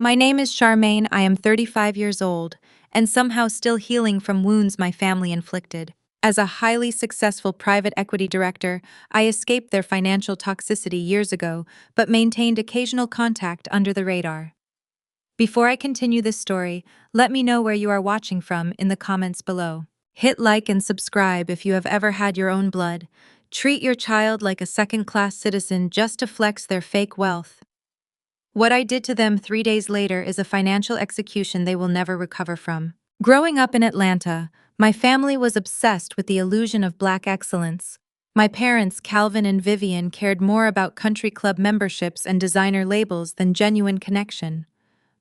My name is Charmaine. I am 35 years old and somehow still healing from wounds my family inflicted. As a highly successful private equity director, I escaped their financial toxicity years ago but maintained occasional contact under the radar. Before I continue this story, let me know where you are watching from in the comments below. Hit like and subscribe if you have ever had your own blood. Treat your child like a second-class citizen just to flex their fake wealth. What I did to them 3 days later is a financial execution they will never recover from. Growing up in Atlanta, my family was obsessed with the illusion of Black excellence. My parents, Calvin and Vivian, cared more about country club memberships and designer labels than genuine connection.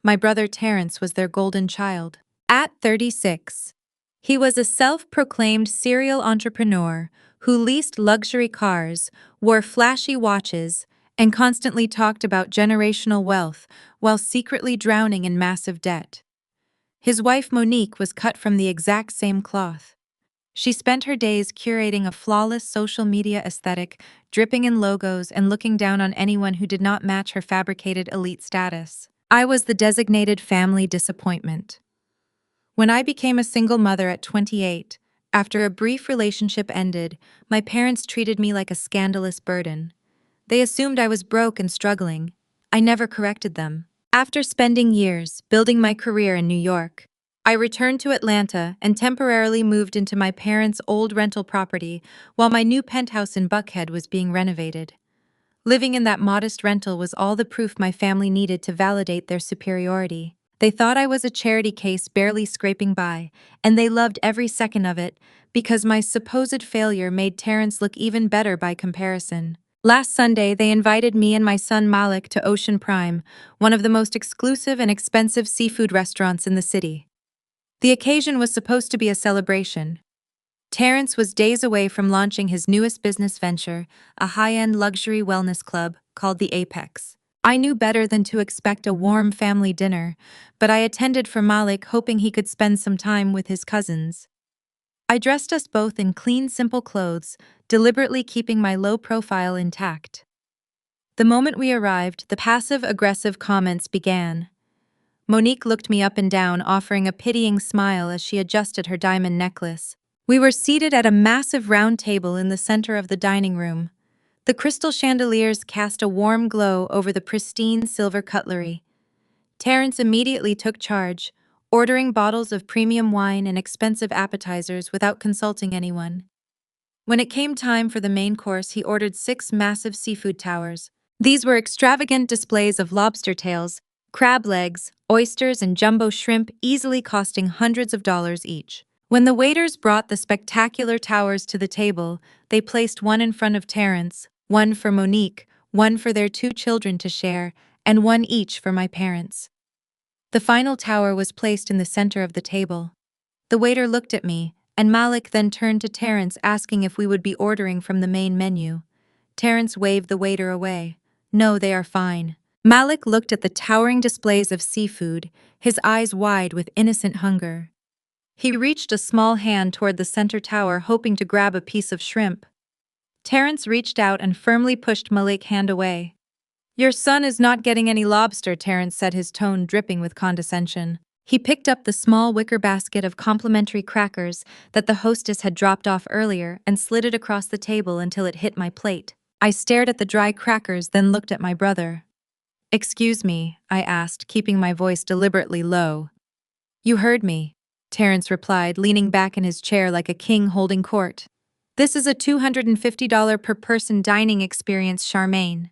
My brother Terrence was their golden child. At 36, he was a self-proclaimed serial entrepreneur who leased luxury cars, wore flashy watches, and constantly talked about generational wealth while secretly drowning in massive debt. His wife Monique was cut from the exact same cloth. She spent her days curating a flawless social media aesthetic, dripping in logos and looking down on anyone who did not match her fabricated elite status. I was the designated family disappointment. When I became a single mother at 28, after a brief relationship ended, my parents treated me like a scandalous burden. They assumed I was broke and struggling. I never corrected them. After spending years building my career in New York, I returned to Atlanta and temporarily moved into my parents' old rental property while my new penthouse in Buckhead was being renovated. Living in that modest rental was all the proof my family needed to validate their superiority. They thought I was a charity case barely scraping by, and they loved every second of it because my supposed failure made Terrence look even better by comparison. Last Sunday, they invited me and my son Malik to Ocean Prime, one of the most exclusive and expensive seafood restaurants in the city. The occasion was supposed to be a celebration. Terrence was days away from launching his newest business venture, a high-end luxury wellness club called the Apex. I knew better than to expect a warm family dinner, but I attended for Malik hoping he could spend some time with his cousins. I dressed us both in clean, simple clothes, deliberately keeping my low profile intact. The moment we arrived, the passive-aggressive comments began. Monique looked me up and down, offering a pitying smile as she adjusted her diamond necklace. We were seated at a massive round table in the center of the dining room. The crystal chandeliers cast a warm glow over the pristine silver cutlery. Terrence immediately took charge, ordering bottles of premium wine and expensive appetizers without consulting anyone. When it came time for the main course, he ordered 6 massive seafood towers. These were extravagant displays of lobster tails, crab legs, oysters, and jumbo shrimp, easily costing hundreds of dollars each. When the waiters brought the spectacular towers to the table, they placed one in front of Terrence, one for Monique, one for their 2 children to share, and one each for my parents. The final tower was placed in the center of the table. The waiter looked at me, and Malik then turned to Terrence asking if we would be ordering from the main menu. Terrence waved the waiter away. "No, they are fine." Malik looked at the towering displays of seafood, his eyes wide with innocent hunger. He reached a small hand toward the center tower, hoping to grab a piece of shrimp. Terrence reached out and firmly pushed Malik's hand away. "Your son is not getting any lobster," Terrence said, his tone dripping with condescension. He picked up the small wicker basket of complimentary crackers that the hostess had dropped off earlier and slid it across the table until it hit my plate. I stared at the dry crackers, then looked at my brother. "Excuse me," I asked, keeping my voice deliberately low. "You heard me," Terrence replied, leaning back in his chair like a king holding court. "This is a $250 per person dining experience, Charmaine.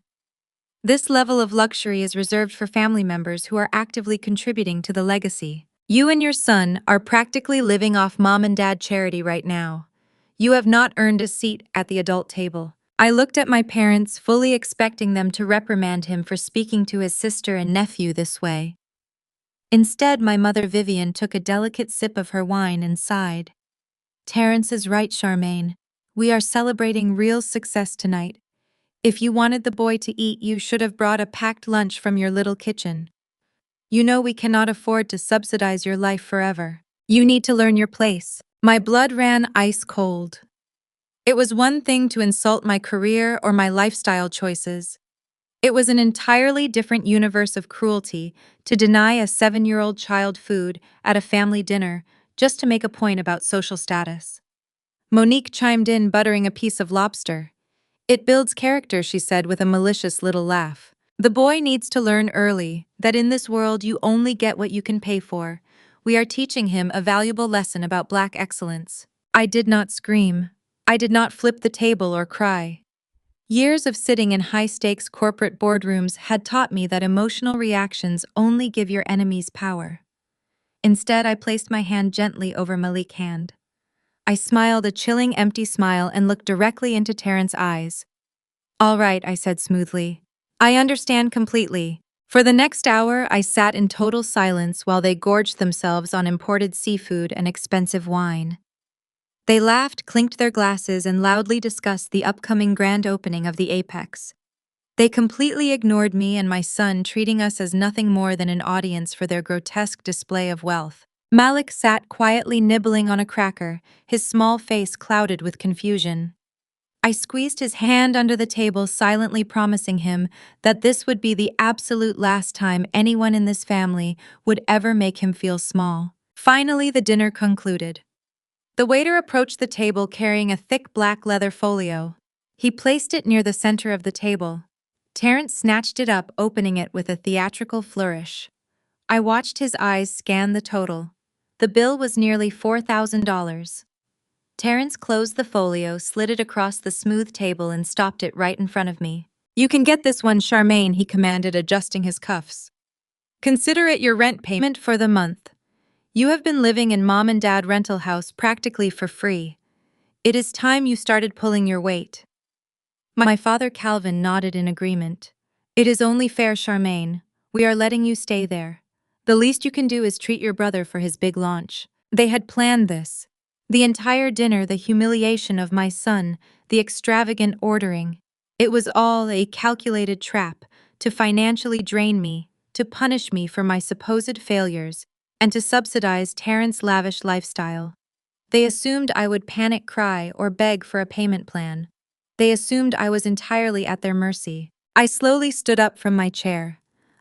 This level of luxury is reserved for family members who are actively contributing to the legacy. You and your son are practically living off mom and dad charity right now. You have not earned a seat at the adult table." I looked at my parents, fully expecting them to reprimand him for speaking to his sister and nephew this way. Instead, my mother Vivian took a delicate sip of her wine and sighed. "Terrence is right, Charmaine. We are celebrating real success tonight. If you wanted the boy to eat, you should have brought a packed lunch from your little kitchen. You know we cannot afford to subsidize your life forever. You need to learn your place." My blood ran ice cold. It was one thing to insult my career or my lifestyle choices. It was an entirely different universe of cruelty to deny a 7-year-old child food at a family dinner just to make a point about social status. Monique chimed in, buttering a piece of lobster. It builds character, she said with a malicious little laugh. The boy needs to learn early that in this world you only get what you can pay for. We are teaching him a valuable lesson about Black excellence. I did not scream. I did not flip the table or cry. Years of sitting in high-stakes corporate boardrooms had taught me that emotional reactions only give your enemies power. Instead, I placed my hand gently over Malik's hand. I smiled a chilling, empty smile and looked directly into Terrence's eyes. "All right," I said smoothly. "I understand completely." For the next hour, I sat in total silence while they gorged themselves on imported seafood and expensive wine. They laughed, clinked their glasses, and loudly discussed the upcoming grand opening of the Apex. They completely ignored me and my son, treating us as nothing more than an audience for their grotesque display of wealth. Malik sat quietly nibbling on a cracker, his small face clouded with confusion. I squeezed his hand under the table, silently promising him that this would be the absolute last time anyone in this family would ever make him feel small. Finally, the dinner concluded. The waiter approached the table carrying a thick black leather folio. He placed it near the center of the table. Terrence snatched it up, opening it with a theatrical flourish. I watched his eyes scan the total. The bill was nearly $4,000. Terrence closed the folio, slid it across the smooth table, and stopped it right in front of me. "You can get this one, Charmaine," he commanded, adjusting his cuffs. "Consider it your rent payment for the month. You have been living in Mom and Dad rental house practically for free. It is time you started pulling your weight." My father Calvin nodded in agreement. "It is only fair, Charmaine. We are letting you stay there. The least you can do is treat your brother for his big launch." They had planned this. The entire dinner, the humiliation of my son, the extravagant ordering. It was all a calculated trap to financially drain me, to punish me for my supposed failures, and to subsidize Terrence's lavish lifestyle. They assumed I would panic cry or beg for a payment plan. They assumed I was entirely at their mercy. I slowly stood up from my chair.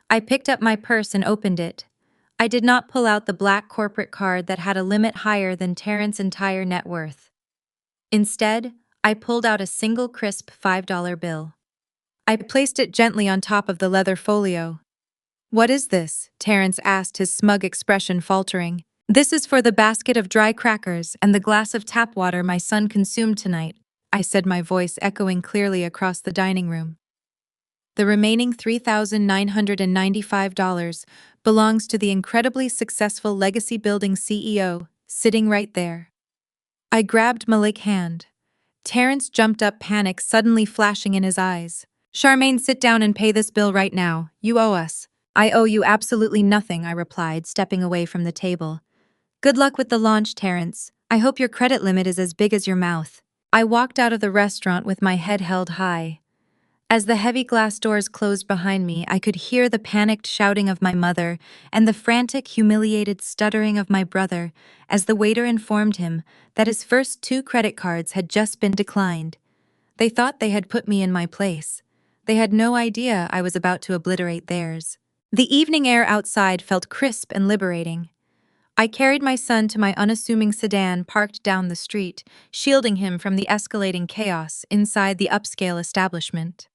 I picked up my purse and opened it. I did not pull out the black corporate card that had a limit higher than Terrence's entire net worth. Instead, I pulled out a single crisp $5 bill. I placed it gently on top of the leather folio. "What is this?" Terrence asked, his smug expression faltering. "This is for the basket of dry crackers and the glass of tap water my son consumed tonight," I said, my voice echoing clearly across the dining room. "The remaining $3,995 belongs to the incredibly successful legacy-building CEO, sitting right there." I grabbed Malik's hand. Terrence jumped up, panic suddenly flashing in his eyes. "Charmaine, sit down and pay this bill right now. You owe us." "I owe you absolutely nothing," I replied, stepping away from the table. "Good luck with the launch, Terrence. I hope your credit limit is as big as your mouth." I walked out of the restaurant with my head held high. As the heavy glass doors closed behind me, I could hear the panicked shouting of my mother and the frantic, humiliated stuttering of my brother as the waiter informed him that his first 2 credit cards had just been declined. They thought they had put me in my place. They had no idea I was about to obliterate theirs. The evening air outside felt crisp and liberating. I carried my son to my unassuming sedan parked down the street, shielding him from the escalating chaos inside the upscale establishment.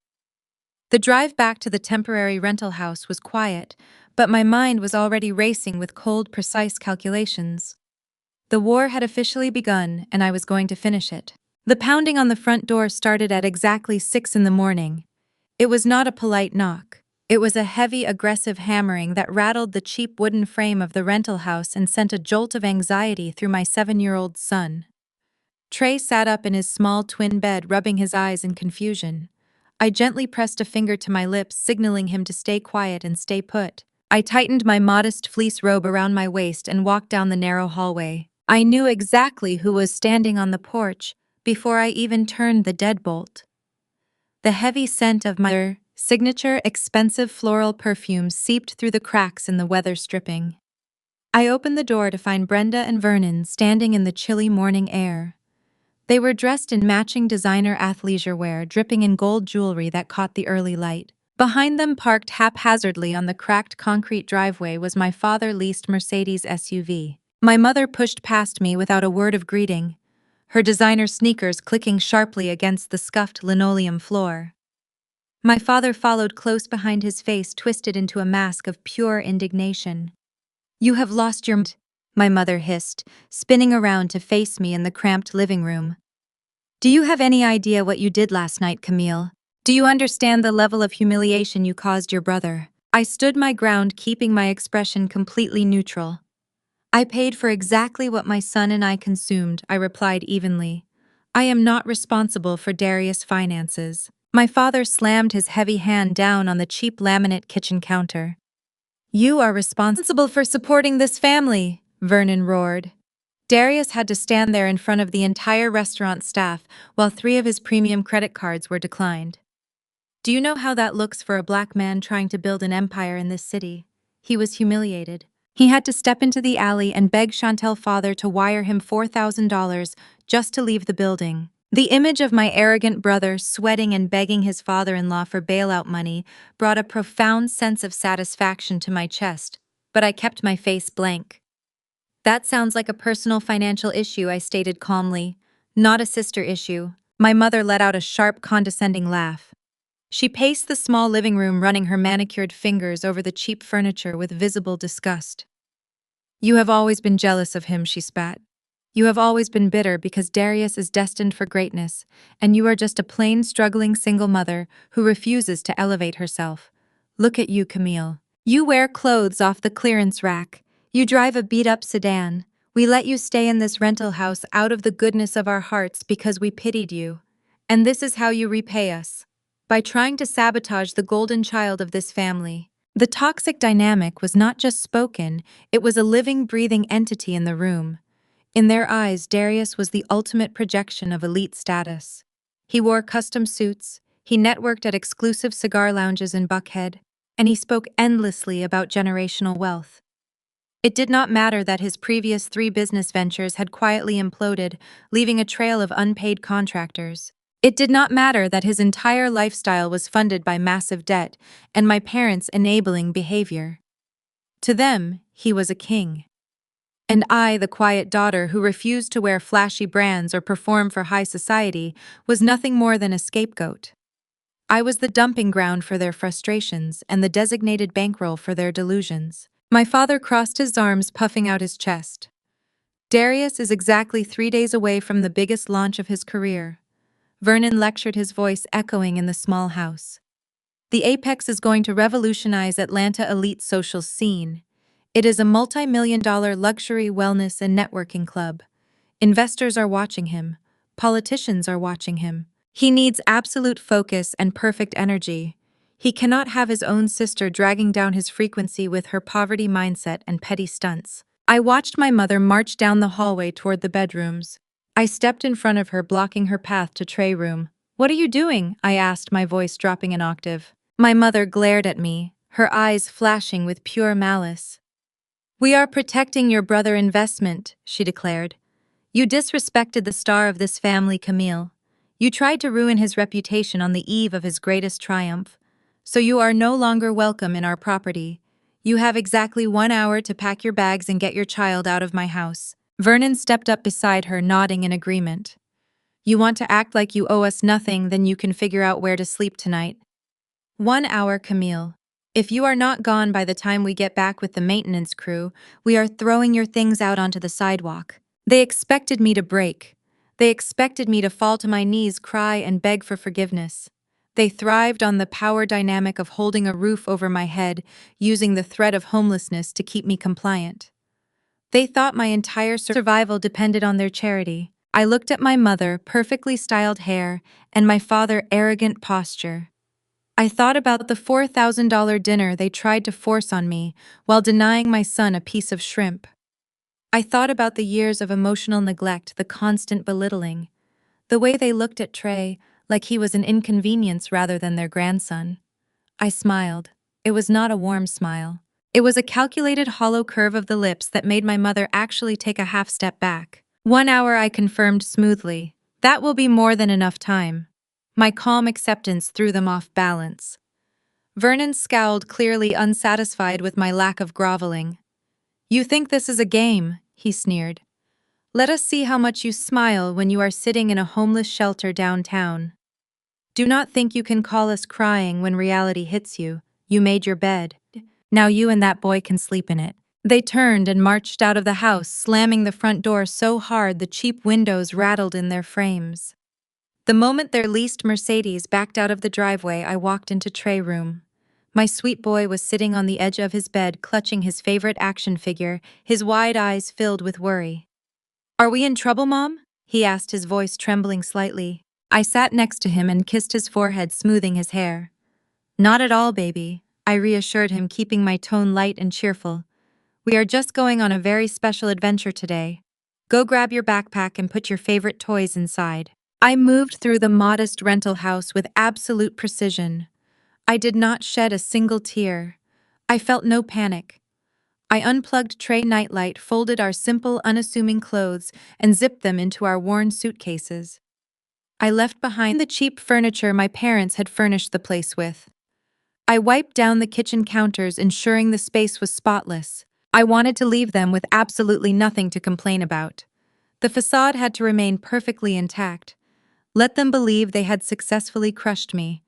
The drive back to the temporary rental house was quiet, but my mind was already racing with cold, precise calculations. The war had officially begun, and I was going to finish it. The pounding on the front door started at exactly 6 in the morning. It was not a polite knock. It was a heavy, aggressive hammering that rattled the cheap wooden frame of the rental house and sent a jolt of anxiety through my 7-year-old son. Trey sat up in his small twin bed, rubbing his eyes in confusion. I gently pressed a finger to my lips, signaling him to stay quiet and stay put. I tightened my modest fleece robe around my waist and walked down the narrow hallway. I knew exactly who was standing on the porch before I even turned the deadbolt. The heavy scent of my signature expensive floral perfume seeped through the cracks in the weather stripping. I opened the door to find Brenda and Vernon standing in the chilly morning air. They were dressed in matching designer athleisure wear, dripping in gold jewelry that caught the early light. Behind them, parked haphazardly on the cracked concrete driveway, was my father-leased Mercedes SUV. My mother pushed past me without a word of greeting, her designer sneakers clicking sharply against the scuffed linoleum floor. My father followed close behind, his face twisted into a mask of pure indignation. "You have lost your mind," my mother hissed, spinning around to face me in the cramped living room. "Do you have any idea what you did last night, Camille? Do you understand the level of humiliation you caused your brother?" I stood my ground, keeping my expression completely neutral. "I paid for exactly what my son and I consumed," I replied evenly. "I am not responsible for Darius' finances." My father slammed his heavy hand down on the cheap laminate kitchen counter. "You are responsible for supporting this family," Vernon roared. Darius had to stand there in front of the entire restaurant staff while 3 of his premium credit cards were declined. "Do you know how that looks for a black man trying to build an empire in this city?" He was humiliated. He had to step into the alley and beg Chantel's father to wire him $4,000 just to leave the building. The image of my arrogant brother sweating and begging his father-in-law for bailout money brought a profound sense of satisfaction to my chest, but I kept my face blank. "That sounds like a personal financial issue," I stated calmly. "Not a sister issue." My mother let out a sharp, condescending laugh. She paced the small living room, running her manicured fingers over the cheap furniture with visible disgust. "You have always been jealous of him," she spat. "You have always been bitter because Darius is destined for greatness, and you are just a plain, struggling single mother who refuses to elevate herself. Look at you, Camille. You wear clothes off the clearance rack. You drive a beat-up sedan. We let you stay in this rental house out of the goodness of our hearts because we pitied you. And this is how you repay us: by trying to sabotage the golden child of this family." The toxic dynamic was not just spoken, it was a living, breathing entity in the room. In their eyes, Darius was the ultimate projection of elite status. He wore custom suits, he networked at exclusive cigar lounges in Buckhead, and he spoke endlessly about generational wealth. It did not matter that his previous 3 business ventures had quietly imploded, leaving a trail of unpaid contractors. It did not matter that his entire lifestyle was funded by massive debt and my parents' enabling behavior. To them, he was a king. And I, the quiet daughter who refused to wear flashy brands or perform for high society, was nothing more than a scapegoat. I was the dumping ground for their frustrations and the designated bankroll for their delusions. My father crossed his arms, puffing out his chest. "Darius is exactly 3 days away from the biggest launch of his career." Vernon lectured, his voice echoing in the small house. "The Apex is going to revolutionize Atlanta elite social scene. It is a multi-million-dollar luxury wellness and networking club. Investors are watching him. Politicians are watching him. He needs absolute focus and perfect energy. He cannot have his own sister dragging down his frequency with her poverty mindset and petty stunts." I watched my mother march down the hallway toward the bedrooms. I stepped in front of her, blocking her path to tray room. "What are you doing?" I asked, my voice dropping an octave. My mother glared at me, her eyes flashing with pure malice. "We are protecting your brother investment," she declared. "You disrespected the star of this family, Camille. You tried to ruin his reputation on the eve of his greatest triumph. So you are no longer welcome in our property. You have exactly 1 hour to pack your bags and get your child out of my house." Vernon stepped up beside her, nodding in agreement. "You want to act like you owe us nothing, then you can figure out where to sleep tonight." 1 hour, Camille. If you are not gone by the time we get back with the maintenance crew, we are throwing your things out onto the sidewalk. They expected me to break. They expected me to fall to my knees, cry, and beg for forgiveness. They thrived on the power dynamic of holding a roof over my head, using the threat of homelessness to keep me compliant. They thought my entire survival depended on their charity. I looked at my mother, perfectly styled hair, and my father, arrogant posture. I thought about the $4,000 dinner they tried to force on me while denying my son a piece of shrimp. I thought about the years of emotional neglect, the constant belittling, the way they looked at Trey like he was an inconvenience rather than their grandson. I smiled. It was not a warm smile. It was a calculated hollow curve of the lips that made my mother actually take a half step back. 1 hour, I confirmed smoothly. That will be more than enough time. My calm acceptance threw them off balance. Vernon scowled, clearly unsatisfied with my lack of groveling. "You think this is a game," he sneered. "Let us see how much you smile when you are sitting in a homeless shelter downtown. Do not think you can call us crying when reality hits you. You made your bed. Now you and that boy can sleep in it." They turned and marched out of the house, slamming the front door so hard the cheap windows rattled in their frames. The moment their leased Mercedes backed out of the driveway, I walked into Trey's room. My sweet boy was sitting on the edge of his bed, clutching his favorite action figure, his wide eyes filled with worry. "Are we in trouble, Mom?" he asked, his voice trembling slightly. I sat next to him and kissed his forehead, smoothing his hair. "Not at all, baby," I reassured him, keeping my tone light and cheerful. "We are just going on a very special adventure today. Go grab your backpack and put your favorite toys inside." I moved through the modest rental house with absolute precision. I did not shed a single tear. I felt no panic. I unplugged Trey's nightlight, folded our simple, unassuming clothes, and zipped them into our worn suitcases. I left behind the cheap furniture my parents had furnished the place with. I wiped down the kitchen counters, ensuring the space was spotless. I wanted to leave them with absolutely nothing to complain about. The facade had to remain perfectly intact. Let them believe they had successfully crushed me.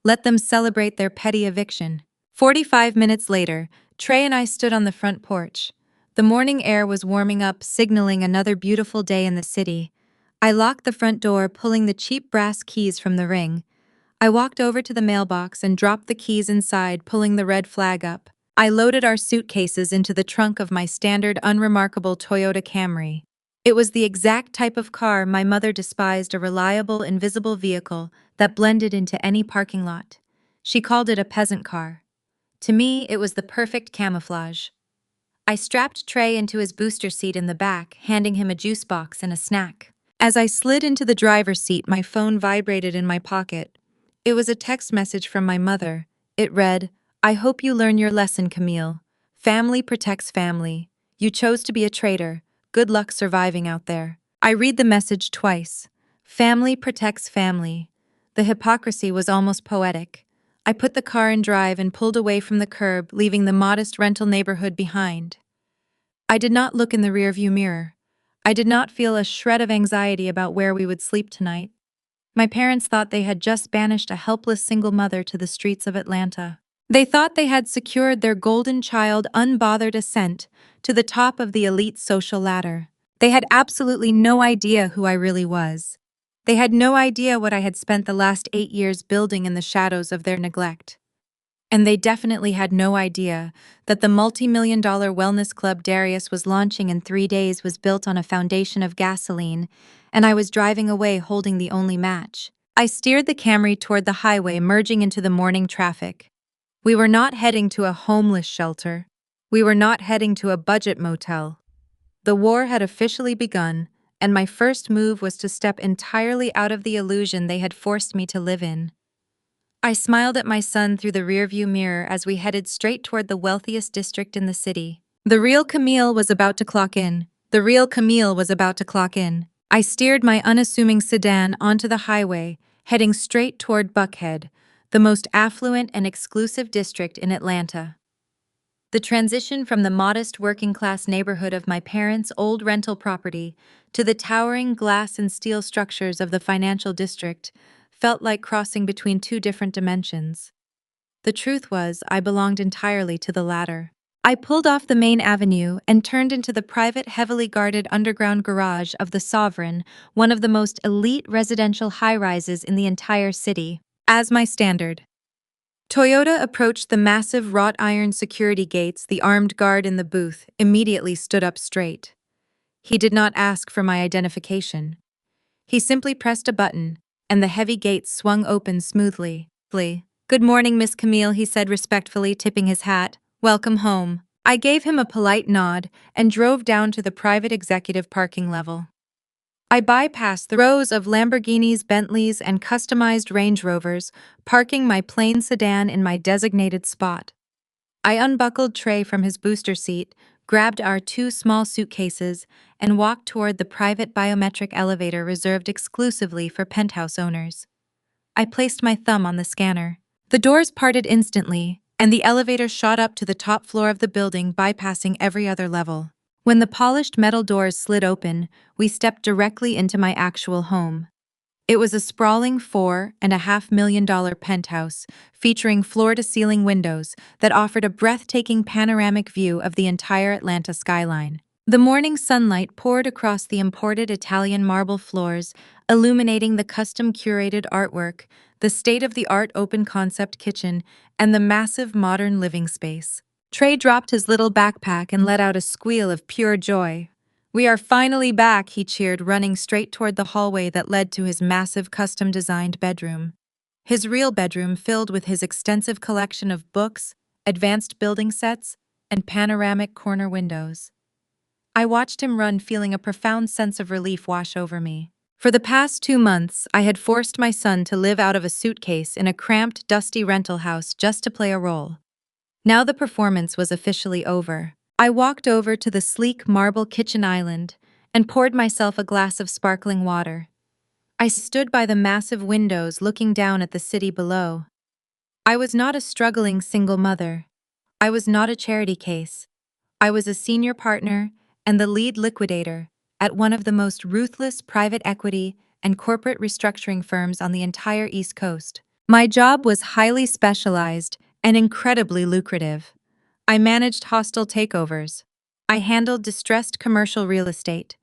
Let them celebrate their petty eviction. 45 minutes later, Trey and I stood on the front porch. The morning air was warming up, signaling another beautiful day in the city. I locked the front door, pulling the cheap brass keys from the ring. I walked over to the mailbox and dropped the keys inside, pulling the red flag up. I loaded our suitcases into the trunk of my standard, unremarkable Toyota Camry. It was the exact type of car my mother despised, a reliable, invisible vehicle that blended into any parking lot. She called it a peasant car. To me, it was the perfect camouflage. I strapped Trey into his booster seat in the back, handing him a juice box and a snack. As I slid into the driver's seat, my phone vibrated in my pocket. It was a text message from my mother. It read, "I hope you learn your lesson, Camille. Family protects family. You chose to be a traitor. Good luck surviving out there." I read the message twice. Family protects family. The hypocrisy was almost poetic. I put the car in drive and pulled away from the curb, leaving the modest rental neighborhood behind. I did not look in the rearview mirror. I did not feel a shred of anxiety about where we would sleep tonight. My parents thought they had just banished a helpless single mother to the streets of Atlanta. They thought they had secured their golden child unbothered ascent to the top of the elite social ladder. They had absolutely no idea who I really was. They had no idea what I had spent the last 8 years building in the shadows of their neglect. And they definitely had no idea that the multi-million-dollar wellness club Darius was launching in 3 days was built on a foundation of gasoline, and I was driving away holding the only match. I steered the Camry toward the highway, merging into the morning traffic. We were not heading to a homeless shelter. We were not heading to a budget motel. The war had officially begun, and my first move was to step entirely out of the illusion they had forced me to live in. I smiled at my son through the rearview mirror as we headed straight toward the wealthiest district in the city. The real Camille was about to clock in. The real Camille was about to clock in. I steered my unassuming sedan onto the highway, heading straight toward Buckhead, the most affluent and exclusive district in Atlanta. The transition from the modest working-class neighborhood of my parents' old rental property to the towering glass and steel structures of the financial district felt like crossing between two different dimensions. The truth was, I belonged entirely to the latter. I pulled off the main avenue and turned into the private, heavily guarded underground garage of the Sovereign, one of the most elite residential high-rises in the entire city. As my standard, Toyota approached the massive wrought iron security gates. The armed guard in the booth immediately stood up straight. He did not ask for my identification. He simply pressed a button, and the heavy gates swung open smoothly. "Good morning, Miss Camille," he said respectfully, tipping his hat. "Welcome home." I gave him a polite nod and drove down to the private executive parking level. I bypassed the rows of Lamborghinis, Bentleys, and customized Range Rovers, parking my plain sedan in my designated spot. I unbuckled Trey from his booster seat, grabbed our 2 small suitcases, and walked toward the private biometric elevator reserved exclusively for penthouse owners. I placed my thumb on the scanner. The doors parted instantly, and the elevator shot up to the top floor of the building, bypassing every other level. When the polished metal doors slid open, we stepped directly into my actual home. It was a sprawling $4.5 million penthouse, featuring floor-to-ceiling windows that offered a breathtaking panoramic view of the entire Atlanta skyline. The morning sunlight poured across the imported Italian marble floors, illuminating the custom-curated artwork, the state-of-the-art open-concept kitchen, and the massive modern living space. Trey dropped his little backpack and let out a squeal of pure joy. "We are finally back," he cheered, running straight toward the hallway that led to his massive custom-designed bedroom. His real bedroom filled with his extensive collection of books, advanced building sets, and panoramic corner windows. I watched him run, feeling a profound sense of relief wash over me. For the past 2 months, I had forced my son to live out of a suitcase in a cramped, dusty rental house just to play a role. Now the performance was officially over. I walked over to the sleek marble kitchen island and poured myself a glass of sparkling water. I stood by the massive windows looking down at the city below. I was not a struggling single mother. I was not a charity case. I was a senior partner and the lead liquidator at one of the most ruthless private equity and corporate restructuring firms on the entire East Coast. My job was highly specialized and incredibly lucrative. I managed hostile takeovers. I handled distressed commercial real estate.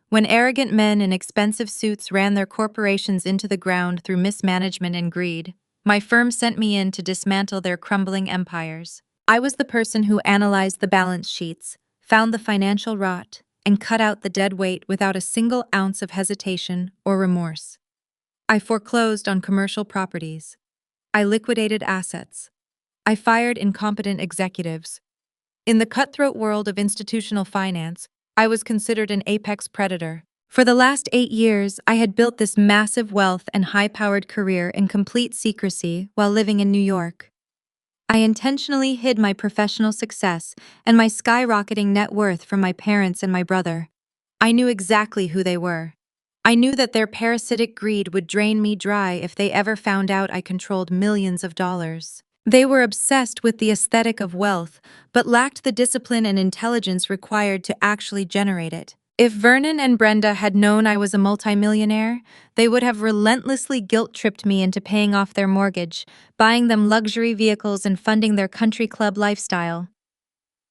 When arrogant men in expensive suits ran their corporations into the ground through mismanagement and greed, my firm sent me in to dismantle their crumbling empires. I was the person who analyzed the balance sheets, found the financial rot, and cut out the dead weight without a single ounce of hesitation or remorse. I foreclosed on commercial properties. I liquidated assets. I fired incompetent executives. In the cutthroat world of institutional finance, I was considered an apex predator. For the last 8 years, I had built this massive wealth and high-powered career in complete secrecy while living in New York. I intentionally hid my professional success and my skyrocketing net worth from my parents and my brother. I knew exactly who they were. I knew that their parasitic greed would drain me dry if they ever found out I controlled millions of dollars. They were obsessed with the aesthetic of wealth, but lacked the discipline and intelligence required to actually generate it. If Vernon and Brenda had known I was a multimillionaire, they would have relentlessly guilt-tripped me into paying off their mortgage, buying them luxury vehicles and funding their country club lifestyle.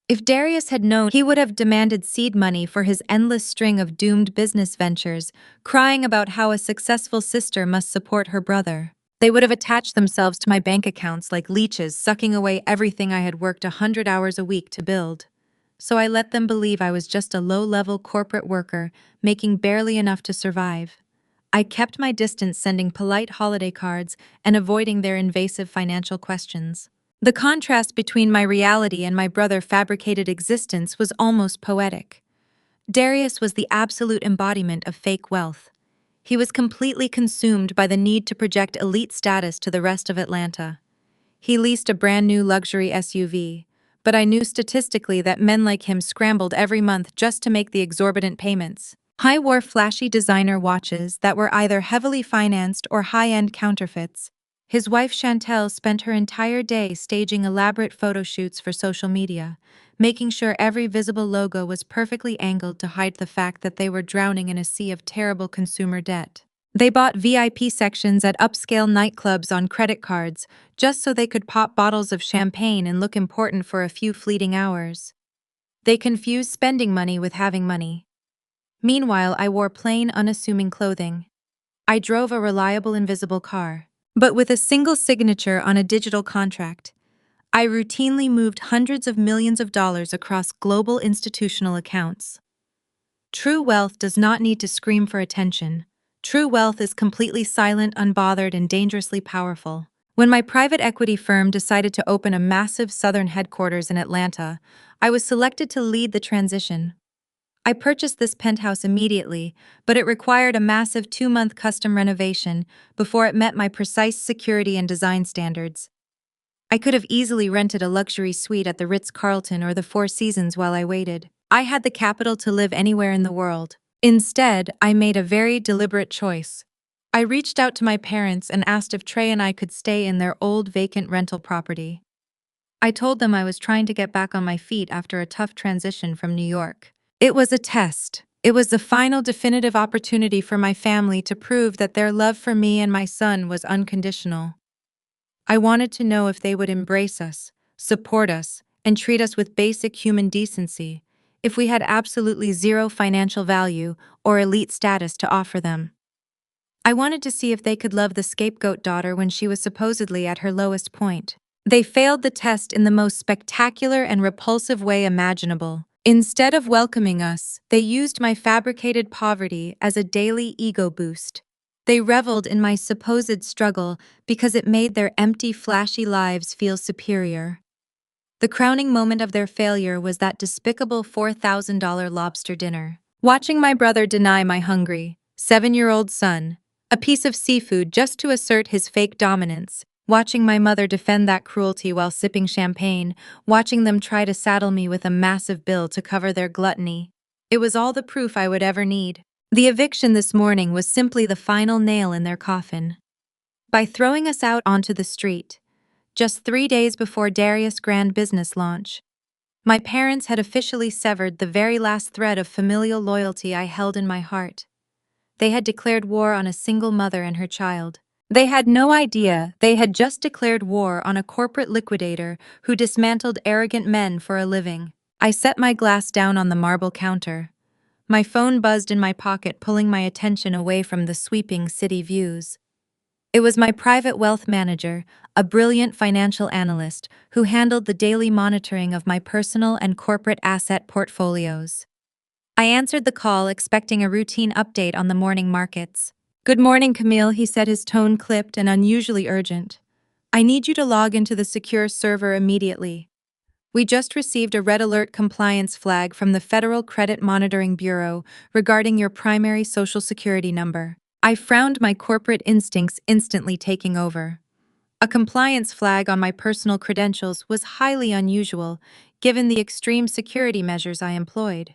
If Darius had known, he would have demanded seed money for his endless string of doomed business ventures, crying about how a successful sister must support her brother. They would have attached themselves to my bank accounts like leeches, sucking away everything I had worked 100 hours a week to build. So I let them believe I was just a low-level corporate worker, making barely enough to survive. I kept my distance, sending polite holiday cards and avoiding their invasive financial questions. The contrast between my reality and my brother's fabricated existence was almost poetic. Darius was the absolute embodiment of fake wealth. He was completely consumed by the need to project elite status to the rest of Atlanta. He leased a brand new luxury SUV, but I knew statistically that men like him scrambled every month just to make the exorbitant payments. I wore flashy designer watches that were either heavily financed or high-end counterfeits. His wife Chantel spent her entire day staging elaborate photo shoots for social media, making sure every visible logo was perfectly angled to hide the fact that they were drowning in a sea of terrible consumer debt. They bought VIP sections at upscale nightclubs on credit cards just so they could pop bottles of champagne and look important for a few fleeting hours. They confused spending money with having money. Meanwhile, I wore plain, unassuming clothing. I drove a reliable, invisible car. But with a single signature on a digital contract, I routinely moved hundreds of millions of dollars across global institutional accounts. True wealth does not need to scream for attention. True wealth is completely silent, unbothered, and dangerously powerful. When my private equity firm decided to open a massive southern headquarters in Atlanta, I was selected to lead the transition. I purchased this penthouse immediately, but it required a massive 2-month custom renovation before it met my precise security and design standards. I could have easily rented a luxury suite at the Ritz-Carlton or the Four Seasons while I waited. I had the capital to live anywhere in the world. Instead, I made a very deliberate choice. I reached out to my parents and asked if Trey and I could stay in their old vacant rental property. I told them I was trying to get back on my feet after a tough transition from New York. It was a test. It was the final definitive opportunity for my family to prove that their love for me and my son was unconditional. I wanted to know if they would embrace us, support us, and treat us with basic human decency, if we had absolutely zero financial value or elite status to offer them. I wanted to see if they could love the scapegoat daughter when she was supposedly at her lowest point. They failed the test in the most spectacular and repulsive way imaginable. Instead of welcoming us, they used my fabricated poverty as a daily ego boost. They reveled in my supposed struggle because it made their empty, flashy lives feel superior. The crowning moment of their failure was that despicable $4,000 lobster dinner. Watching my brother deny my hungry, 7-year-old son a piece of seafood just to assert his fake dominance, watching my mother defend that cruelty while sipping champagne, watching them try to saddle me with a massive bill to cover their gluttony. It was all the proof I would ever need. The eviction this morning was simply the final nail in their coffin. By throwing us out onto the street, just 3 days before Darius' grand business launch, my parents had officially severed the very last thread of familial loyalty I held in my heart. They had declared war on a single mother and her child. They had no idea they had just declared war on a corporate liquidator who dismantled arrogant men for a living. I set my glass down on the marble counter. My phone buzzed in my pocket, pulling my attention away from the sweeping city views. It was my private wealth manager, a brilliant financial analyst, who handled the daily monitoring of my personal and corporate asset portfolios. I answered the call, expecting a routine update on the morning markets. "Good morning, Camille," he said, his tone clipped and unusually urgent. "I need you to log into the secure server immediately. We just received a red alert compliance flag from the Federal Credit Monitoring Bureau regarding your primary Social Security number." I frowned, my corporate instincts instantly taking over. A compliance flag on my personal credentials was highly unusual, given the extreme security measures I employed.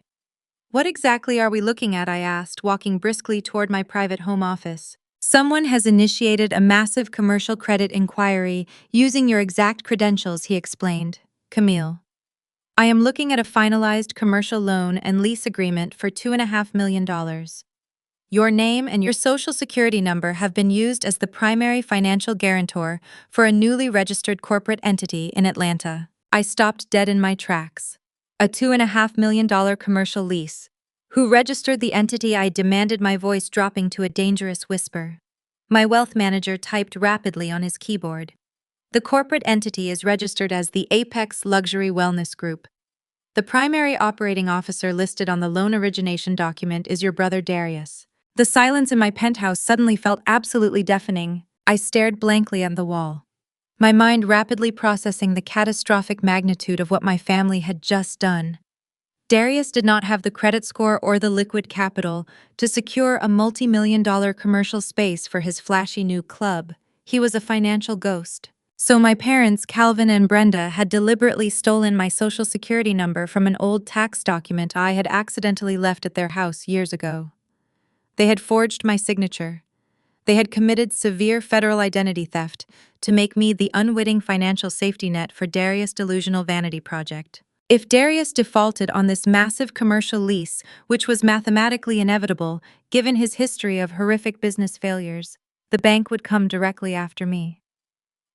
"What exactly are we looking at?" I asked, walking briskly toward my private home office. "Someone has initiated a massive commercial credit inquiry using your exact credentials," he explained. "Camille, I am looking at a finalized commercial loan and lease agreement for $2.5 million. Your name and your social security number have been used as the primary financial guarantor for a newly registered corporate entity in Atlanta." I stopped dead in my tracks. A $2.5 million commercial lease. Who registered the entity? I demanded, my voice dropping to a dangerous whisper. My wealth manager typed rapidly on his keyboard. "The corporate entity is registered as the Apex Luxury Wellness Group. The primary operating officer listed on the loan origination document is your brother Darius." The silence in my penthouse suddenly felt absolutely deafening. I stared blankly at the wall, my mind rapidly processing the catastrophic magnitude of what my family had just done. Darius did not have the credit score or the liquid capital to secure a multi-million-dollar commercial space for his flashy new club. He was a financial ghost. So my parents, Calvin and Brenda, had deliberately stolen my social security number from an old tax document I had accidentally left at their house years ago. They had forged my signature. They had committed severe federal identity theft to make me the unwitting financial safety net for Darius' delusional vanity project. If Darius defaulted on this massive commercial lease, which was mathematically inevitable given his history of horrific business failures, the bank would come directly after me.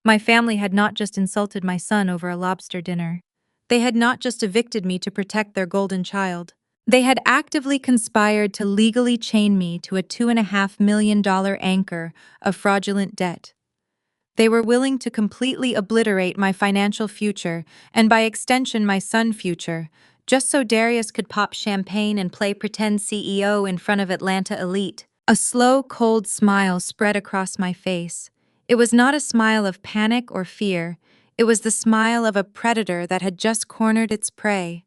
My family had not just insulted my son over a lobster dinner. They had not just evicted me to protect their golden child. They had actively conspired to legally chain me to a $2.5 million anchor of fraudulent debt. They were willing to completely obliterate my financial future, and by extension my son's future, just so Darius could pop champagne and play pretend CEO in front of Atlanta elite. A slow, cold smile spread across my face. It was not a smile of panic or fear. It was the smile of a predator that had just cornered its prey.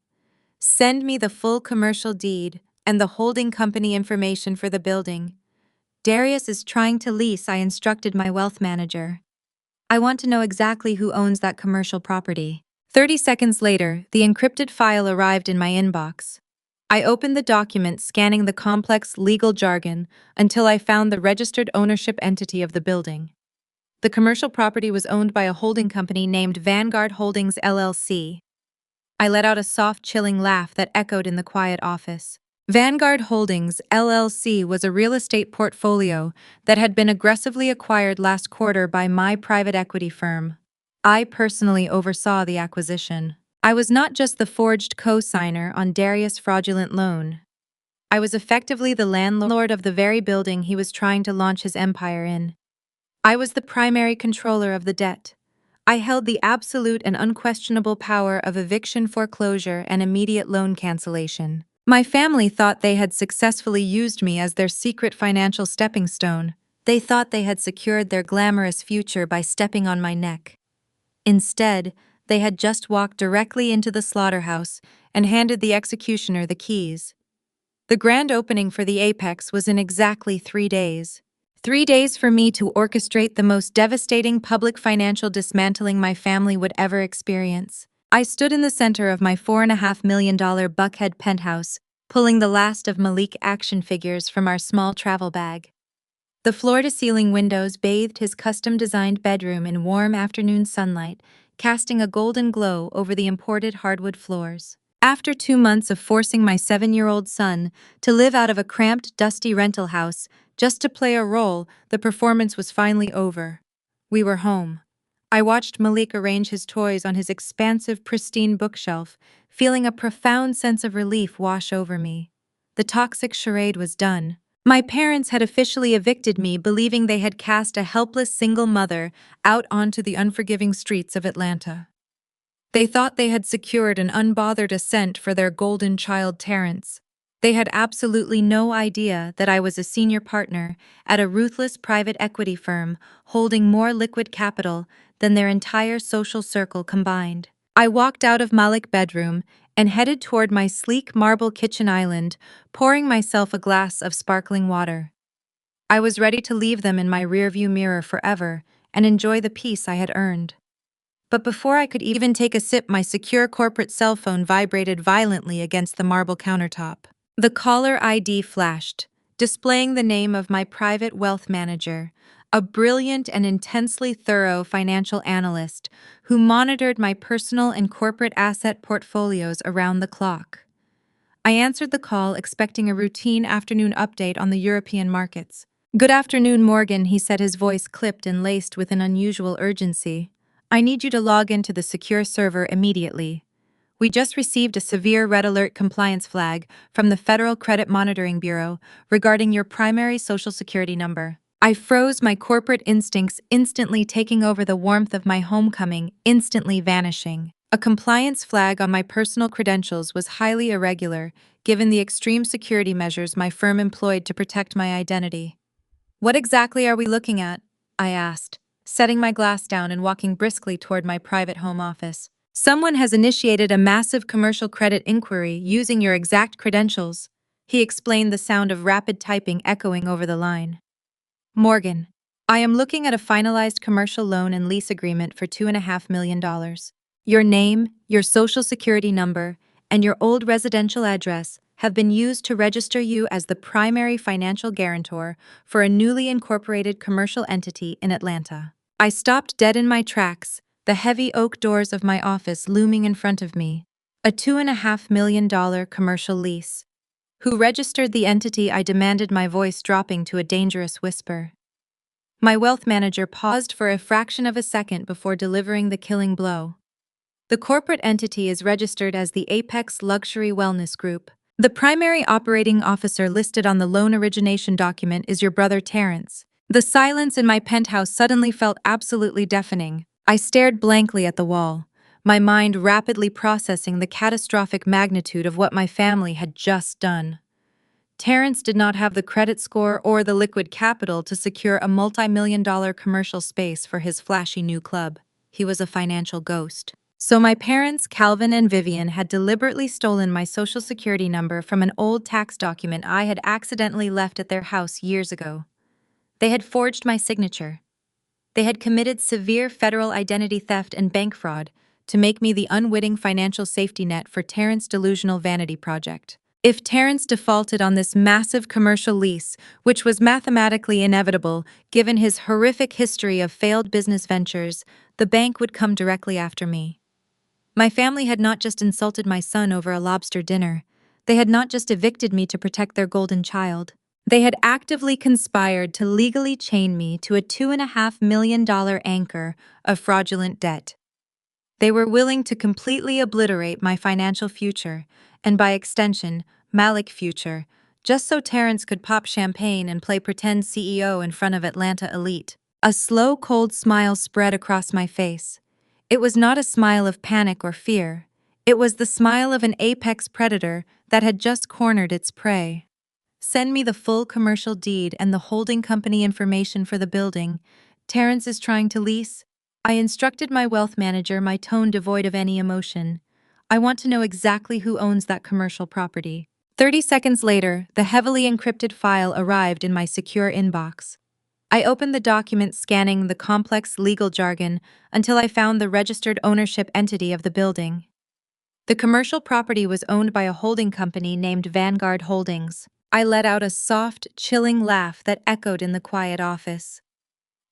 "Send me the full commercial deed and the holding company information for the building. Darius is trying to lease," I instructed my wealth manager. "I want to know exactly who owns that commercial property." 30 seconds later, the encrypted file arrived in my inbox. I opened the document, scanning the complex legal jargon until I found the registered ownership entity of the building. The commercial property was owned by a holding company named Vanguard Holdings LLC. I let out a soft, chilling laugh that echoed in the quiet office. Vanguard Holdings LLC was a real estate portfolio that had been aggressively acquired last quarter by my private equity firm. I personally oversaw the acquisition. I was not just the forged co-signer on Darius' fraudulent loan. I was effectively the landlord of the very building he was trying to launch his empire in. I was the primary controller of the debt. I held the absolute and unquestionable power of eviction, foreclosure, and immediate loan cancellation. My family thought they had successfully used me as their secret financial stepping stone. They thought they had secured their glamorous future by stepping on my neck. Instead, they had just walked directly into the slaughterhouse and handed the executioner the keys. The grand opening for the Apex was in exactly 3 days. 3 days for me to orchestrate the most devastating public financial dismantling my family would ever experience. I stood in the center of my $4.5 million Buckhead penthouse, pulling the last of Malik action figures from our small travel bag. The floor-to-ceiling windows bathed his custom-designed bedroom in warm afternoon sunlight, casting a golden glow over the imported hardwood floors. After 2 months of forcing my 7-year-old son to live out of a cramped, dusty rental house just to play a role, the performance was finally over. We were home. I watched Malik arrange his toys on his expansive, pristine bookshelf, feeling a profound sense of relief wash over me. The toxic charade was done. My parents had officially evicted me, believing they had cast a helpless single mother out onto the unforgiving streets of Atlanta. They thought they had secured an unbothered ascent for their golden child Terrence. They had absolutely no idea that I was a senior partner at a ruthless private equity firm holding more liquid capital than their entire social circle combined. I walked out of Malik's bedroom and headed toward my sleek marble kitchen island, pouring myself a glass of sparkling water. I was ready to leave them in my rearview mirror forever and enjoy the peace I had earned. But before I could even take a sip, my secure corporate cell phone vibrated violently against the marble countertop. The caller ID flashed, displaying the name of my private wealth manager, a brilliant and intensely thorough financial analyst who monitored my personal and corporate asset portfolios around the clock. I answered the call, expecting a routine afternoon update on the European markets. "Good afternoon, Morgan," he said, his voice clipped and laced with an unusual urgency. "I need you to log into the secure server immediately. We just received a severe red alert compliance flag from the Federal Credit Monitoring Bureau regarding your primary Social Security number." I froze, my corporate instincts instantly taking over, the warmth of my homecoming instantly vanishing. A compliance flag on my personal credentials was highly irregular, given the extreme security measures my firm employed to protect my identity. "What exactly are we looking at?" I asked, setting my glass down and walking briskly toward my private home office. "Someone has initiated a massive commercial credit inquiry using your exact credentials," he explained, the sound of rapid typing echoing over the line. "Morgan, I am looking at a finalized commercial loan and lease agreement for $2.5 million. Your name, your social security number, and your old residential address have been used to register you as the primary financial guarantor for a newly incorporated commercial entity in Atlanta." I stopped dead in my tracks, the heavy oak doors of my office looming in front of me. A $2.5 million commercial lease. Who registered the entity? I demanded, my voice dropping to a dangerous whisper. My wealth manager paused for a fraction of a second before delivering the killing blow. "The corporate entity is registered as the Apex Luxury Wellness Group. The primary operating officer listed on the loan origination document is your brother Terrence." The silence in my penthouse suddenly felt absolutely deafening. I stared blankly at the wall, my mind rapidly processing the catastrophic magnitude of what my family had just done. Terrence did not have the credit score or the liquid capital to secure a multi-million-dollar commercial space for his flashy new club. He was a financial ghost. So my parents, Calvin and Vivian, had deliberately stolen my social security number from an old tax document I had accidentally left at their house years ago. They had forged my signature. They had committed severe federal identity theft and bank fraud to make me the unwitting financial safety net for Terrence's delusional vanity project. If Terrence defaulted on this massive commercial lease, which was mathematically inevitable given his horrific history of failed business ventures, the bank would come directly after me. My family had not just insulted my son over a lobster dinner. They had not just evicted me to protect their golden child. They had actively conspired to legally chain me to a $2.5 million anchor of fraudulent debt. They were willing to completely obliterate my financial future, and by extension, Malik future, just so Terrence could pop champagne and play pretend CEO in front of Atlanta elite. A slow, cold smile spread across my face. It was not a smile of panic or fear. It was the smile of an apex predator that had just cornered its prey. Send me the full commercial deed and the holding company information for the building Terrence is trying to lease. I instructed my wealth manager, my tone devoid of any emotion. I want to know exactly who owns that commercial property. 30 seconds later, the heavily encrypted file arrived in my secure inbox. I opened the document, scanning the complex legal jargon until I found the registered ownership entity of the building. The commercial property was owned by a holding company named Vanguard Holdings. I let out a soft, chilling laugh that echoed in the quiet office.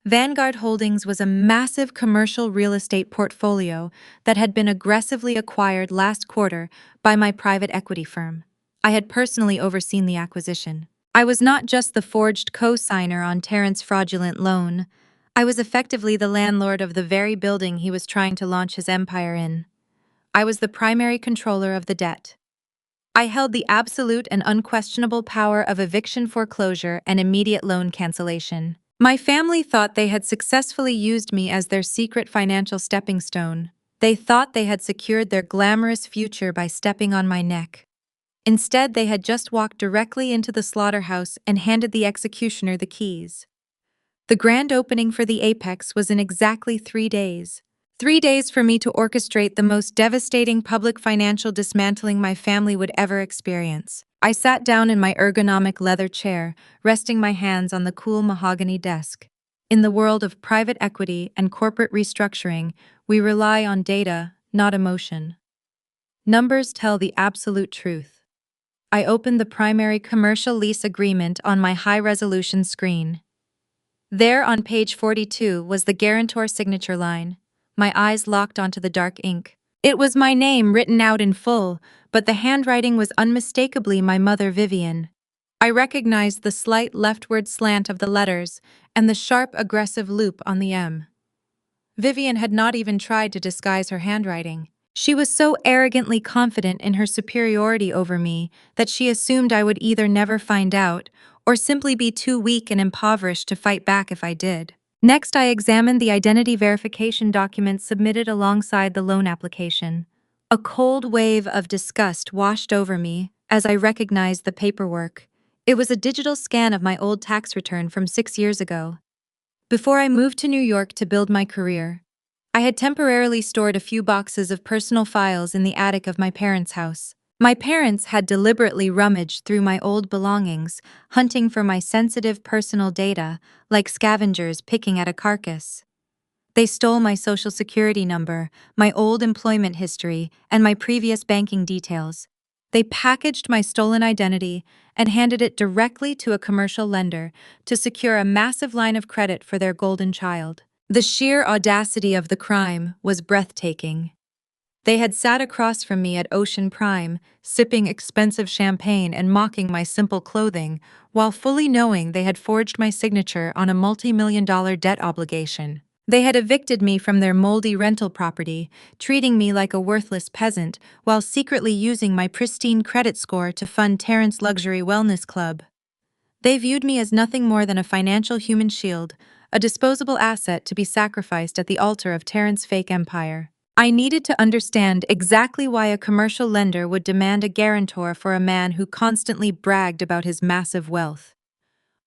Vanguard Holdings was a massive commercial real estate portfolio that had been aggressively acquired last quarter by my private equity firm. I had personally overseen the acquisition. I was not just the forged co-signer on Terrence's fraudulent loan. I was effectively the landlord of the very building he was trying to launch his empire in. I was the primary controller of the debt. I held the absolute and unquestionable power of eviction, foreclosure, and immediate loan cancellation. My family thought they had successfully used me as their secret financial stepping stone. They thought they had secured their glamorous future by stepping on my neck. Instead, they had just walked directly into the slaughterhouse and handed the executioner the keys. The grand opening for the Apex was in exactly 3 days. 3 days for me to orchestrate the most devastating public financial dismantling my family would ever experience. I sat down in my ergonomic leather chair, resting my hands on the cool mahogany desk. In the world of private equity and corporate restructuring, we rely on data, not emotion. Numbers tell the absolute truth. I opened the primary commercial lease agreement on my high-resolution screen. There on page 42 was the guarantor signature line. My eyes locked onto the dark ink. It was my name written out in full, but the handwriting was unmistakably my mother Vivian. I recognized the slight leftward slant of the letters and the sharp, aggressive loop on the M. Vivian had not even tried to disguise her handwriting. She was so arrogantly confident in her superiority over me that she assumed I would either never find out or simply be too weak and impoverished to fight back if I did. Next, I examined the identity verification documents submitted alongside the loan application. A cold wave of disgust washed over me as I recognized the paperwork. It was a digital scan of my old tax return from 6 years ago. Before I moved to New York to build my career, I had temporarily stored a few boxes of personal files in the attic of my parents' house. My parents had deliberately rummaged through my old belongings, hunting for my sensitive personal data, like scavengers picking at a carcass. They stole my social security number, my old employment history, and my previous banking details. They packaged my stolen identity and handed it directly to a commercial lender to secure a massive line of credit for their golden child. The sheer audacity of the crime was breathtaking. They had sat across from me at Ocean Prime, sipping expensive champagne and mocking my simple clothing, while fully knowing they had forged my signature on a multi-million-dollar debt obligation. They had evicted me from their moldy rental property, treating me like a worthless peasant, while secretly using my pristine credit score to fund Terrence's luxury wellness club. They viewed me as nothing more than a financial human shield, a disposable asset to be sacrificed at the altar of Terrence's fake empire. I needed to understand exactly why a commercial lender would demand a guarantor for a man who constantly bragged about his massive wealth.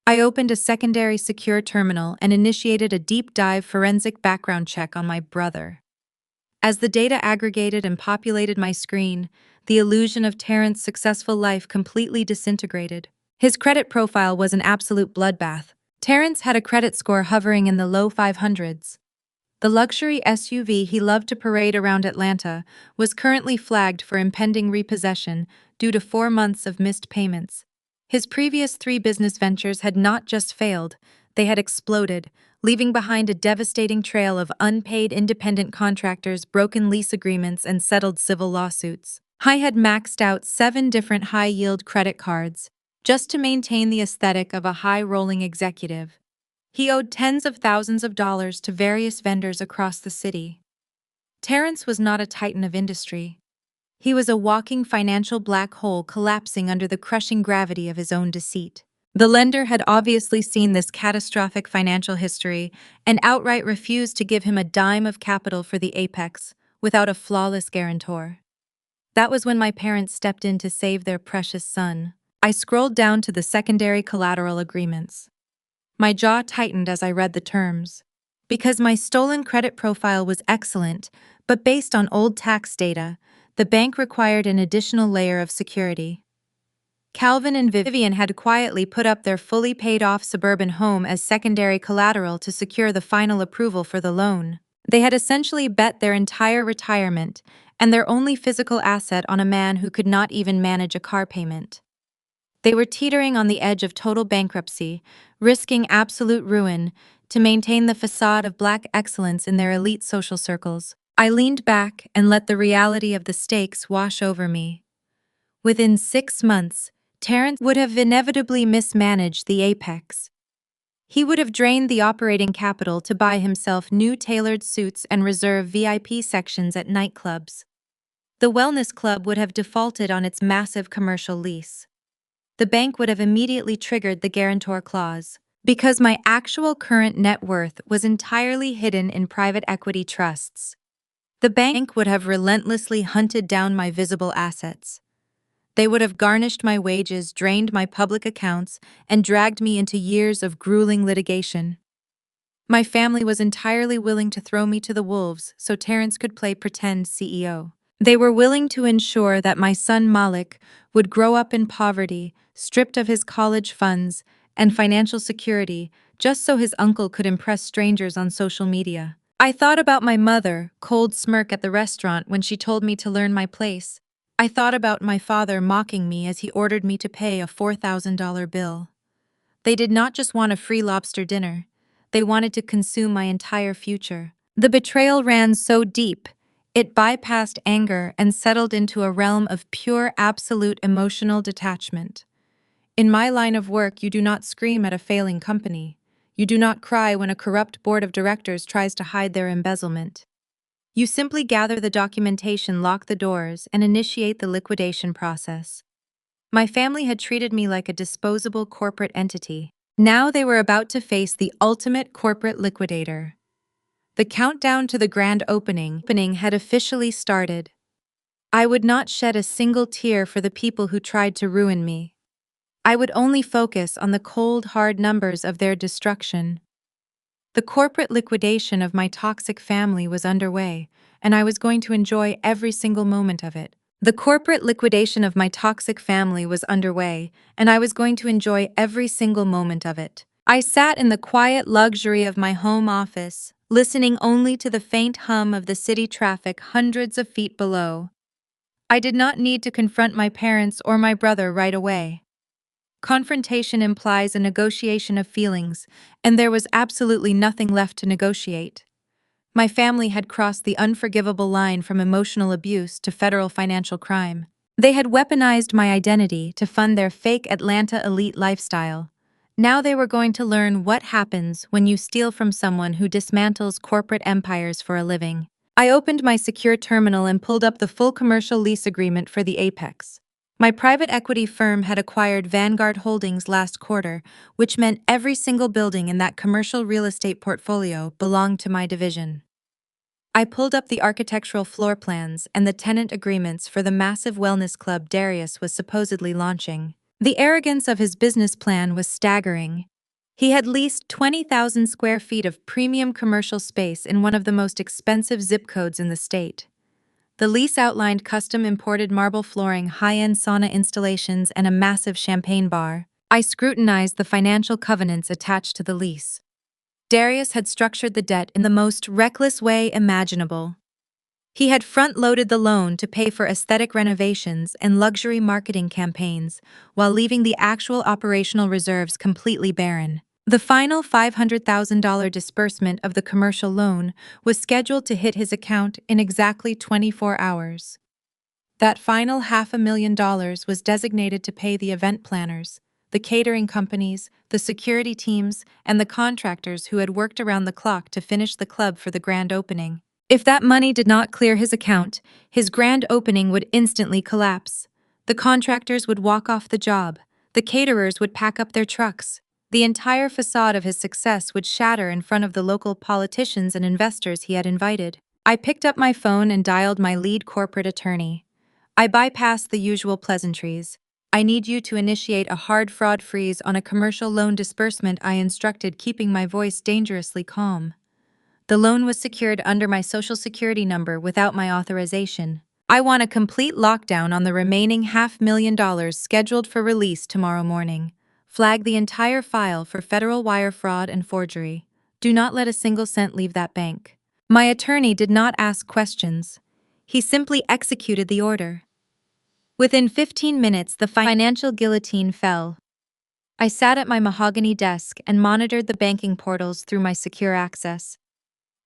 I opened a secondary secure terminal and initiated a deep-dive forensic background check on my brother. As the data aggregated and populated my screen, the illusion of Terrence's successful life completely disintegrated. His credit profile was an absolute bloodbath. Terrence had a credit score hovering in the low 500s. The luxury SUV he loved to parade around Atlanta was currently flagged for impending repossession due to 4 months of missed payments. His previous 3 business ventures had not just failed, they had exploded, leaving behind a devastating trail of unpaid independent contractors, broken lease agreements, and settled civil lawsuits. I had maxed out 7 different high-yield credit cards just to maintain the aesthetic of a high-rolling executive. He owed tens of thousands of dollars to various vendors across the city. Terrence was not a titan of industry. He was a walking financial black hole collapsing under the crushing gravity of his own deceit. The lender had obviously seen this catastrophic financial history and outright refused to give him a dime of capital for the apex without a flawless guarantor. That was when my parents stepped in to save their precious son. I scrolled down to the secondary collateral agreements. My jaw tightened as I read the terms. Because my stolen credit profile was excellent, but based on old tax data, the bank required an additional layer of security. Calvin and Vivian had quietly put up their fully paid-off suburban home as secondary collateral to secure the final approval for the loan. They had essentially bet their entire retirement and their only physical asset on a man who could not even manage a car payment. They were teetering on the edge of total bankruptcy, risking absolute ruin to maintain the facade of black excellence in their elite social circles. I leaned back and let the reality of the stakes wash over me. Within 6 months, Terrence would have inevitably mismanaged the apex. He would have drained the operating capital to buy himself new tailored suits and reserve VIP sections at nightclubs. The wellness club would have defaulted on its massive commercial lease. The bank would have immediately triggered the guarantor clause. Because my actual current net worth was entirely hidden in private equity trusts, the bank would have relentlessly hunted down my visible assets. They would have garnished my wages, drained my public accounts, and dragged me into years of grueling litigation. My family was entirely willing to throw me to the wolves so Terrence could play pretend CEO. They were willing to ensure that my son Malik would grow up in poverty, stripped of his college funds and financial security, just so his uncle could impress strangers on social media. I thought about my mother, cold smirk at the restaurant when she told me to learn my place. I thought about my father mocking me as he ordered me to pay a $4,000 bill. They did not just want a free lobster dinner. They wanted to consume my entire future. The betrayal ran so deep, it bypassed anger and settled into a realm of pure, absolute emotional detachment. In my line of work, you do not scream at a failing company. You do not cry when a corrupt board of directors tries to hide their embezzlement. You simply gather the documentation, lock the doors, and initiate the liquidation process. My family had treated me like a disposable corporate entity. Now they were about to face the ultimate corporate liquidator. The countdown to the grand opening had officially started. I would not shed a single tear for the people who tried to ruin me. I would only focus on the cold, hard numbers of their destruction. The corporate liquidation of my toxic family was underway, and I was going to enjoy every single moment of it. The corporate liquidation of my toxic family was underway, and I was going to enjoy every single moment of it. I sat in the quiet luxury of my home office, listening only to the faint hum of the city traffic hundreds of feet below. I did not need to confront my parents or my brother right away. Confrontation implies a negotiation of feelings, and there was absolutely nothing left to negotiate. My family had crossed the unforgivable line from emotional abuse to federal financial crime. They had weaponized my identity to fund their fake Atlanta elite lifestyle. Now they were going to learn what happens when you steal from someone who dismantles corporate empires for a living. I opened my secure terminal and pulled up the full commercial lease agreement for the Apex. My private equity firm had acquired Vanguard Holdings last quarter, which meant every single building in that commercial real estate portfolio belonged to my division. I pulled up the architectural floor plans and the tenant agreements for the massive wellness club Darius was supposedly launching. The arrogance of his business plan was staggering. He had leased 20,000 square feet of premium commercial space in one of the most expensive zip codes in the state. The lease outlined custom imported marble flooring, high-end sauna installations, and a massive champagne bar. I scrutinized the financial covenants attached to the lease. Darius had structured the debt in the most reckless way imaginable. He had front-loaded the loan to pay for aesthetic renovations and luxury marketing campaigns, while leaving the actual operational reserves completely barren. The final $500,000 disbursement of the commercial loan was scheduled to hit his account in exactly 24 hours. That final $500,000 was designated to pay the event planners, the catering companies, the security teams, and the contractors who had worked around the clock to finish the club for the grand opening. If that money did not clear his account, his grand opening would instantly collapse. The contractors would walk off the job. The caterers would pack up their trucks. The entire facade of his success would shatter in front of the local politicians and investors he had invited. I picked up my phone and dialed my lead corporate attorney. I bypassed the usual pleasantries. I need you to initiate a hard fraud freeze on a commercial loan disbursement, I instructed, keeping my voice dangerously calm. The loan was secured under my social security number without my authorization. I want a complete lockdown on the remaining $500,000 scheduled for release tomorrow morning. Flag the entire file for federal wire fraud and forgery. Do not let a single cent leave that bank. My attorney did not ask questions. He simply executed the order. Within 15 minutes, the financial guillotine fell. I sat at my mahogany desk and monitored the banking portals through my secure access.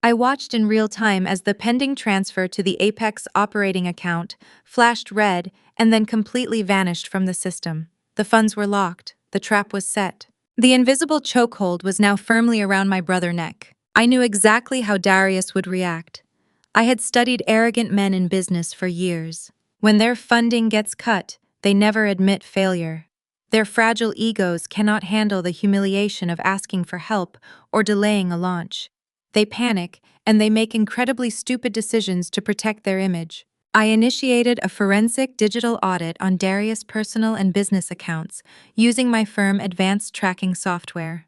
I watched in real time as the pending transfer to the Apex operating account flashed red and then completely vanished from the system. The funds were locked. The trap was set. The invisible chokehold was now firmly around my brother's neck. I knew exactly how Darius would react. I had studied arrogant men in business for years. When their funding gets cut, they never admit failure. Their fragile egos cannot handle the humiliation of asking for help or delaying a launch. They panic, and they make incredibly stupid decisions to protect their image. I initiated a forensic digital audit on Darius' personal and business accounts using my firm advanced tracking software.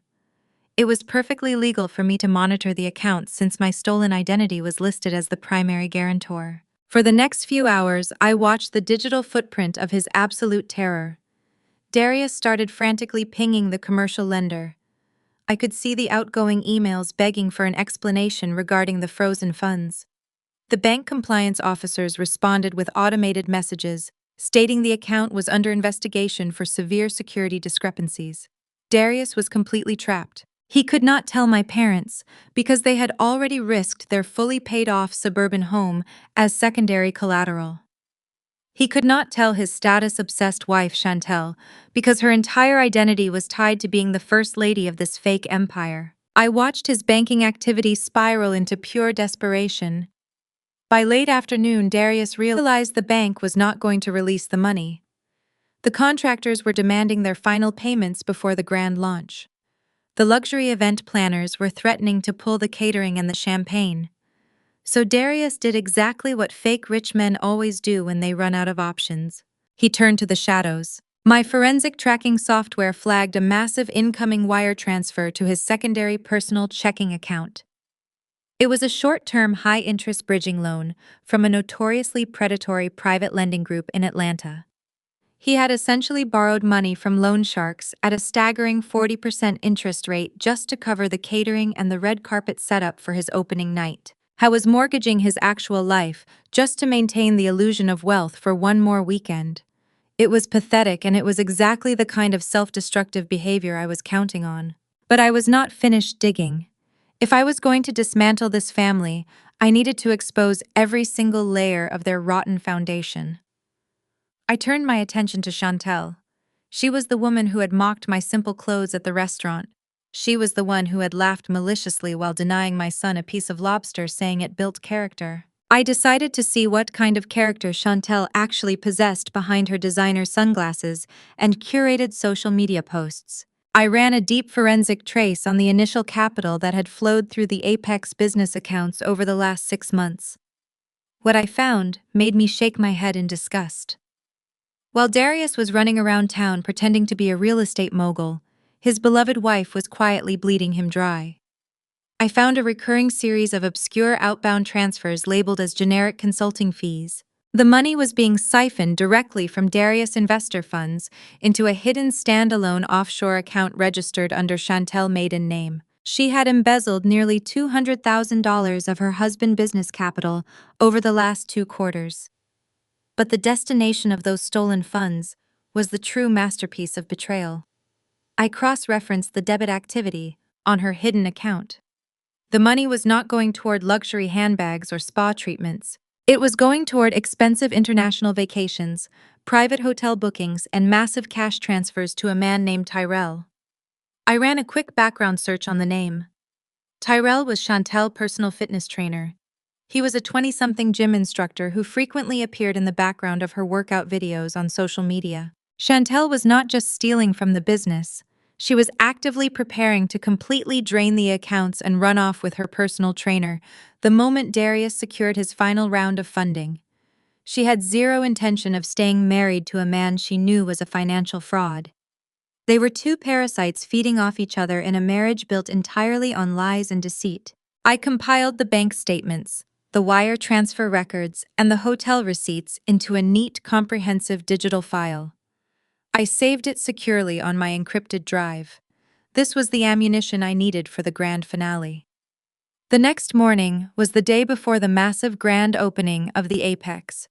It was perfectly legal for me to monitor the accounts since my stolen identity was listed as the primary guarantor. For the next few hours, I watched the digital footprint of his absolute terror. Darius started frantically pinging the commercial lender. I could see the outgoing emails begging for an explanation regarding the frozen funds. The bank compliance officers responded with automated messages, stating the account was under investigation for severe security discrepancies. Darius was completely trapped. He could not tell my parents because they had already risked their fully paid-off suburban home as secondary collateral. He could not tell his status-obsessed wife, Chantel, because her entire identity was tied to being the first lady of this fake empire. I watched his banking activity spiral into pure desperation. By late afternoon, Darius realized the bank was not going to release the money. The contractors were demanding their final payments before the grand launch. The luxury event planners were threatening to pull the catering and the champagne. So Darius did exactly what fake rich men always do when they run out of options. He turned to the shadows. My forensic tracking software flagged a massive incoming wire transfer to his secondary personal checking account. It was a short-term, high-interest bridging loan from a notoriously predatory private lending group in Atlanta. He had essentially borrowed money from loan sharks at a staggering 40% interest rate just to cover the catering and the red carpet setup for his opening night. He was mortgaging his actual life just to maintain the illusion of wealth for one more weekend. It was pathetic, and it was exactly the kind of self-destructive behavior I was counting on. But I was not finished digging. If I was going to dismantle this family, I needed to expose every single layer of their rotten foundation. I turned my attention to Chantel. She was the woman who had mocked my simple clothes at the restaurant. She was the one who had laughed maliciously while denying my son a piece of lobster, saying it built character. I decided to see what kind of character Chantel actually possessed behind her designer sunglasses and curated social media posts. I ran a deep forensic trace on the initial capital that had flowed through the Apex business accounts over the last 6 months. What I found made me shake my head in disgust. While Darius was running around town pretending to be a real estate mogul, his beloved wife was quietly bleeding him dry. I found a recurring series of obscure outbound transfers labeled as generic consulting fees. The money was being siphoned directly from Darius investor funds into a hidden standalone offshore account registered under Chantel's maiden name. She had embezzled nearly $200,000 of her husband's business capital over the last 2 quarters. But the destination of those stolen funds was the true masterpiece of betrayal. I cross-referenced the debit activity on her hidden account. The money was not going toward luxury handbags or spa treatments. It was going toward expensive international vacations, private hotel bookings, and massive cash transfers to a man named Tyrell. I ran a quick background search on the name. Tyrell was Chantel's personal fitness trainer. He was a 20-something gym instructor who frequently appeared in the background of her workout videos on social media. Chantel was not just stealing from the business. She was actively preparing to completely drain the accounts and run off with her personal trainer the moment Darius secured his final round of funding. She had zero intention of staying married to a man she knew was a financial fraud. They were two parasites feeding off each other in a marriage built entirely on lies and deceit. I compiled the bank statements, the wire transfer records, and the hotel receipts into a neat, comprehensive digital file. I saved it securely on my encrypted drive. This was the ammunition I needed for the grand finale. The next morning was the day before the massive grand opening of the Apex.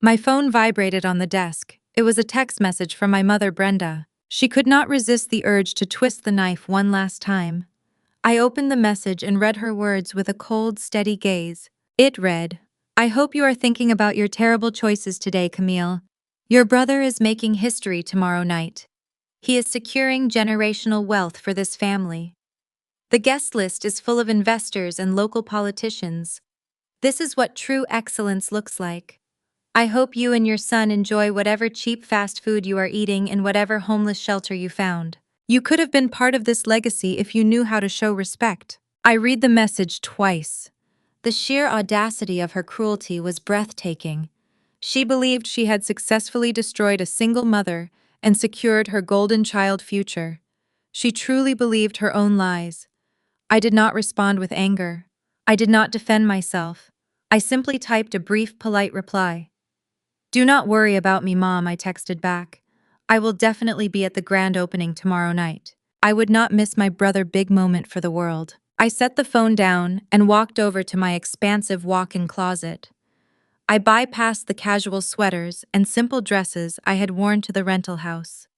My phone vibrated on the desk. It was a text message from my mother, Brenda. She could not resist the urge to twist the knife one last time. I opened the message and read her words with a cold, steady gaze. It read, "I hope you are thinking about your terrible choices today, Camille. Your brother is making history tomorrow night. He is securing generational wealth for this family. The guest list is full of investors and local politicians. This is what true excellence looks like. I hope you and your son enjoy whatever cheap fast food you are eating in whatever homeless shelter you found. You could have been part of this legacy if you knew how to show respect." I read the message twice. The sheer audacity of her cruelty was breathtaking. She believed she had successfully destroyed a single mother and secured her golden child future. She truly believed her own lies. I did not respond with anger. I did not defend myself. I simply typed a brief, polite reply. "Do not worry about me, Mom," I texted back. "I will definitely be at the grand opening tomorrow night. I would not miss my brother big moment for the world." I set the phone down and walked over to my expansive walk-in closet. I bypassed the casual sweaters and simple dresses I had worn to the rental house.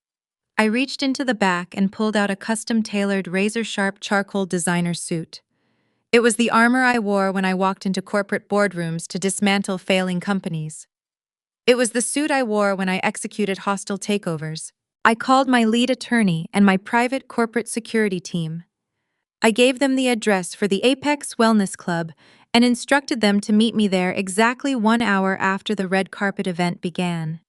I reached into the back and pulled out a custom-tailored razor-sharp charcoal designer suit. It was the armor I wore when I walked into corporate boardrooms to dismantle failing companies. It was the suit I wore when I executed hostile takeovers. I called my lead attorney and my private corporate security team. I gave them the address for the Apex Wellness Club and instructed them to meet me there exactly 1 hour after the red carpet event began.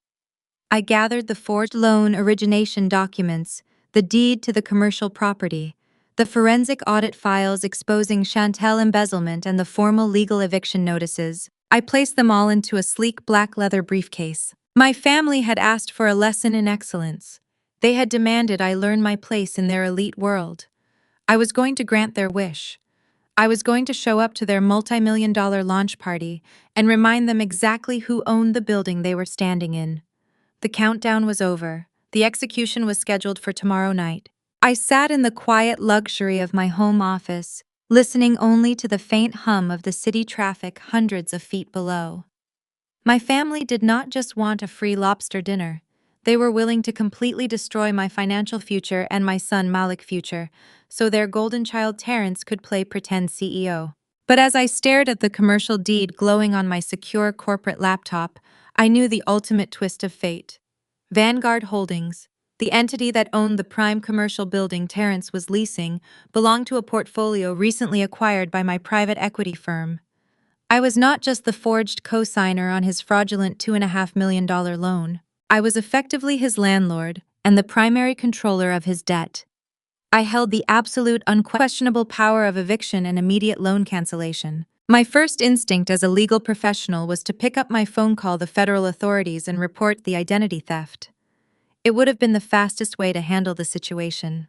I gathered the forged loan origination documents, the deed to the commercial property, the forensic audit files exposing Chantel embezzlement, and the formal legal eviction notices. I placed them all into a sleek black leather briefcase. My family had asked for a lesson in excellence. They had demanded I learn my place in their elite world. I was going to grant their wish. I was going to show up to their multi-million-dollar launch party and remind them exactly who owned the building they were standing in. The countdown was over. The execution was scheduled for tomorrow night. I sat in the quiet luxury of my home office, listening only to the faint hum of the city traffic hundreds of feet below. My family did not just want a free lobster dinner. They were willing to completely destroy my financial future and my son Malik's future, so their golden child Terrence could play pretend CEO. But as I stared at the commercial deed glowing on my secure corporate laptop, I knew the ultimate twist of fate. Vanguard Holdings, the entity that owned the prime commercial building Terrence was leasing, belonged to a portfolio recently acquired by my private equity firm. I was not just the forged co-signer on his fraudulent $2.5 million loan. I was effectively his landlord and the primary controller of his debt. I held the absolute, unquestionable power of eviction and immediate loan cancellation. My first instinct as a legal professional was to pick up my phone, call the federal authorities, and report the identity theft. It would have been the fastest way to handle the situation.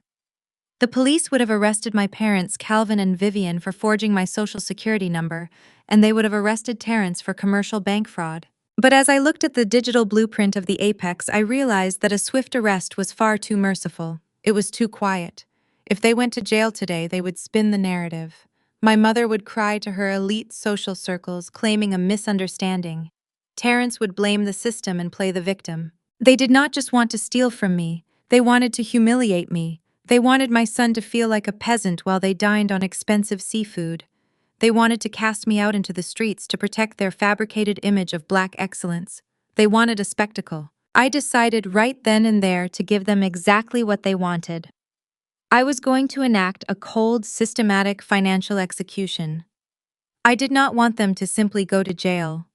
The police would have arrested my parents, Calvin and Vivian, for forging my social security number, and they would have arrested Terrence for commercial bank fraud. But as I looked at the digital blueprint of the Apex, I realized that a swift arrest was far too merciful. It was too quiet. If they went to jail today, they would spin the narrative. My mother would cry to her elite social circles, claiming a misunderstanding. Terrence would blame the system and play the victim. They did not just want to steal from me, they wanted to humiliate me. They wanted my son to feel like a peasant while they dined on expensive seafood. They wanted to cast me out into the streets to protect their fabricated image of black excellence. They wanted a spectacle. I decided right then and there to give them exactly what they wanted. I was going to enact a cold, systematic financial execution. I did not want them to simply go to jail.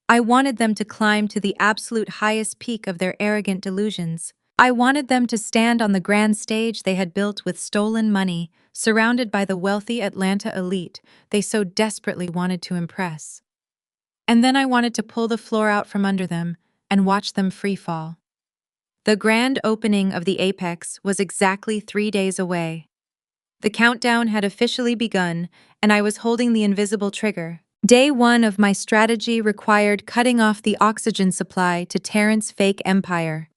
I wanted them to climb to the absolute highest peak of their arrogant delusions. I wanted them to stand on the grand stage they had built with stolen money, surrounded by the wealthy Atlanta elite they so desperately wanted to impress. And then I wanted to pull the floor out from under them and watch them free fall. The grand opening of the Apex was exactly 3 days away. The countdown had officially begun, and I was holding the invisible trigger. Day 1 of my strategy required cutting off the oxygen supply to Terrence's fake empire.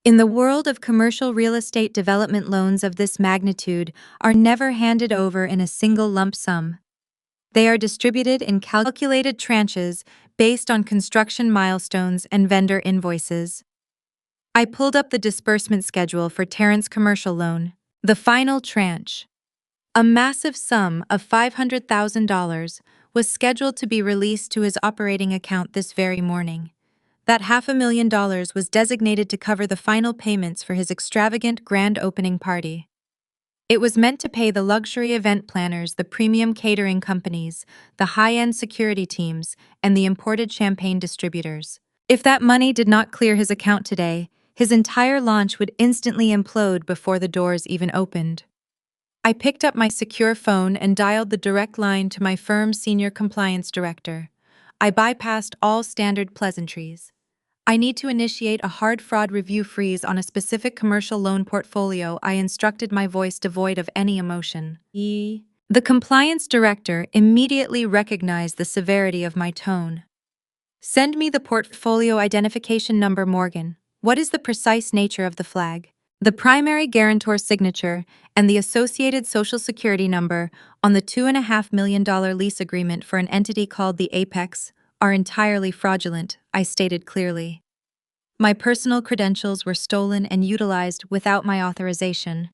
In the world of commercial real estate, development loans of this magnitude are never handed over in a single lump sum. They are distributed in calculated tranches based on construction milestones and vendor invoices. I pulled up the disbursement schedule for Terrence's commercial loan. The final tranche, a massive sum of $500,000, was scheduled to be released to his operating account this very morning. That $500,000 was designated to cover the final payments for his extravagant grand opening party. It was meant to pay the luxury event planners, the premium catering companies, the high-end security teams, and the imported champagne distributors. If that money did not clear his account today, his entire launch would instantly implode before the doors even opened. I picked up my secure phone and dialed the direct line to my firm's senior compliance director. I bypassed all standard pleasantries. I need to initiate a hard fraud review freeze on a specific commercial loan portfolio. I instructed, my voice devoid of any emotion. The compliance director immediately recognized the severity of my tone. Send me the portfolio identification number, Morgan. What is the precise nature of the flag? The primary guarantor signature and the associated social security number on the $2.5 million lease agreement for an entity called the Apex are entirely fraudulent, I stated clearly. My personal credentials were stolen and utilized without my authorization.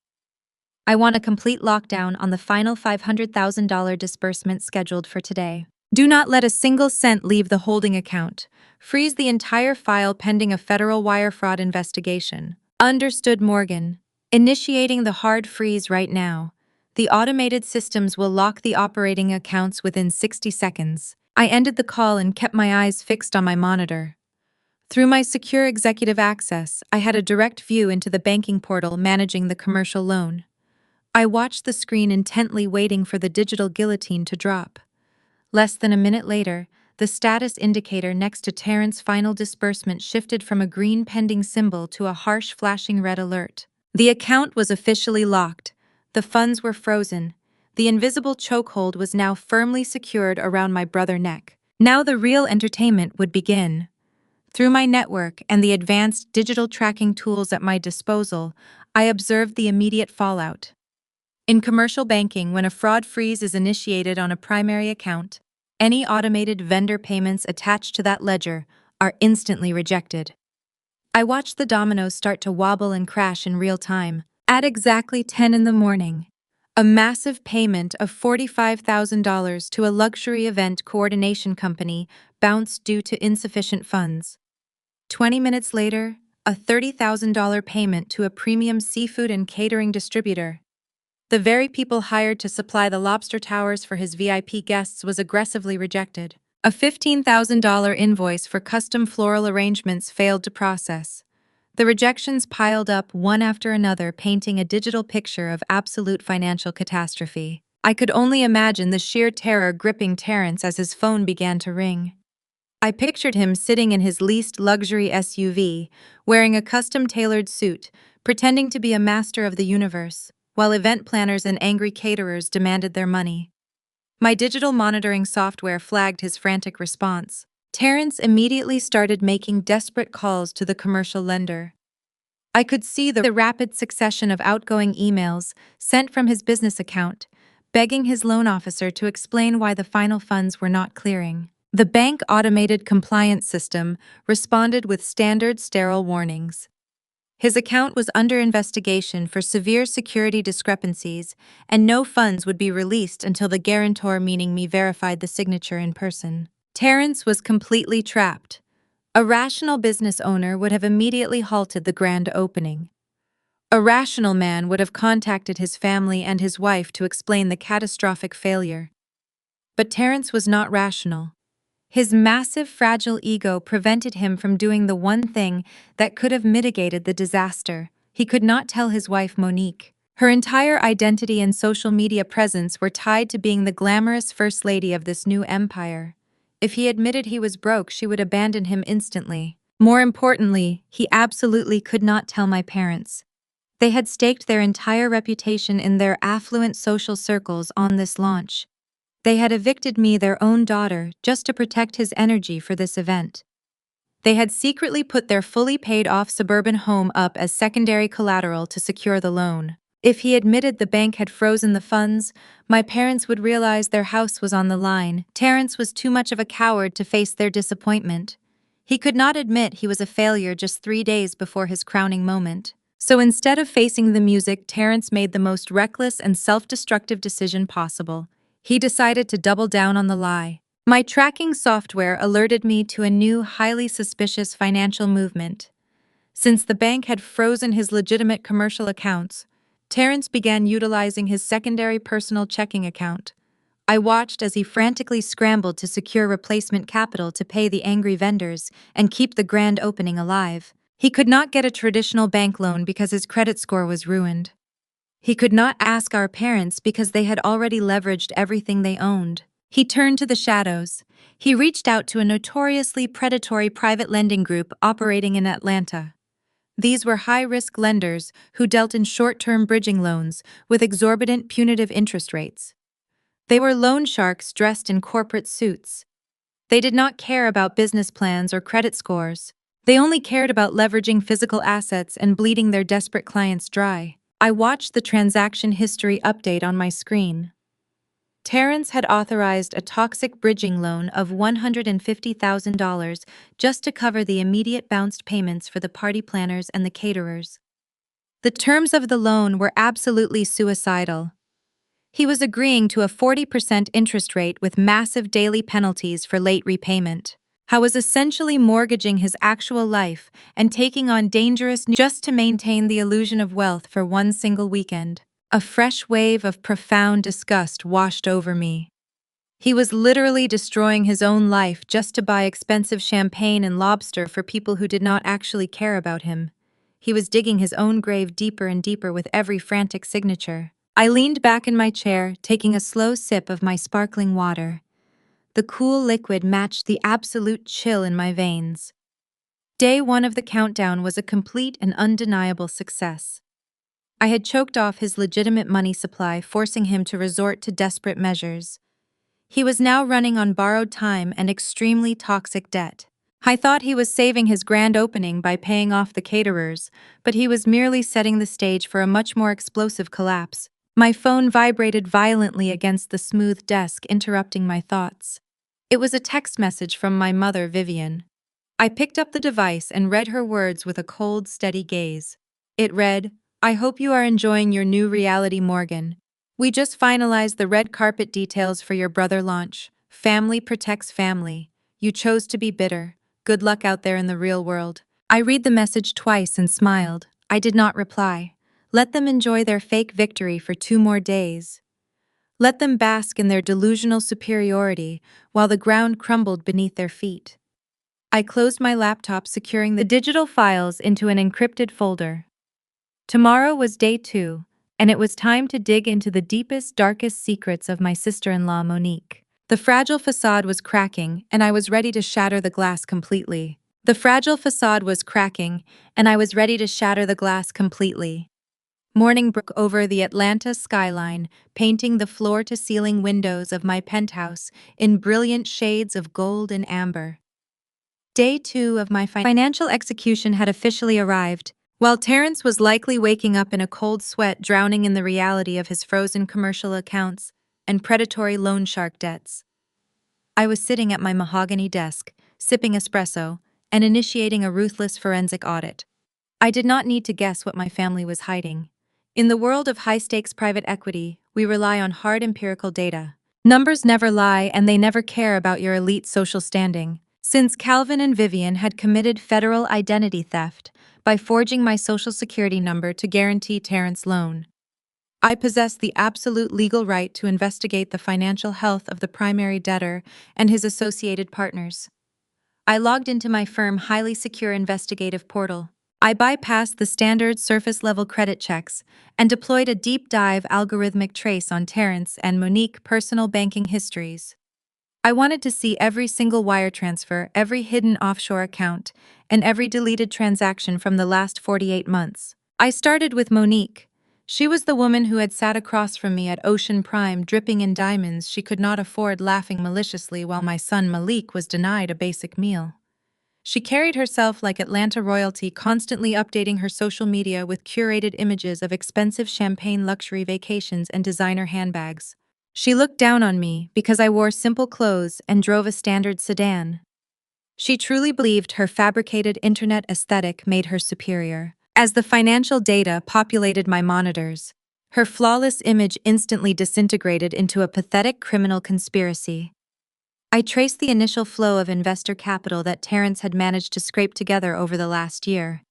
I want a complete lockdown on the final $500,000 disbursement scheduled for today. Do not let a single cent leave the holding account. Freeze the entire file pending a federal wire fraud investigation. Understood, Morgan. Initiating the hard freeze right now. The automated systems will lock the operating accounts within 60 seconds. I ended the call and kept my eyes fixed on my monitor. Through my secure executive access, I had a direct view into the banking portal managing the commercial loan. I watched the screen intently, waiting for the digital guillotine to drop. Less than a minute later, the status indicator next to Terrence's final disbursement shifted from a green pending symbol to a harsh flashing red alert. The account was officially locked. The funds were frozen. The invisible chokehold was now firmly secured around my brother's neck. Now the real entertainment would begin. Through my network and the advanced digital tracking tools at my disposal, I observed the immediate fallout. In commercial banking, when a fraud freeze is initiated on a primary account, any automated vendor payments attached to that ledger are instantly rejected. I watched the dominoes start to wobble and crash in real time. At exactly 10 in the morning, a massive payment of $45,000 to a luxury event coordination company bounced due to insufficient funds. 20 minutes later, a $30,000 payment to a premium seafood and catering distributor, the very people hired to supply the Lobster towers for his VIP guests, was aggressively rejected. A $15,000 invoice for custom floral arrangements failed to process. The rejections piled up one after another, painting a digital picture of absolute financial catastrophe. I could only imagine the sheer terror gripping Terrence as his phone began to ring. I pictured him sitting in his leased luxury SUV, wearing a custom-tailored suit, pretending to be a master of the universe, while event planners and angry caterers demanded their money. My digital monitoring software flagged his frantic response. Terrence immediately started making desperate calls to the commercial lender. I could see the rapid succession of outgoing emails sent from his business account, begging his loan officer to explain why the final funds were not clearing. The bank automated compliance system responded with standard sterile warnings. His account was under investigation for severe security discrepancies, and no funds would be released until the guarantor, meaning me, verified the signature in person. Terrence was completely trapped. A rational business owner would have immediately halted the grand opening. A rational man would have contacted his family and his wife to explain the catastrophic failure. But Terrence was not rational. His massive, fragile ego prevented him from doing the one thing that could have mitigated the disaster. He could not tell his wife, Monique. Her entire identity and social media presence were tied to being the glamorous first lady of this new empire. If he admitted he was broke, she would abandon him instantly. More importantly, he absolutely could not tell my parents. They had staked their entire reputation in their affluent social circles on this launch. They had evicted me, their own daughter, just to protect his energy for this event. They had secretly put their fully paid-off suburban home up as secondary collateral to secure the loan. If he admitted the bank had frozen the funds, my parents would realize their house was on the line. Terrence was too much of a coward to face their disappointment. He could not admit he was a failure just 3 days before his crowning moment. So instead of facing the music, Terrence made the most reckless and self-destructive decision possible. He decided to double down on the lie. My tracking software alerted me to a new, highly suspicious financial movement. Since the bank had frozen his legitimate commercial accounts, Terrence began utilizing his secondary personal checking account. I watched as he frantically scrambled to secure replacement capital to pay the angry vendors and keep the grand opening alive. He could not get a traditional bank loan because his credit score was ruined. He could not ask our parents because they had already leveraged everything they owned. He turned to the shadows. He reached out to a notoriously predatory private lending group operating in Atlanta. These were high-risk lenders who dealt in short-term bridging loans with exorbitant punitive interest rates. They were loan sharks dressed in corporate suits. They did not care about business plans or credit scores. They only cared about leveraging physical assets and bleeding their desperate clients dry. I watched the transaction history update on my screen. Terrence had authorized a toxic bridging loan of $150,000 just to cover the immediate bounced payments for the party planners and the caterers. The terms of the loan were absolutely suicidal. He was agreeing to a 40% interest rate with massive daily penalties for late repayment. I was essentially mortgaging his actual life and taking on dangerous just to maintain the illusion of wealth for one single weekend. A fresh wave of profound disgust washed over me. He was literally destroying his own life just to buy expensive champagne and lobster for people who did not actually care about him. He was digging his own grave deeper and deeper with every frantic signature. I leaned back in my chair, taking a slow sip of my sparkling water. The cool liquid matched the absolute chill in my veins. Day 1 of the countdown was a complete and undeniable success. I had choked off his legitimate money supply, forcing him to resort to desperate measures. He was now running on borrowed time and extremely toxic debt. I thought he was saving his grand opening by paying off the caterers, but he was merely setting the stage for a much more explosive collapse. My phone vibrated violently against the smooth desk, interrupting my thoughts. It was a text message from my mother, Vivian. I picked up the device and read her words with a cold, steady gaze. It read, "I hope you are enjoying your new reality, Morgan. We just finalized the red carpet details for your brother launch. Family protects family. You chose to be bitter. Good luck out there in the real world." I read the message twice and smiled. I did not reply. Let them enjoy their fake victory for 2 more days. Let them bask in their delusional superiority while the ground crumbled beneath their feet. I closed my laptop, securing the digital files into an encrypted folder. Tomorrow was day 2, and it was time to dig into the deepest, darkest secrets of my sister-in-law, Monique. The fragile facade was cracking, and I was ready to shatter the glass completely. The fragile facade was cracking, and I was ready to shatter the glass completely. Morning broke over the Atlanta skyline, painting the floor-to-ceiling windows of my penthouse in brilliant shades of gold and amber. Day 2 of my financial execution had officially arrived. While Terrence was likely waking up in a cold sweat, drowning in the reality of his frozen commercial accounts and predatory loan shark debts, I was sitting at my mahogany desk, sipping espresso, and initiating a ruthless forensic audit. I did not need to guess what my family was hiding. In the world of high-stakes private equity, we rely on hard empirical data. Numbers never lie, and they never care about your elite social standing. Since Calvin and Vivian had committed federal identity theft by forging my social security number to guarantee Terrence's loan, I possess the absolute legal right to investigate the financial health of the primary debtor and his associated partners. I logged into my firm's highly secure investigative portal. I bypassed the standard surface-level credit checks and deployed a deep-dive algorithmic trace on Terrence and Monique's personal banking histories. I wanted to see every single wire transfer, every hidden offshore account, and every deleted transaction from the last 48 months. I started with Monique. She was the woman who had sat across from me at Ocean Prime, dripping in diamonds she could not afford, laughing maliciously while my son Malik was denied a basic meal. She carried herself like Atlanta royalty, constantly updating her social media with curated images of expensive champagne luxury vacations and designer handbags. She looked down on me because I wore simple clothes and drove a standard sedan. She truly believed her fabricated internet aesthetic made her superior. As the financial data populated my monitors, her flawless image instantly disintegrated into a pathetic criminal conspiracy. I traced the initial flow of investor capital that Terrence had managed to scrape together over the last year.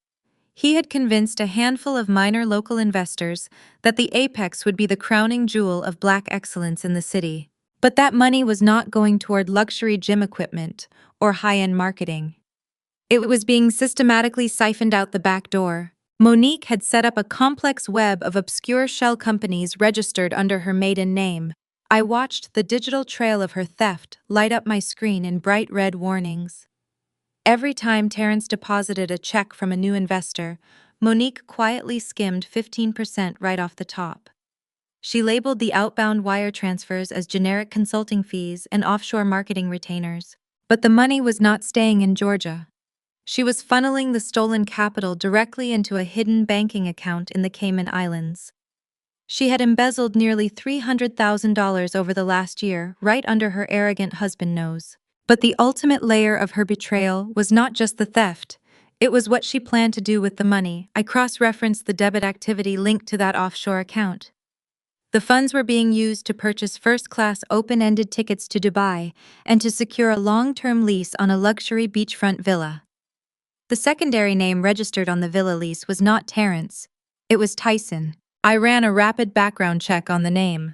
He had convinced a handful of minor local investors that the Apex would be the crowning jewel of black excellence in the city. But that money was not going toward luxury gym equipment or high-end marketing. It was being systematically siphoned out the back door. Monique had set up a complex web of obscure shell companies registered under her maiden name. I watched the digital trail of her theft light up my screen in bright red warnings. Every time Terrence deposited a check from a new investor, Monique quietly skimmed 15% right off the top. She labeled the outbound wire transfers as generic consulting fees and offshore marketing retainers. But the money was not staying in Georgia. She was funneling the stolen capital directly into a hidden banking account in the Cayman Islands. She had embezzled nearly $300,000 over the last year, right under her arrogant husband's nose. But the ultimate layer of her betrayal was not just the theft. It was what she planned to do with the money. I cross-referenced the debit activity linked to that offshore account. The funds were being used to purchase first-class open-ended tickets to Dubai and to secure a long-term lease on a luxury beachfront villa. The secondary name registered on the villa lease was not Terrence. It was Tyson. I ran a rapid background check on the name.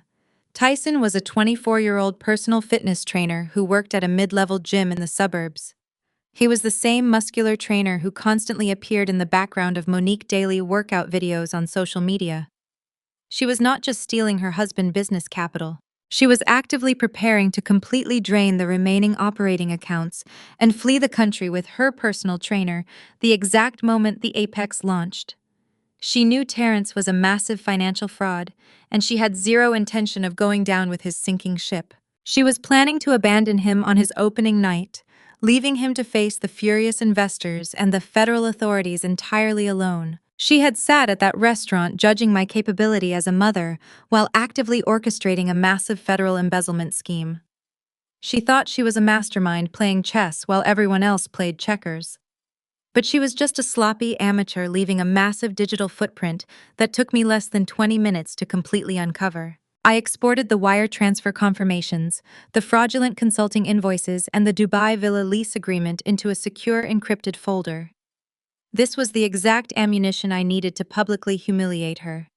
Tyson was a 24-year-old personal fitness trainer who worked at a mid-level gym in the suburbs. He was the same muscular trainer who constantly appeared in the background of Monique's daily workout videos on social media. She was not just stealing her husband's business capital. She was actively preparing to completely drain the remaining operating accounts and flee the country with her personal trainer the exact moment the Apex launched. She knew Terrence was a massive financial fraud, and she had zero intention of going down with his sinking ship. She was planning to abandon him on his opening night, leaving him to face the furious investors and the federal authorities entirely alone. She had sat at that restaurant judging my capability as a mother while actively orchestrating a massive federal embezzlement scheme. She thought she was a mastermind playing chess while everyone else played checkers. But she was just a sloppy amateur leaving a massive digital footprint that took me less than 20 minutes to completely uncover. I exported the wire transfer confirmations, the fraudulent consulting invoices, and the Dubai Villa lease agreement into a secure encrypted folder. This was the exact ammunition I needed to publicly humiliate her.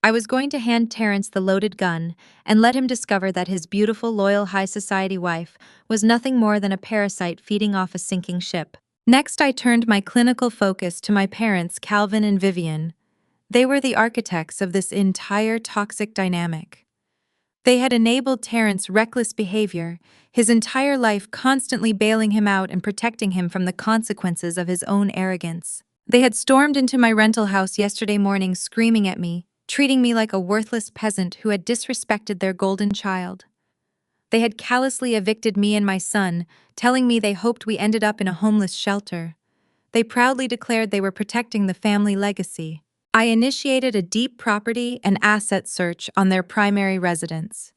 I was going to hand Terrence the loaded gun and let him discover that his beautiful, loyal, high society wife was nothing more than a parasite feeding off a sinking ship. Next, I turned my clinical focus to my parents, Calvin and Vivian. They were the architects of this entire toxic dynamic. They had enabled Terrence's reckless behavior, his entire life constantly bailing him out and protecting him from the consequences of his own arrogance. They had stormed into my rental house yesterday morning screaming at me, treating me like a worthless peasant who had disrespected their golden child. They had callously evicted me and my son, telling me they hoped we ended up in a homeless shelter. they proudly declared they were protecting the family legacy. I initiated a deep property and asset search on their primary residence.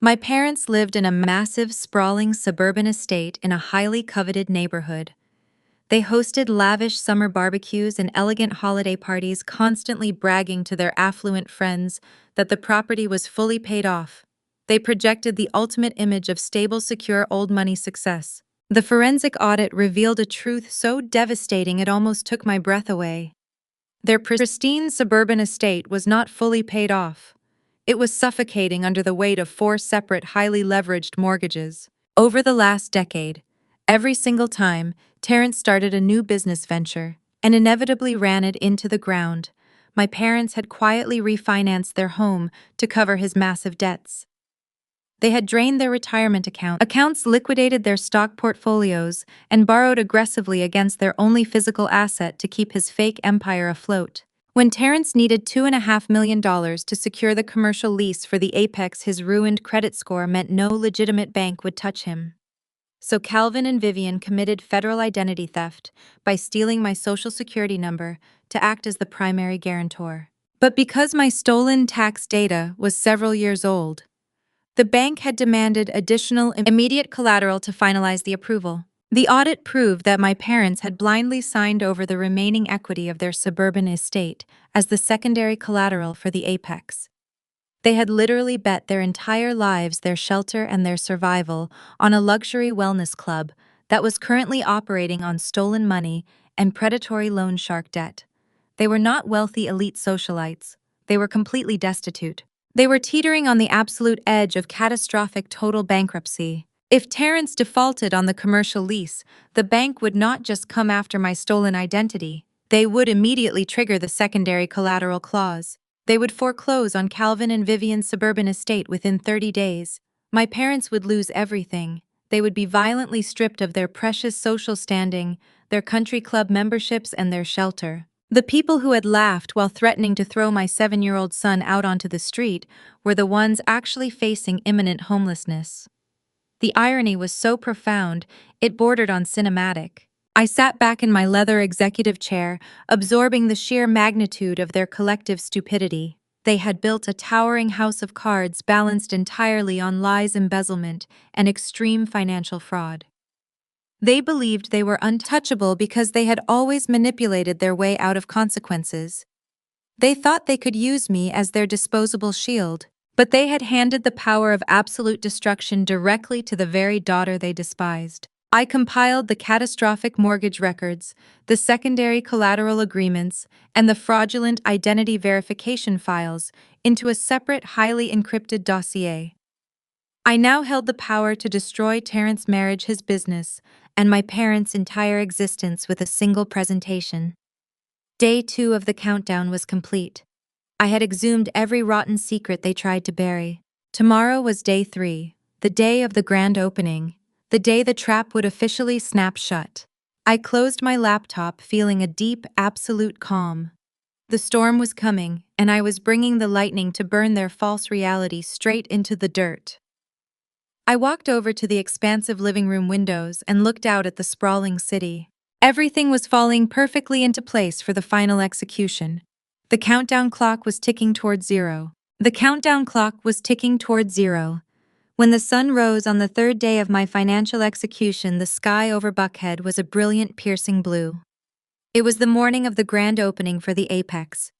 My parents lived in a massive, sprawling suburban estate in a highly coveted neighborhood. They hosted lavish summer barbecues and elegant holiday parties, constantly bragging to their affluent friends that the property was fully paid off. They projected the ultimate image of stable, secure, old money success. The forensic audit revealed a truth so devastating it almost took my breath away. Their pristine suburban estate was not fully paid off. It was suffocating under the weight of 4 separate, highly leveraged mortgages. Over the last decade, every single time, Terrence started a new business venture and inevitably ran it into the ground. My parents had quietly refinanced their home to cover his massive debts. They had drained their retirement accounts, liquidated their stock portfolios, and borrowed aggressively against their only physical asset to keep his fake empire afloat. When Terrence needed $2.5 million to secure the commercial lease for the Apex, his ruined credit score meant no legitimate bank would touch him. So Calvin and Vivian committed federal identity theft by stealing my social security number to act as the primary guarantor. But because my stolen tax data was several years old, the bank had demanded additional immediate collateral to finalize the approval. The audit proved that my parents had blindly signed over the remaining equity of their suburban estate as the secondary collateral for the Apex. They had literally bet their entire lives, their shelter, and their survival on a luxury wellness club that was currently operating on stolen money and predatory loan shark debt. They were not wealthy elite socialites. They were completely destitute. They were teetering on the absolute edge of catastrophic total bankruptcy. If Terrence defaulted on the commercial lease, the bank would not just come after my stolen identity. They would immediately trigger the secondary collateral clause. They would foreclose on Calvin and Vivian's suburban estate within 30 days. My parents would lose everything. They would be violently stripped of their precious social standing, their country club memberships, and their shelter. The people who had laughed while threatening to throw my 7-year-old son out onto the street were the ones actually facing imminent homelessness. The irony was so profound, it bordered on cinematic. I sat back in my leather executive chair, absorbing the sheer magnitude of their collective stupidity. They had built a towering house of cards balanced entirely on lies, embezzlement, and extreme financial fraud. They believed they were untouchable because they had always manipulated their way out of consequences. They thought they could use me as their disposable shield, but they had handed the power of absolute destruction directly to the very daughter they despised. I compiled the catastrophic mortgage records, the secondary collateral agreements, and the fraudulent identity verification files into a separate, highly encrypted dossier. I now held the power to destroy Terrence's marriage, his business, and my parents' entire existence with a single presentation. Day 2 of the countdown was complete. I had exhumed every rotten secret they tried to bury. Tomorrow was day 3, the day of the grand opening, the day the trap would officially snap shut. I closed my laptop, feeling a deep, absolute calm. The storm was coming, and I was bringing the lightning to burn their false reality straight into the dirt. I walked over to the expansive living room windows and looked out at the sprawling city. Everything was falling perfectly into place for the final execution. The countdown clock was ticking toward zero. When the sun rose on the 3rd day of my financial execution, the sky over Buckhead was a brilliant, piercing blue. It was the morning of the grand opening for the Apex.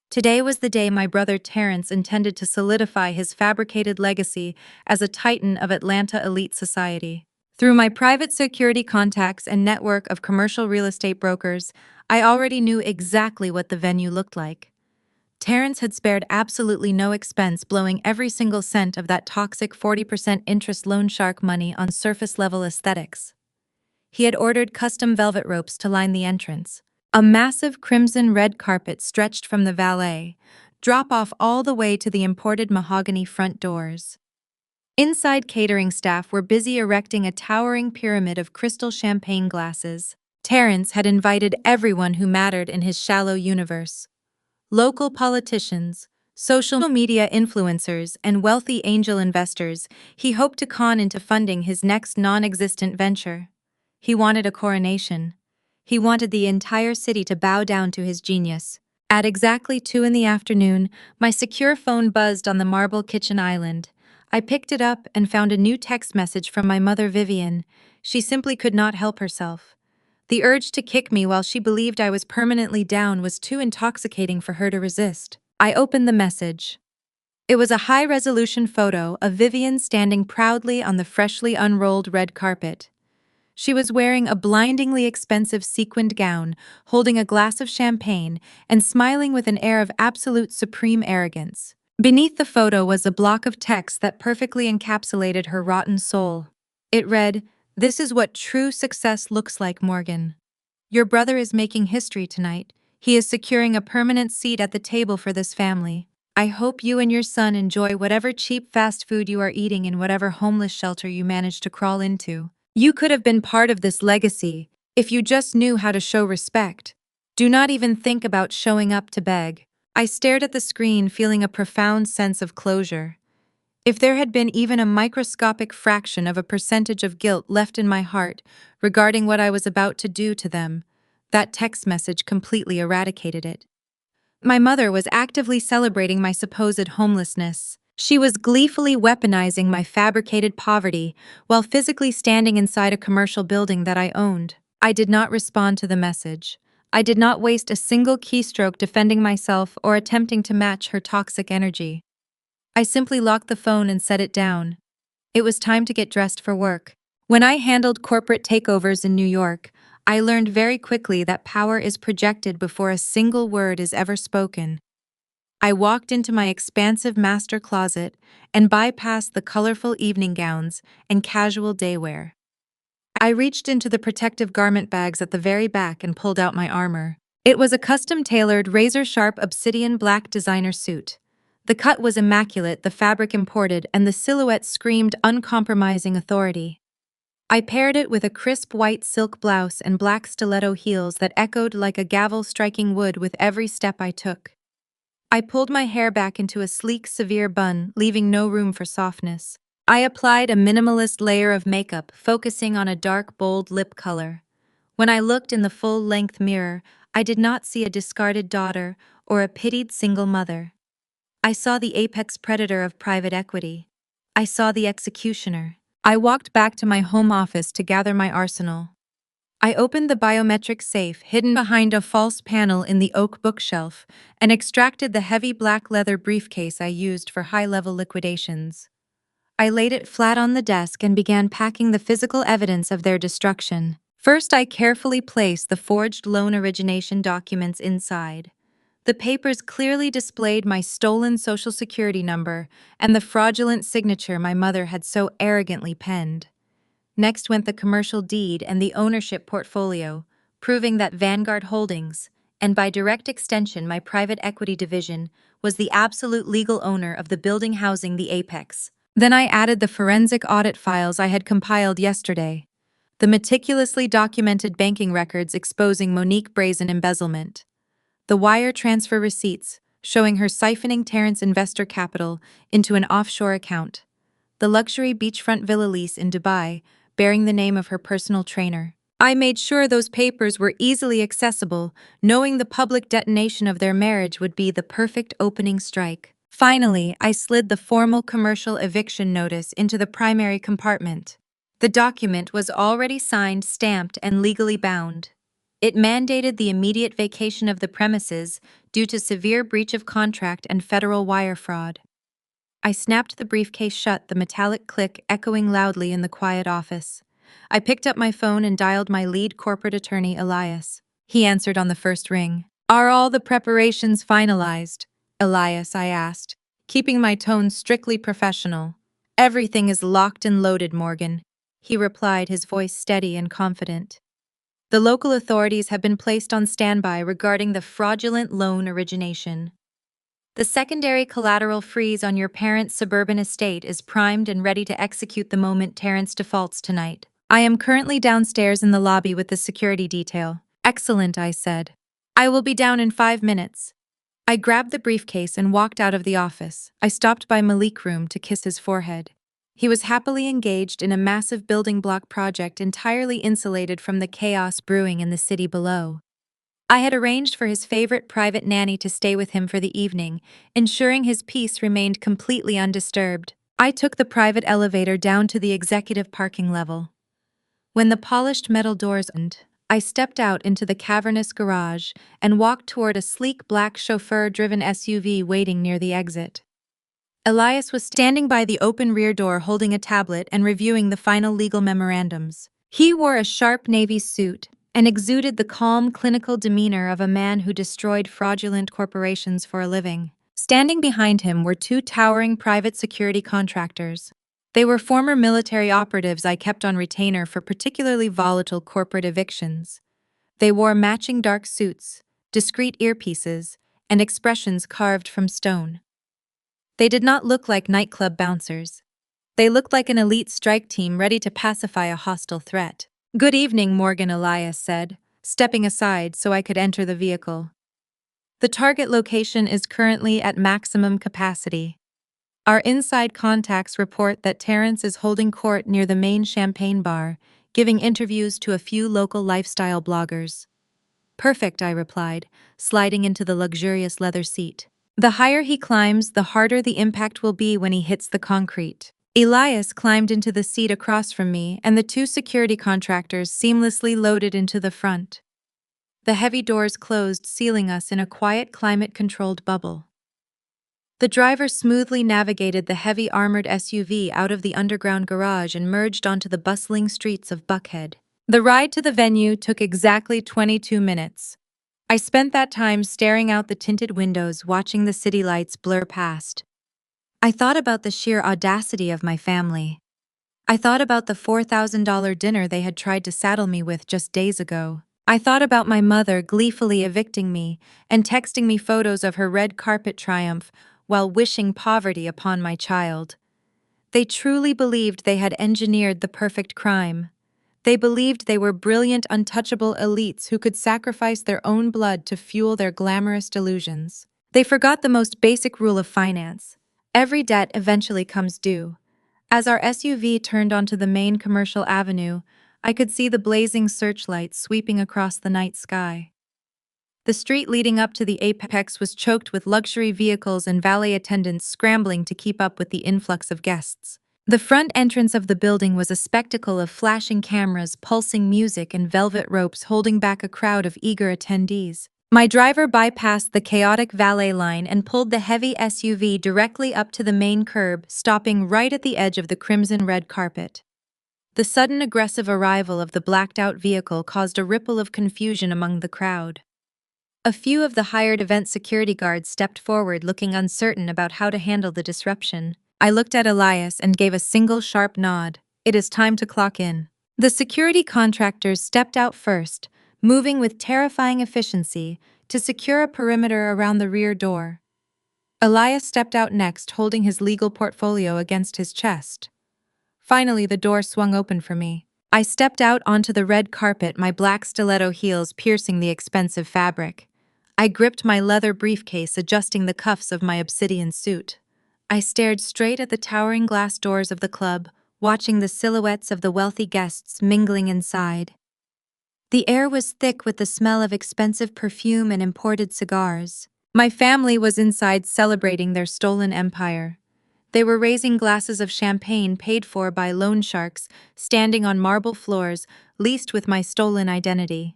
Today was the day my brother Terrence intended to solidify his fabricated legacy as a titan of Atlanta elite society. Through my private security contacts and network of commercial real estate brokers, I already knew exactly what the venue looked like. Terrence had spared absolutely no expense blowing every single cent of that toxic 40% interest loan shark money on surface-level aesthetics. He had ordered custom velvet ropes to line the entrance. A massive crimson red carpet stretched from the valet, drop-off all the way to the imported mahogany front doors. Inside, catering staff were busy erecting a towering pyramid of crystal champagne glasses. Terrence had invited everyone who mattered in his shallow universe. Local politicians, social media influencers, and wealthy angel investors he hoped to con into funding his next non-existent venture. He wanted a coronation. He wanted the entire city to bow down to his genius. At exactly 2 in the afternoon, my secure phone buzzed on the marble kitchen island. I picked it up and found a new text message from my mother Vivian. She simply could not help herself. The urge to kick me while she believed I was permanently down was too intoxicating for her to resist. I opened the message. It was a high-resolution photo of Vivian standing proudly on the freshly unrolled red carpet. She was wearing a blindingly expensive sequined gown, holding a glass of champagne, and smiling with an air of absolute supreme arrogance. Beneath the photo was a block of text that perfectly encapsulated her rotten soul. It read, "This is what true success looks like, Morgan. Your brother is making history tonight. He is securing a permanent seat at the table for this family. I hope you and your son enjoy whatever cheap fast food you are eating in whatever homeless shelter you manage to crawl into. You could have been part of this legacy if you just knew how to show respect. Do not even think about showing up to beg." I stared at the screen, feeling a profound sense of closure. If there had been even a microscopic fraction of a percentage of guilt left in my heart regarding what I was about to do to them, that text message completely eradicated it. My mother was actively celebrating my supposed homelessness. She was gleefully weaponizing my fabricated poverty while physically standing inside a commercial building that I owned. I did not respond to the message. I did not waste a single keystroke defending myself or attempting to match her toxic energy. I simply locked the phone and set it down. It was time to get dressed for work. When I handled corporate takeovers in New York, I learned very quickly that power is projected before a single word is ever spoken. I walked into my expansive master closet and bypassed the colorful evening gowns and casual daywear. I reached into the protective garment bags at the very back and pulled out my armor. It was a custom-tailored, razor-sharp obsidian black designer suit. The cut was immaculate, the fabric imported, and the silhouette screamed uncompromising authority. I paired it with a crisp white silk blouse and black stiletto heels that echoed like a gavel striking wood with every step I took. I pulled my hair back into a sleek, severe bun, leaving no room for softness. I applied a minimalist layer of makeup, focusing on a dark, bold lip color. When I looked in the full-length mirror, I did not see a discarded daughter or a pitied single mother. I saw the apex predator of private equity. I saw the executioner. I walked back to my home office to gather my arsenal. I opened the biometric safe hidden behind a false panel in the oak bookshelf and extracted the heavy black leather briefcase I used for high-level liquidations. I laid it flat on the desk and began packing the physical evidence of their destruction. First, I carefully placed the forged loan origination documents inside. The papers clearly displayed my stolen Social Security number and the fraudulent signature my mother had so arrogantly penned. Next went the commercial deed and the ownership portfolio, proving that Vanguard Holdings, and by direct extension my private equity division, was the absolute legal owner of the building housing the Apex. Then I added the forensic audit files I had compiled yesterday, the meticulously documented banking records exposing Monique brazen embezzlement, the wire transfer receipts showing her siphoning Terrence investor capital into an offshore account, the luxury beachfront villa lease in Dubai bearing the name of her personal trainer. I made sure those papers were easily accessible, knowing the public detonation of their marriage would be the perfect opening strike. Finally, I slid the formal commercial eviction notice into the primary compartment. The document was already signed, stamped, and legally bound. It mandated the immediate vacation of the premises due to severe breach of contract and federal wire fraud. I snapped the briefcase shut, the metallic click echoing loudly in the quiet office. I picked up my phone and dialed my lead corporate attorney, Elias. He answered on the first ring. "Are all the preparations finalized?" Elias, I asked, keeping my tone strictly professional. "Everything is locked and loaded, Morgan," he replied, his voice steady and confident. "The local authorities have been placed on standby regarding the fraudulent loan origination. The secondary collateral freeze on your parents' suburban estate is primed and ready to execute the moment Terrence defaults tonight. I am currently downstairs in the lobby with the security detail." "Excellent," I said. "I will be down in 5 minutes." I grabbed the briefcase and walked out of the office. I stopped by Malik's room to kiss his forehead. He was happily engaged in a massive building block project entirely insulated from the chaos brewing in the city below. I had arranged for his favorite private nanny to stay with him for the evening, ensuring his peace remained completely undisturbed. I took the private elevator down to the executive parking level. When the polished metal doors opened, I stepped out into the cavernous garage and walked toward a sleek black chauffeur-driven SUV waiting near the exit. Elias was standing by the open rear door holding a tablet and reviewing the final legal memorandums. He wore a sharp navy suit and exuded the calm, clinical demeanor of a man who destroyed fraudulent corporations for a living. Standing behind him were two towering private security contractors. They were former military operatives I kept on retainer for particularly volatile corporate evictions. They wore matching dark suits, discreet earpieces, and expressions carved from stone. They did not look like nightclub bouncers. They looked like an elite strike team ready to pacify a hostile threat. "Good evening, Morgan," Elias said, stepping aside so I could enter the vehicle. "The target location is currently at maximum capacity. Our inside contacts report that Terrence is holding court near the main champagne bar, giving interviews to a few local lifestyle bloggers." "Perfect," I replied, sliding into the luxurious leather seat. "The higher he climbs, the harder the impact will be when he hits the concrete." Elias climbed into the seat across from me, and the two security contractors seamlessly loaded into the front. The heavy doors closed, sealing us in a quiet, climate-controlled bubble. The driver smoothly navigated the heavy armored SUV out of the underground garage and merged onto the bustling streets of Buckhead. The ride to the venue took exactly 22 minutes. I spent that time staring out the tinted windows, watching the city lights blur past. I thought about the sheer audacity of my family. I thought about the $4,000 dinner they had tried to saddle me with just days ago. I thought about my mother gleefully evicting me and texting me photos of her red carpet triumph while wishing poverty upon my child. They truly believed they had engineered the perfect crime. They believed they were brilliant, untouchable elites who could sacrifice their own blood to fuel their glamorous delusions. They forgot the most basic rule of finance. Every debt eventually comes due. As our SUV turned onto the main commercial avenue, I could see the blazing searchlights sweeping across the night sky. The street leading up to the apex was choked with luxury vehicles and valet attendants scrambling to keep up with the influx of guests. The front entrance of the building was a spectacle of flashing cameras, pulsing music, and velvet ropes holding back a crowd of eager attendees. My driver bypassed the chaotic valet line and pulled the heavy SUV directly up to the main curb, stopping right at the edge of the crimson-red carpet. The sudden aggressive arrival of the blacked-out vehicle caused a ripple of confusion among the crowd. A few of the hired event security guards stepped forward, looking uncertain about how to handle the disruption. I looked at Elias and gave a single sharp nod. "It is time to clock in." The security contractors stepped out first, moving with terrifying efficiency to secure a perimeter around the rear door. Elias stepped out next, holding his legal portfolio against his chest. Finally, the door swung open for me. I stepped out onto the red carpet, my black stiletto heels piercing the expensive fabric. I gripped my leather briefcase, adjusting the cuffs of my obsidian suit. I stared straight at the towering glass doors of the club, watching the silhouettes of the wealthy guests mingling inside. The air was thick with the smell of expensive perfume and imported cigars. My family was inside celebrating their stolen empire. They were raising glasses of champagne paid for by loan sharks, standing on marble floors, leased with my stolen identity.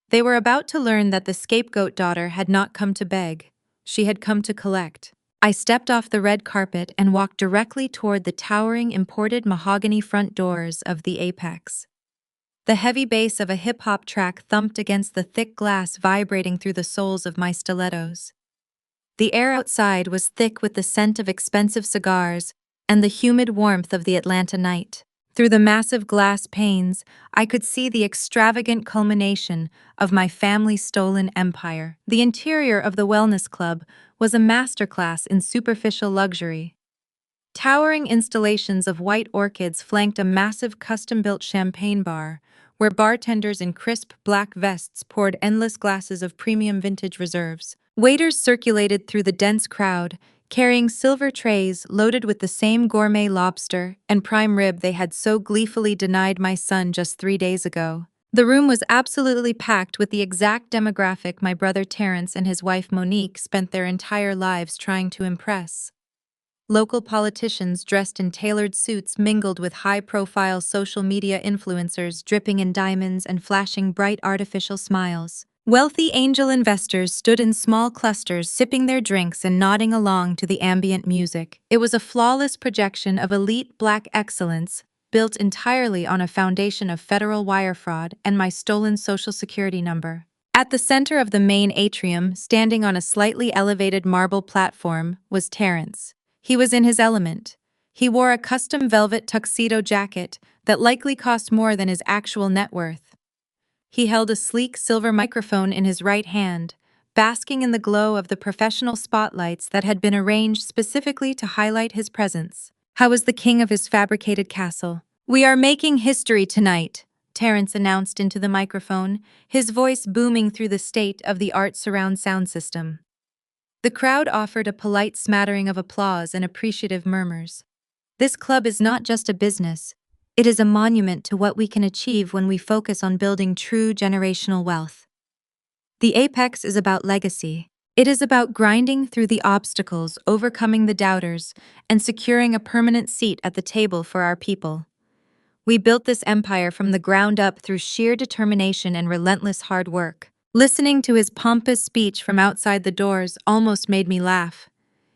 They were about to learn that the scapegoat daughter had not come to beg. She had come to collect. I stepped off the red carpet and walked directly toward the towering imported mahogany front doors of the Apex. The heavy bass of a hip-hop track thumped against the thick glass, vibrating through the soles of my stilettos. The air outside was thick with the scent of expensive cigars and the humid warmth of the Atlanta night. Through the massive glass panes, I could see the extravagant culmination of my family's stolen empire. The interior of the wellness club was a masterclass in superficial luxury. Towering installations of white orchids flanked a massive custom-built champagne bar, where bartenders in crisp black vests poured endless glasses of premium vintage reserves. Waiters circulated through the dense crowd, carrying silver trays loaded with the same gourmet lobster and prime rib they had so gleefully denied my son just 3 days ago. The room was absolutely packed with the exact demographic my brother Terrence and his wife Monique spent their entire lives trying to impress. Local politicians dressed in tailored suits mingled with high-profile social media influencers dripping in diamonds and flashing bright artificial smiles. Wealthy angel investors stood in small clusters sipping their drinks and nodding along to the ambient music. It was a flawless projection of elite black excellence, built entirely on a foundation of federal wire fraud and my stolen social security number. At the center of the main atrium, standing on a slightly elevated marble platform, was Terrence. He was in his element. He wore a custom velvet tuxedo jacket that likely cost more than his actual net worth. He held a sleek silver microphone in his right hand, basking in the glow of the professional spotlights that had been arranged specifically to highlight his presence. How was the king of his fabricated castle? "We are making history tonight," Terrence announced into the microphone, his voice booming through the state-of-the-art surround sound system. The crowd offered a polite smattering of applause and appreciative murmurs. This club is not just a business. It is a monument to what we can achieve when we focus on building true generational wealth. The apex is about legacy. It is about grinding through the obstacles, overcoming the doubters, and securing a permanent seat at the table for our people. We built this empire from the ground up through sheer determination and relentless hard work. Listening to his pompous speech from outside the doors almost made me laugh.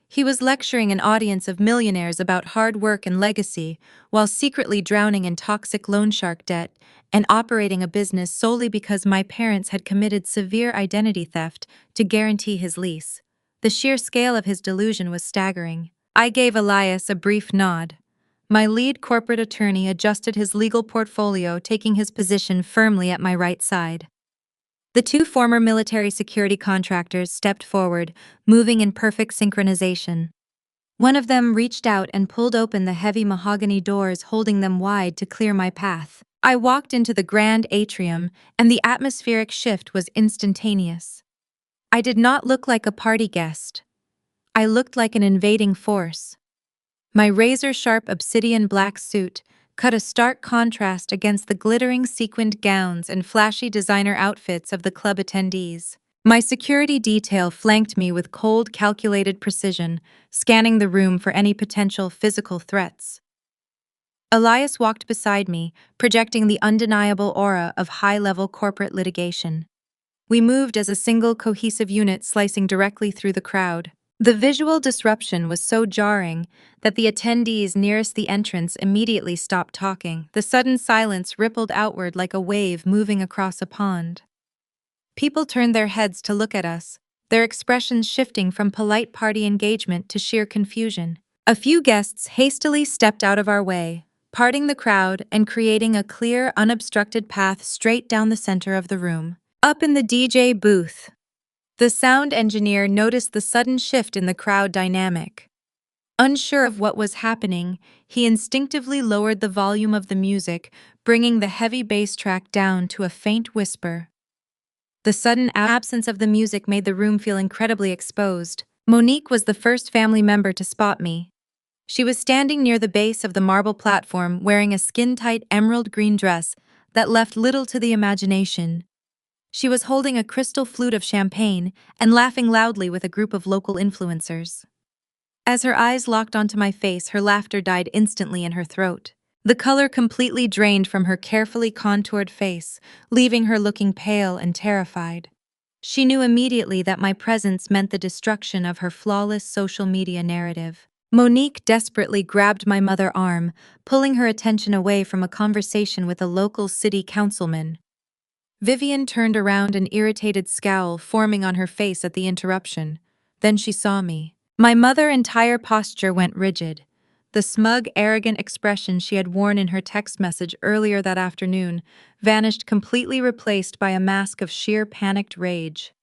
He was lecturing an audience of millionaires about hard work and legacy, while secretly drowning in toxic loan shark debt and operating a business solely because my parents had committed severe identity theft to guarantee his lease. The sheer scale of his delusion was staggering. I gave Elias a brief nod. My lead corporate attorney adjusted his legal portfolio, taking his position firmly at my right side. The two former military security contractors stepped forward, moving in perfect synchronization. One of them reached out and pulled open the heavy mahogany doors, holding them wide to clear my path. I walked into the grand atrium, and the atmospheric shift was instantaneous. I did not look like a party guest. I looked like an invading force. My razor-sharp obsidian black suit cut a stark contrast against the glittering sequined gowns and flashy designer outfits of the club attendees. My security detail flanked me with cold, calculated precision, scanning the room for any potential physical threats. Elias walked beside me, projecting the undeniable aura of high-level corporate litigation. We moved as a single cohesive unit, slicing directly through the crowd. The visual disruption was so jarring that the attendees nearest the entrance immediately stopped talking. The sudden silence rippled outward like a wave moving across a pond. People turned their heads to look at us, their expressions shifting from polite party engagement to sheer confusion. A few guests hastily stepped out of our way, parting the crowd and creating a clear, unobstructed path straight down the center of the room. Up in the DJ booth, the sound engineer noticed the sudden shift in the crowd dynamic. Unsure of what was happening, he instinctively lowered the volume of the music, bringing the heavy bass track down to a faint whisper. The sudden absence of the music made the room feel incredibly exposed. Monique was the first family member to spot me. She was standing near the base of the marble platform wearing a skin-tight emerald green dress that left little to the imagination. She was holding a crystal flute of champagne and laughing loudly with a group of local influencers. As her eyes locked onto my face, her laughter died instantly in her throat. The color completely drained from her carefully contoured face, leaving her looking pale and terrified. She knew immediately that my presence meant the destruction of her flawless social media narrative. Monique desperately grabbed my mother's arm, pulling her attention away from a conversation with a local city councilman. Vivian turned around, an irritated scowl forming on her face at the interruption. Then she saw me. My mother's entire posture went rigid. The smug, arrogant expression she had worn in her text message earlier that afternoon vanished, completely replaced by a mask of sheer panicked rage.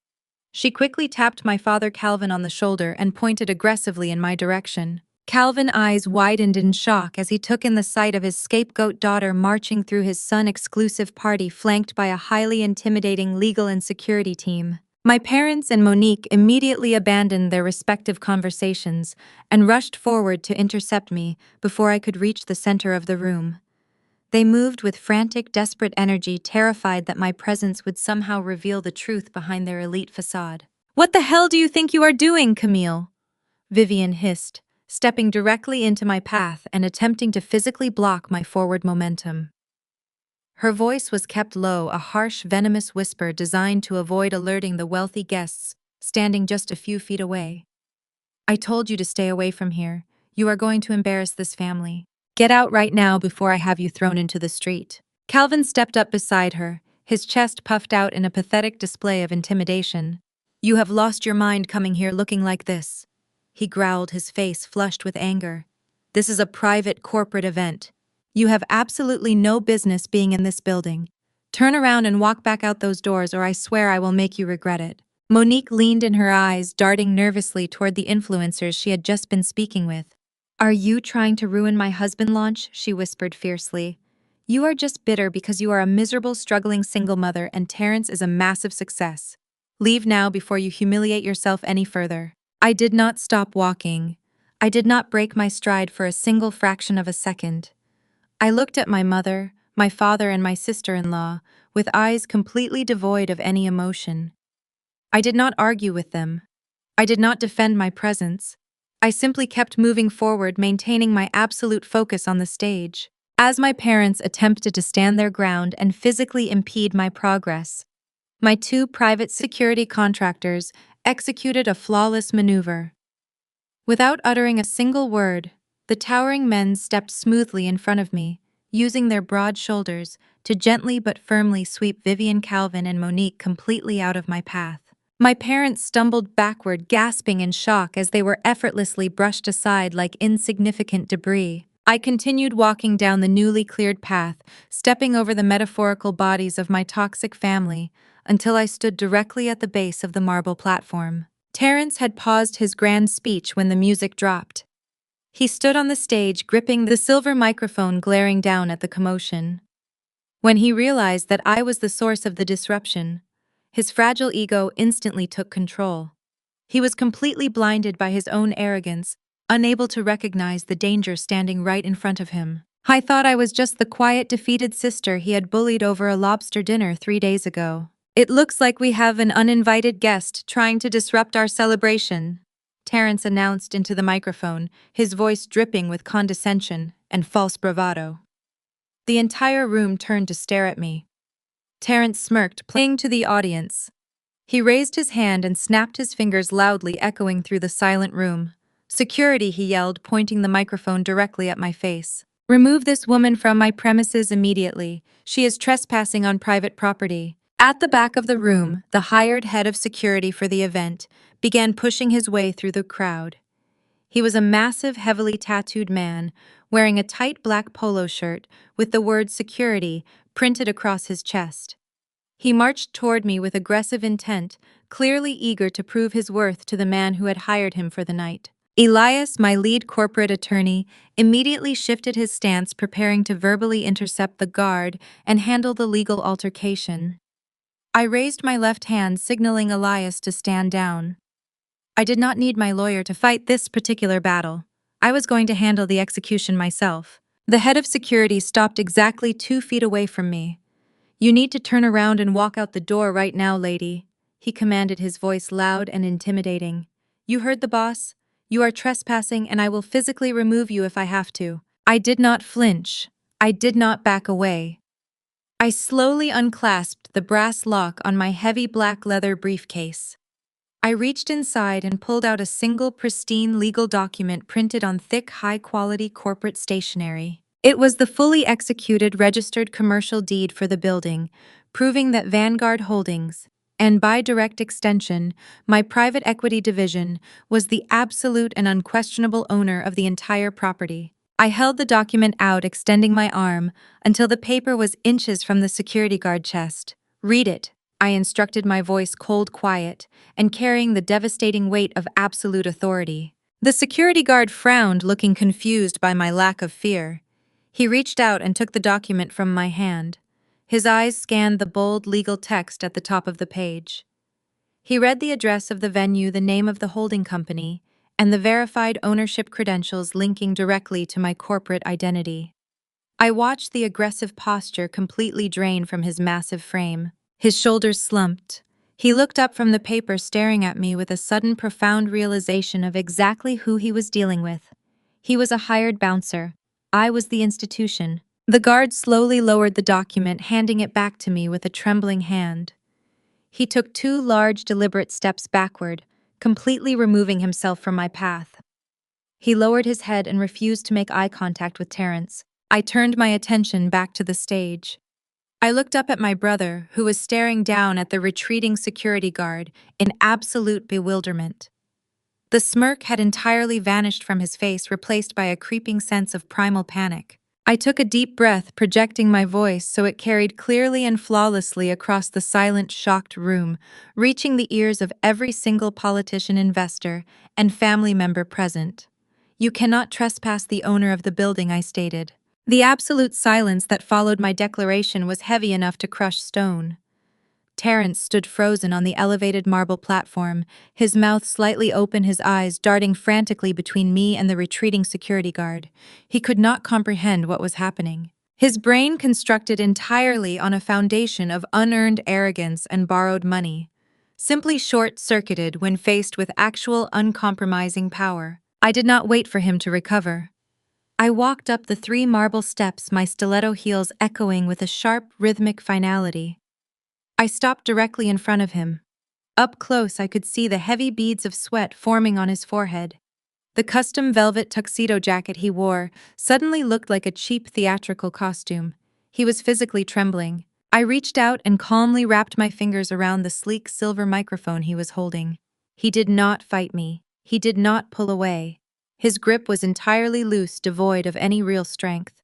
She quickly tapped my father Calvin on the shoulder and pointed aggressively in my direction. Calvin's eyes widened in shock as he took in the sight of his scapegoat daughter marching through his son's exclusive party, flanked by a highly intimidating legal and security team. My parents and Monique immediately abandoned their respective conversations and rushed forward to intercept me before I could reach the center of the room. They moved with frantic, desperate energy, terrified that my presence would somehow reveal the truth behind their elite facade. "What the hell do you think you are doing, Camille?" Vivian hissed, stepping directly into my path and attempting to physically block my forward momentum. Her voice was kept low, a harsh, venomous whisper designed to avoid alerting the wealthy guests standing just a few feet away. "I told you to stay away from here. You are going to embarrass this family. Get out right now before I have you thrown into the street." Calvin stepped up beside her, his chest puffed out in a pathetic display of intimidation. "You have lost your mind coming here looking like this," he growled, his face flushed with anger. "This is a private corporate event. You have absolutely no business being in this building. Turn around and walk back out those doors, or I swear I will make you regret it." Monique leaned in, her eyes darting nervously toward the influencers she had just been speaking with. "Are you trying to ruin my husband launch?" she whispered fiercely. "You are just bitter because you are a miserable, struggling single mother and Terrence is a massive success. Leave now before you humiliate yourself any further." I did not stop walking. I did not break my stride for a single fraction of a second. I looked at my mother, my father, and my sister-in-law with eyes completely devoid of any emotion. I did not argue with them. I did not defend my presence. I simply kept moving forward, maintaining my absolute focus on the stage. As my parents attempted to stand their ground and physically impede my progress, my two private security contractors executed a flawless maneuver. Without uttering a single word, the towering men stepped smoothly in front of me, using their broad shoulders to gently but firmly sweep Vivian, Calvin, and Monique completely out of my path. My parents stumbled backward, gasping in shock as they were effortlessly brushed aside like insignificant debris. I continued walking down the newly cleared path, stepping over the metaphorical bodies of my toxic family, until I stood directly at the base of the marble platform. Terrence had paused his grand speech when the music dropped. He stood on the stage, gripping the silver microphone, glaring down at the commotion. When he realized that I was the source of the disruption, his fragile ego instantly took control. He was completely blinded by his own arrogance, unable to recognize the danger standing right in front of him. I thought I was just the quiet, defeated sister he had bullied over a lobster dinner 3 days ago. "It looks like we have an uninvited guest trying to disrupt our celebration," Terrence announced into the microphone, his voice dripping with condescension and false bravado. The entire room turned to stare at me. Terrence smirked, playing to the audience. He raised his hand and snapped his fingers loudly, echoing through the silent room. "Security," he yelled, pointing the microphone directly at my face. "Remove this woman from my premises immediately. She is trespassing on private property." At the back of the room, the hired head of security for the event began pushing his way through the crowd. He was a massive, heavily tattooed man, wearing a tight black polo shirt with the word "security" printed across his chest. He marched toward me with aggressive intent, clearly eager to prove his worth to the man who had hired him for the night. Elias, my lead corporate attorney, immediately shifted his stance, preparing to verbally intercept the guard and handle the legal altercation. I raised my left hand, signaling Elias to stand down. I did not need my lawyer to fight this particular battle. I was going to handle the execution myself. The head of security stopped exactly 2 feet away from me. "You need to turn around and walk out the door right now, lady," he commanded, his voice loud and intimidating. "You heard the boss? You are trespassing, and I will physically remove you if I have to." I did not flinch. I did not back away. I slowly unclasped the brass lock on my heavy black leather briefcase. I reached inside and pulled out a single pristine legal document printed on thick, high-quality corporate stationery. It was the fully executed registered commercial deed for the building, proving that Vanguard Holdings, and by direct extension, my private equity division, was the absolute and unquestionable owner of the entire property. I held the document out, extending my arm, until the paper was inches from the security guard chest. "Read it," I instructed, my voice cold, quiet, and carrying the devastating weight of absolute authority. The security guard frowned, looking confused by my lack of fear. He reached out and took the document from my hand. His eyes scanned the bold legal text at the top of the page. He read the address of the venue, the name of the holding company, and the verified ownership credentials linking directly to my corporate identity. I watched the aggressive posture completely drain from his massive frame. His shoulders slumped. He looked up from the paper, staring at me with a sudden profound realization of exactly who he was dealing with. He was a hired bouncer. I was the institution. The guard slowly lowered the document, handing it back to me with a trembling hand. He took 2 large, deliberate steps backward, completely removing himself from my path. He lowered his head and refused to make eye contact with Terrence. I turned my attention back to the stage. I looked up at my brother, who was staring down at the retreating security guard in absolute bewilderment. The smirk had entirely vanished from his face, replaced by a creeping sense of primal panic. I took a deep breath, projecting my voice so it carried clearly and flawlessly across the silent, shocked room, reaching the ears of every single politician, investor, and family member present. "You cannot trespass the owner of the building," I stated. The absolute silence that followed my declaration was heavy enough to crush stone. Terrence stood frozen on the elevated marble platform, his mouth slightly open, his eyes darting frantically between me and the retreating security guard. He could not comprehend what was happening. His brain, constructed entirely on a foundation of unearned arrogance and borrowed money, simply short-circuited when faced with actual uncompromising power. I did not wait for him to recover. I walked up the 3 marble steps, my stiletto heels echoing with a sharp, rhythmic finality. I stopped directly in front of him. Up close, I could see the heavy beads of sweat forming on his forehead. The custom velvet tuxedo jacket he wore suddenly looked like a cheap theatrical costume. He was physically trembling. I reached out and calmly wrapped my fingers around the sleek silver microphone he was holding. He did not fight me. He did not pull away. His grip was entirely loose, devoid of any real strength.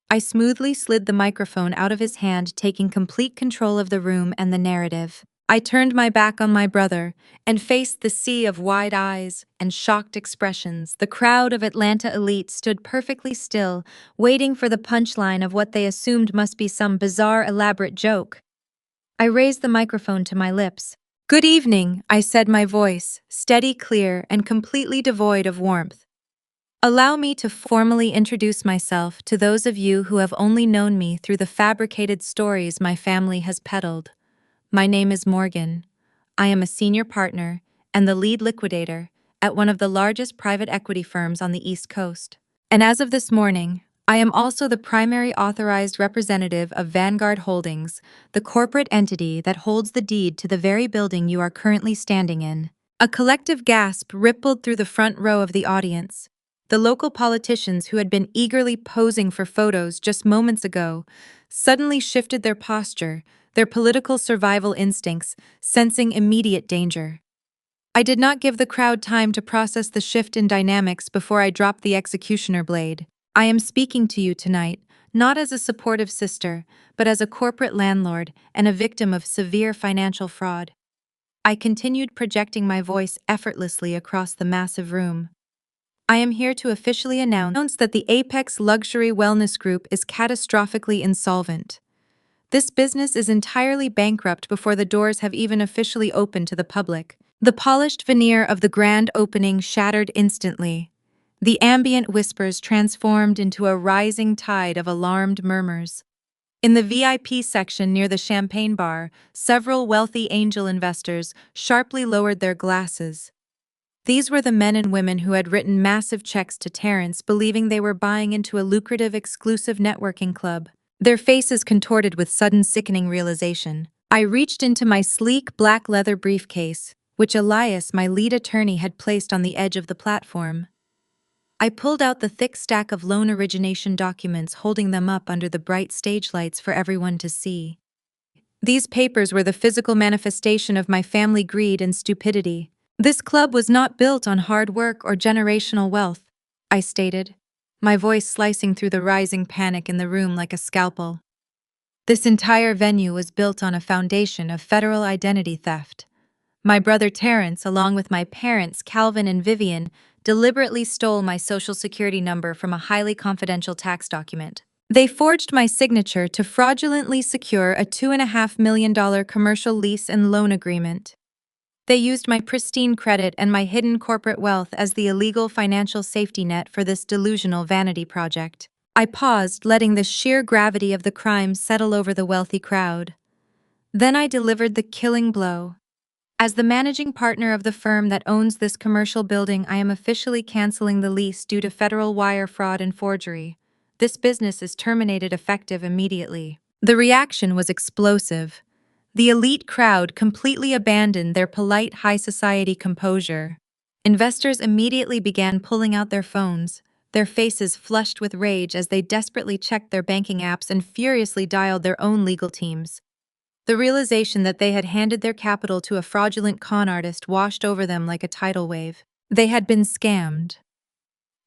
I smoothly slid the microphone out of his hand, taking complete control of the room and the narrative. I turned my back on my brother and faced the sea of wide eyes and shocked expressions. The crowd of Atlanta elite stood perfectly still, waiting for the punchline of what they assumed must be some bizarre, elaborate joke. I raised the microphone to my lips. "Good evening," I said, my voice steady, clear, and completely devoid of warmth. "Allow me to formally introduce myself to those of you who have only known me through the fabricated stories my family has peddled. My name is Morgan. I am a senior partner and the lead liquidator at one of the largest private equity firms on the East Coast. And as of this morning, I am also the primary authorized representative of Vanguard Holdings, the corporate entity that holds the deed to the very building you are currently standing in." A collective gasp rippled through the front row of the audience. The local politicians, who had been eagerly posing for photos just moments ago, suddenly shifted their posture, their political survival instincts sensing immediate danger. I did not give the crowd time to process the shift in dynamics before I dropped the executioner blade. "I am speaking to you tonight, not as a supportive sister, but as a corporate landlord and a victim of severe financial fraud." I continued, projecting my voice effortlessly across the massive room. "I am here to officially announce that the Apex Luxury Wellness Group is catastrophically insolvent. This business is entirely bankrupt before the doors have even officially opened to the public." The polished veneer of the grand opening shattered instantly. The ambient whispers transformed into a rising tide of alarmed murmurs. In the VIP section near the champagne bar, several wealthy angel investors sharply lowered their glasses. These were the men and women who had written massive checks to Terrence, believing they were buying into a lucrative, exclusive networking club. Their faces contorted with sudden, sickening realization. I reached into my sleek black leather briefcase, which Elias, my lead attorney, had placed on the edge of the platform. I pulled out the thick stack of loan origination documents, holding them up under the bright stage lights for everyone to see. These papers were the physical manifestation of my family greed and stupidity. "This club was not built on hard work or generational wealth," I stated, my voice slicing through the rising panic in the room like a scalpel. "This entire venue was built on a foundation of federal identity theft. My brother Terrence, along with my parents Calvin and Vivian, deliberately stole my social security number from a highly confidential tax document. They forged my signature to fraudulently secure a $2.5 million commercial lease and loan agreement. They used my pristine credit and my hidden corporate wealth as the illegal financial safety net for this delusional vanity project. I paused, letting the sheer gravity of the crime settle over the wealthy crowd. Then I delivered the killing blow. As the managing partner of the firm that owns this commercial building, I am officially canceling the lease due to federal wire fraud and forgery. This business is terminated effective immediately. The reaction was explosive. The elite crowd completely abandoned their polite high society composure. Investors immediately began pulling out their phones, their faces flushed with rage as they desperately checked their banking apps and furiously dialed their own legal teams. The realization that they had handed their capital to a fraudulent con artist washed over them like a tidal wave. They had been scammed.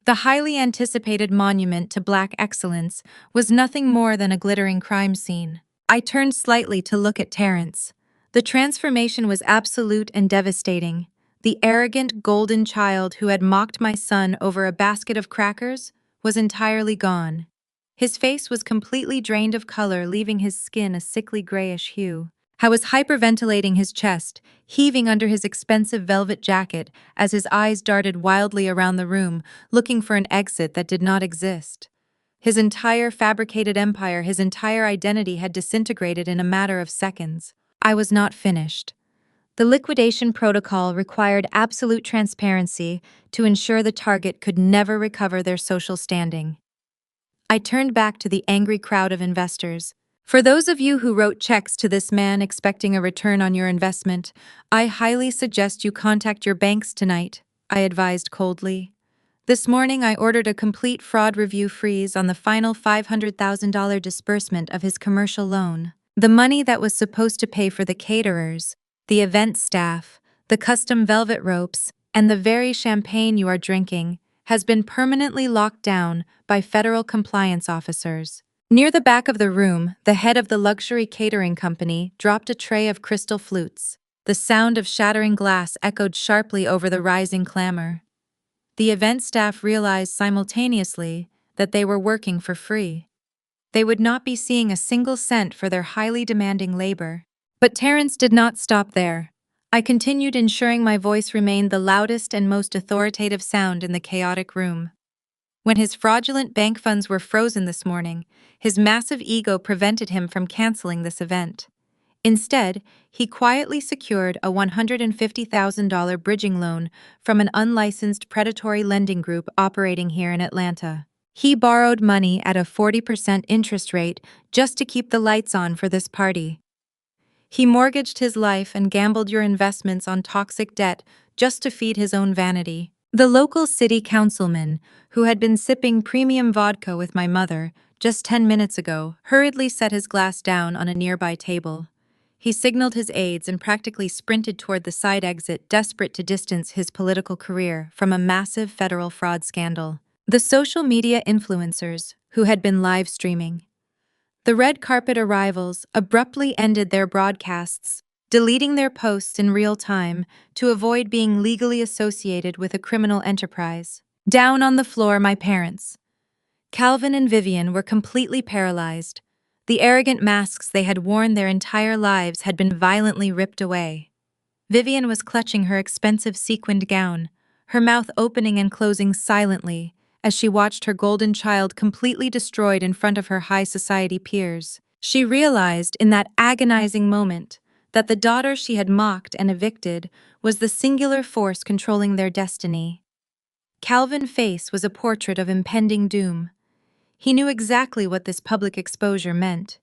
The highly anticipated monument to black excellence was nothing more than a glittering crime scene. I turned slightly to look at Terrence. The transformation was absolute and devastating. The arrogant golden child who had mocked my son over a basket of crackers was entirely gone. His face was completely drained of color, leaving his skin a sickly grayish hue. I was hyperventilating his chest, heaving under his expensive velvet jacket as his eyes darted wildly around the room, looking for an exit that did not exist. His entire fabricated empire, his entire identity had disintegrated in a matter of seconds. I was not finished. The liquidation protocol required absolute transparency to ensure the target could never recover their social standing. I turned back to the angry crowd of investors. For those of you who wrote checks to this man expecting a return on your investment, I highly suggest you contact your banks tonight, I advised coldly. This morning I ordered a complete fraud review freeze on the final $500,000 disbursement of his commercial loan. The money that was supposed to pay for the caterers, the event staff, the custom velvet ropes, and the very champagne you are drinking has been permanently locked down by federal compliance officers. Near the back of the room, the head of the luxury catering company dropped a tray of crystal flutes. The sound of shattering glass echoed sharply over the rising clamor. The event staff realized simultaneously that they were working for free. They would not be seeing a single cent for their highly demanding labor. But Terrence did not stop there. I continued, ensuring my voice remained the loudest and most authoritative sound in the chaotic room. When his fraudulent bank funds were frozen this morning, his massive ego prevented him from canceling this event. Instead, he quietly secured a $150,000 bridging loan from an unlicensed predatory lending group operating here in Atlanta. He borrowed money at a 40% interest rate just to keep the lights on for this party. He mortgaged his life and gambled your investments on toxic debt just to feed his own vanity. The local city councilman, who had been sipping premium vodka with my mother just 10 minutes ago, hurriedly set his glass down on a nearby table. He signaled his aides and practically sprinted toward the side exit, desperate to distance his political career from a massive federal fraud scandal. The social media influencers, who had been live streaming the red carpet arrivals, abruptly ended their broadcasts, deleting their posts in real time to avoid being legally associated with a criminal enterprise. Down on the floor, my parents, Calvin and Vivian, were completely paralyzed. The arrogant masks they had worn their entire lives had been violently ripped away. Vivian was clutching her expensive sequined gown, her mouth opening and closing silently as she watched her golden child completely destroyed in front of her high society peers. She realized in that agonizing moment that the daughter she had mocked and evicted was the singular force controlling their destiny. Calvin's face was a portrait of impending doom. He knew exactly what this public exposure meant.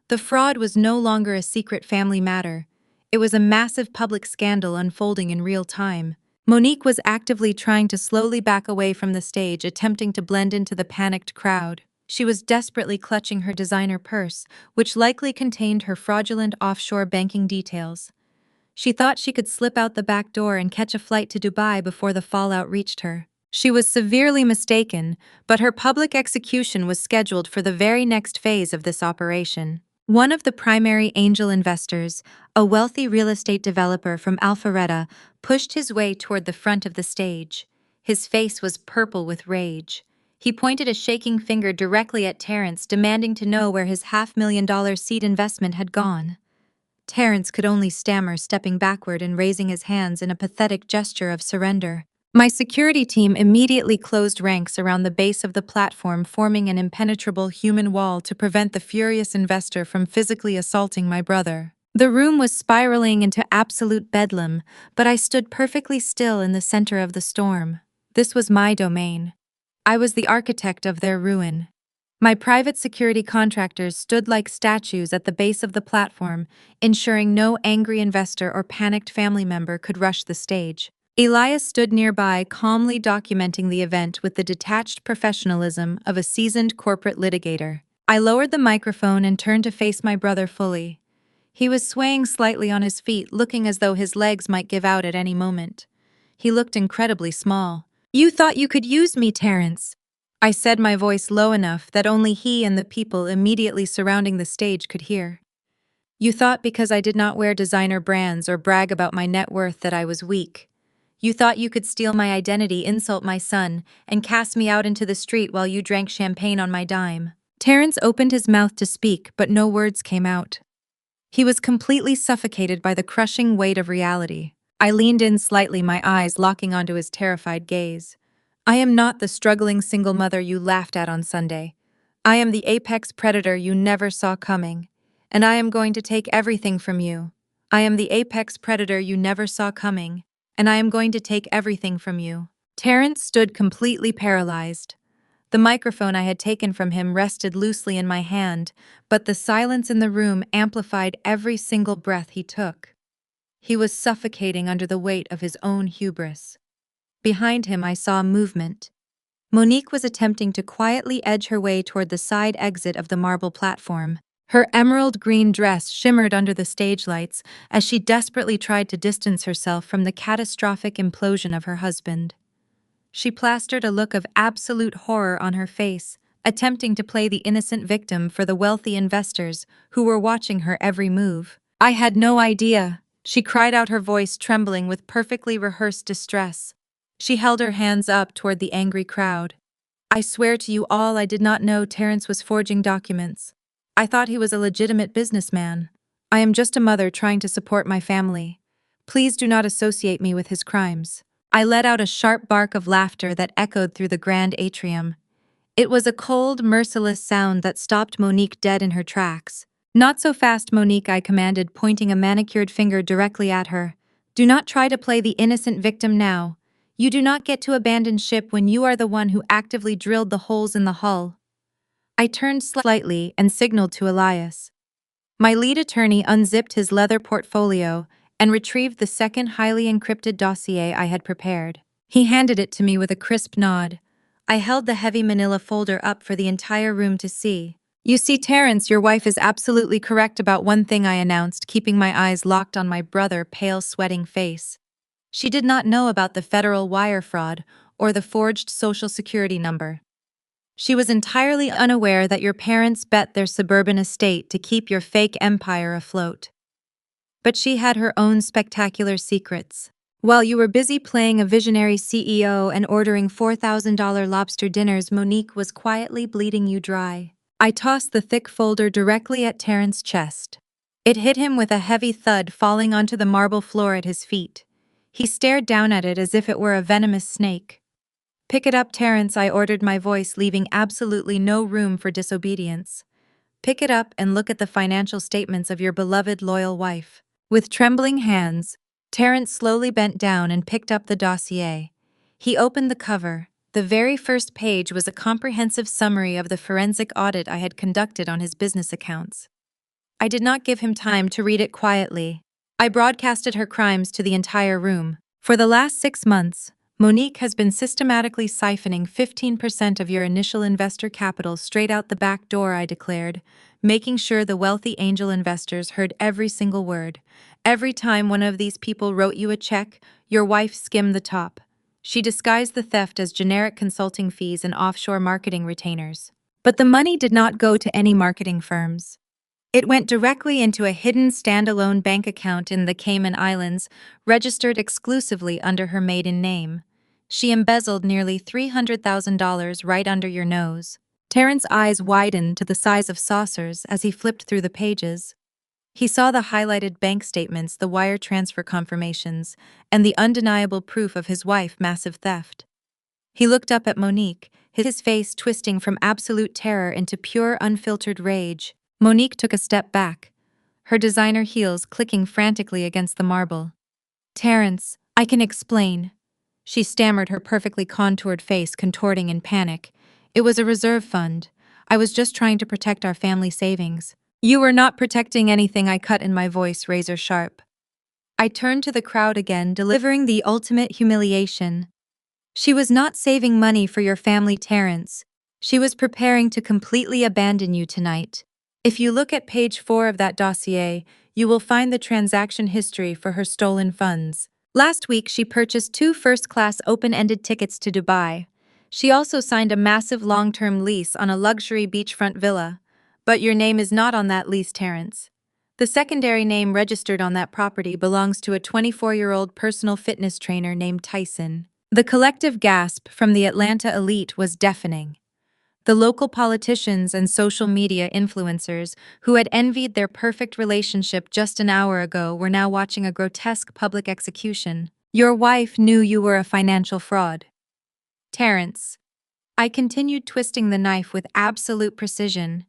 The fraud was no longer a secret family matter. It was a massive public scandal unfolding in real time. Monique was actively trying to slowly back away from the stage, attempting to blend into the panicked crowd. She was desperately clutching her designer purse, which likely contained her fraudulent offshore banking details. She thought she could slip out the back door and catch a flight to Dubai before the fallout reached her. She was severely mistaken, but her public execution was scheduled for the very next phase of this operation. One of the primary angel investors, a wealthy real estate developer from Alpharetta, pushed his way toward the front of the stage. His face was purple with rage. He pointed a shaking finger directly at Terrence, demanding to know where his $500,000 seed investment had gone. Terence could only stammer, stepping backward and raising his hands in a pathetic gesture of surrender. My security team immediately closed ranks around the base of the platform, forming an impenetrable human wall to prevent the furious investor from physically assaulting my brother. The room was spiraling into absolute bedlam, but I stood perfectly still in the center of the storm. This was my domain. I was the architect of their ruin. My private security contractors stood like statues at the base of the platform, ensuring no angry investor or panicked family member could rush the stage. Elias stood nearby, calmly documenting the event with the detached professionalism of a seasoned corporate litigator. I lowered the microphone and turned to face my brother fully. He was swaying slightly on his feet, looking as though his legs might give out at any moment. He looked incredibly small. "You thought you could use me, Terence," I said, my voice low enough that only he and the people immediately surrounding the stage could hear. "You thought because I did not wear designer brands or brag about my net worth that I was weak. You thought you could steal my identity, insult my son, and cast me out into the street while you drank champagne on my dime." Terence opened his mouth to speak, but no words came out. He was completely suffocated by the crushing weight of reality. I leaned in slightly, my eyes locking onto his terrified gaze. "I am not the struggling single mother you laughed at on Sunday. I am the apex predator you never saw coming. And I am going to take everything from you. I am the apex predator you never saw coming. And I am going to take everything from you." Terence stood completely paralyzed. The microphone I had taken from him rested loosely in my hand, but the silence in the room amplified every single breath he took. He was suffocating under the weight of his own hubris. Behind him, I saw movement. Monique was attempting to quietly edge her way toward the side exit of the marble platform. Her emerald green dress shimmered under the stage lights as she desperately tried to distance herself from the catastrophic implosion of her husband. She plastered a look of absolute horror on her face, attempting to play the innocent victim for the wealthy investors who were watching her every move. "I had no idea," she cried out, her voice trembling with perfectly rehearsed distress. She held her hands up toward the angry crowd. "I swear to you all, I did not know Terence was forging documents. I thought he was a legitimate businessman. I am just a mother trying to support my family. Please do not associate me with his crimes." I let out a sharp bark of laughter that echoed through the grand atrium. It was a cold, merciless sound that stopped Monique dead in her tracks. "Not so fast, Monique," I commanded, pointing a manicured finger directly at her. "Do not try to play the innocent victim now. You do not get to abandon ship when you are the one who actively drilled the holes in the hull." I turned slightly and signaled to Elias. My lead attorney unzipped his leather portfolio and retrieved the second highly encrypted dossier I had prepared. He handed it to me with a crisp nod. I held the heavy manila folder up for the entire room to see. "You see, Terence, your wife is absolutely correct about one thing," I announced, keeping my eyes locked on my brother's pale, sweating face. "She did not know about the federal wire fraud or the forged social security number. She was entirely unaware that your parents bet their suburban estate to keep your fake empire afloat. But she had her own spectacular secrets. While you were busy playing a visionary CEO and ordering $4,000 lobster dinners, Monique was quietly bleeding you dry." I tossed the thick folder directly at Terrence's chest. It hit him with a heavy thud, falling onto the marble floor at his feet. He stared down at it as if it were a venomous snake. "Pick it up, Terence," I ordered, my voice leaving absolutely no room for disobedience. "Pick it up and look at the financial statements of your beloved, loyal wife." With trembling hands, Terence slowly bent down and picked up the dossier. He opened the cover. The very first page was a comprehensive summary of the forensic audit I had conducted on his business accounts. I did not give him time to read it quietly. I broadcasted her crimes to the entire room. "For the last 6 months, Monique has been systematically siphoning 15% of your initial investor capital straight out the back door," I declared, making sure the wealthy angel investors heard every single word. "Every time one of these people wrote you a check, your wife skimmed the top. She disguised the theft as generic consulting fees and offshore marketing retainers. But the money did not go to any marketing firms. It went directly into a hidden standalone bank account in the Cayman Islands, registered exclusively under her maiden name. She embezzled nearly $300,000 right under your nose." Terrence's eyes widened to the size of saucers as he flipped through the pages. He saw the highlighted bank statements, the wire transfer confirmations, and the undeniable proof of his wife's massive theft. He looked up at Monique, his face twisting from absolute terror into pure, unfiltered rage. Monique took a step back, her designer heels clicking frantically against the marble. "Terrence, I can explain." She stammered, her perfectly contoured face contorting in panic. "It was a reserve fund. I was just trying to protect our family savings." "You were not protecting anything," I cut in, my voice razor sharp. I turned to the crowd again, delivering the ultimate humiliation. "She was not saving money for your family, Terrence. She was preparing to completely abandon you tonight. If you look at page 4 of that dossier, you will find the transaction history for her stolen funds. Last week, she purchased 2 first-class open-ended tickets to Dubai. She also signed a massive long-term lease on a luxury beachfront villa. But your name is not on that lease, Terrence. The secondary name registered on that property belongs to a 24-year-old personal fitness trainer named Tyson." The collective gasp from the Atlanta elite was deafening. The local politicians and social media influencers who had envied their perfect relationship just an hour ago were now watching a grotesque public execution. "Your wife knew you were a financial fraud." "Terrence." I continued, twisting the knife with absolute precision.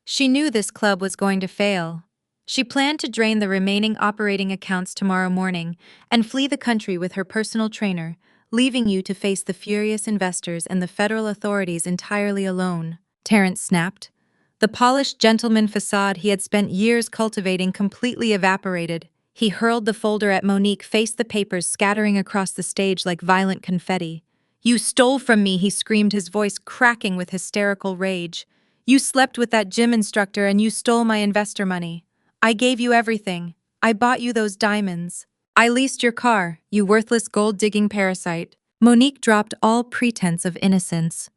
"She knew this club was going to fail. She planned to drain the remaining operating accounts tomorrow morning and flee the country with her personal trainer, leaving you to face the furious investors and the federal authorities entirely alone," Terrence snapped. The polished gentleman facade he had spent years cultivating completely evaporated. He hurled the folder at Monique, faced the papers scattering across the stage like violent confetti. "You stole from me," he screamed, his voice cracking with hysterical rage. "You slept with that gym instructor and you stole my investor money. I gave you everything. I bought you those diamonds. I leased your car, you worthless gold-digging parasite." Monique dropped all pretense of innocence.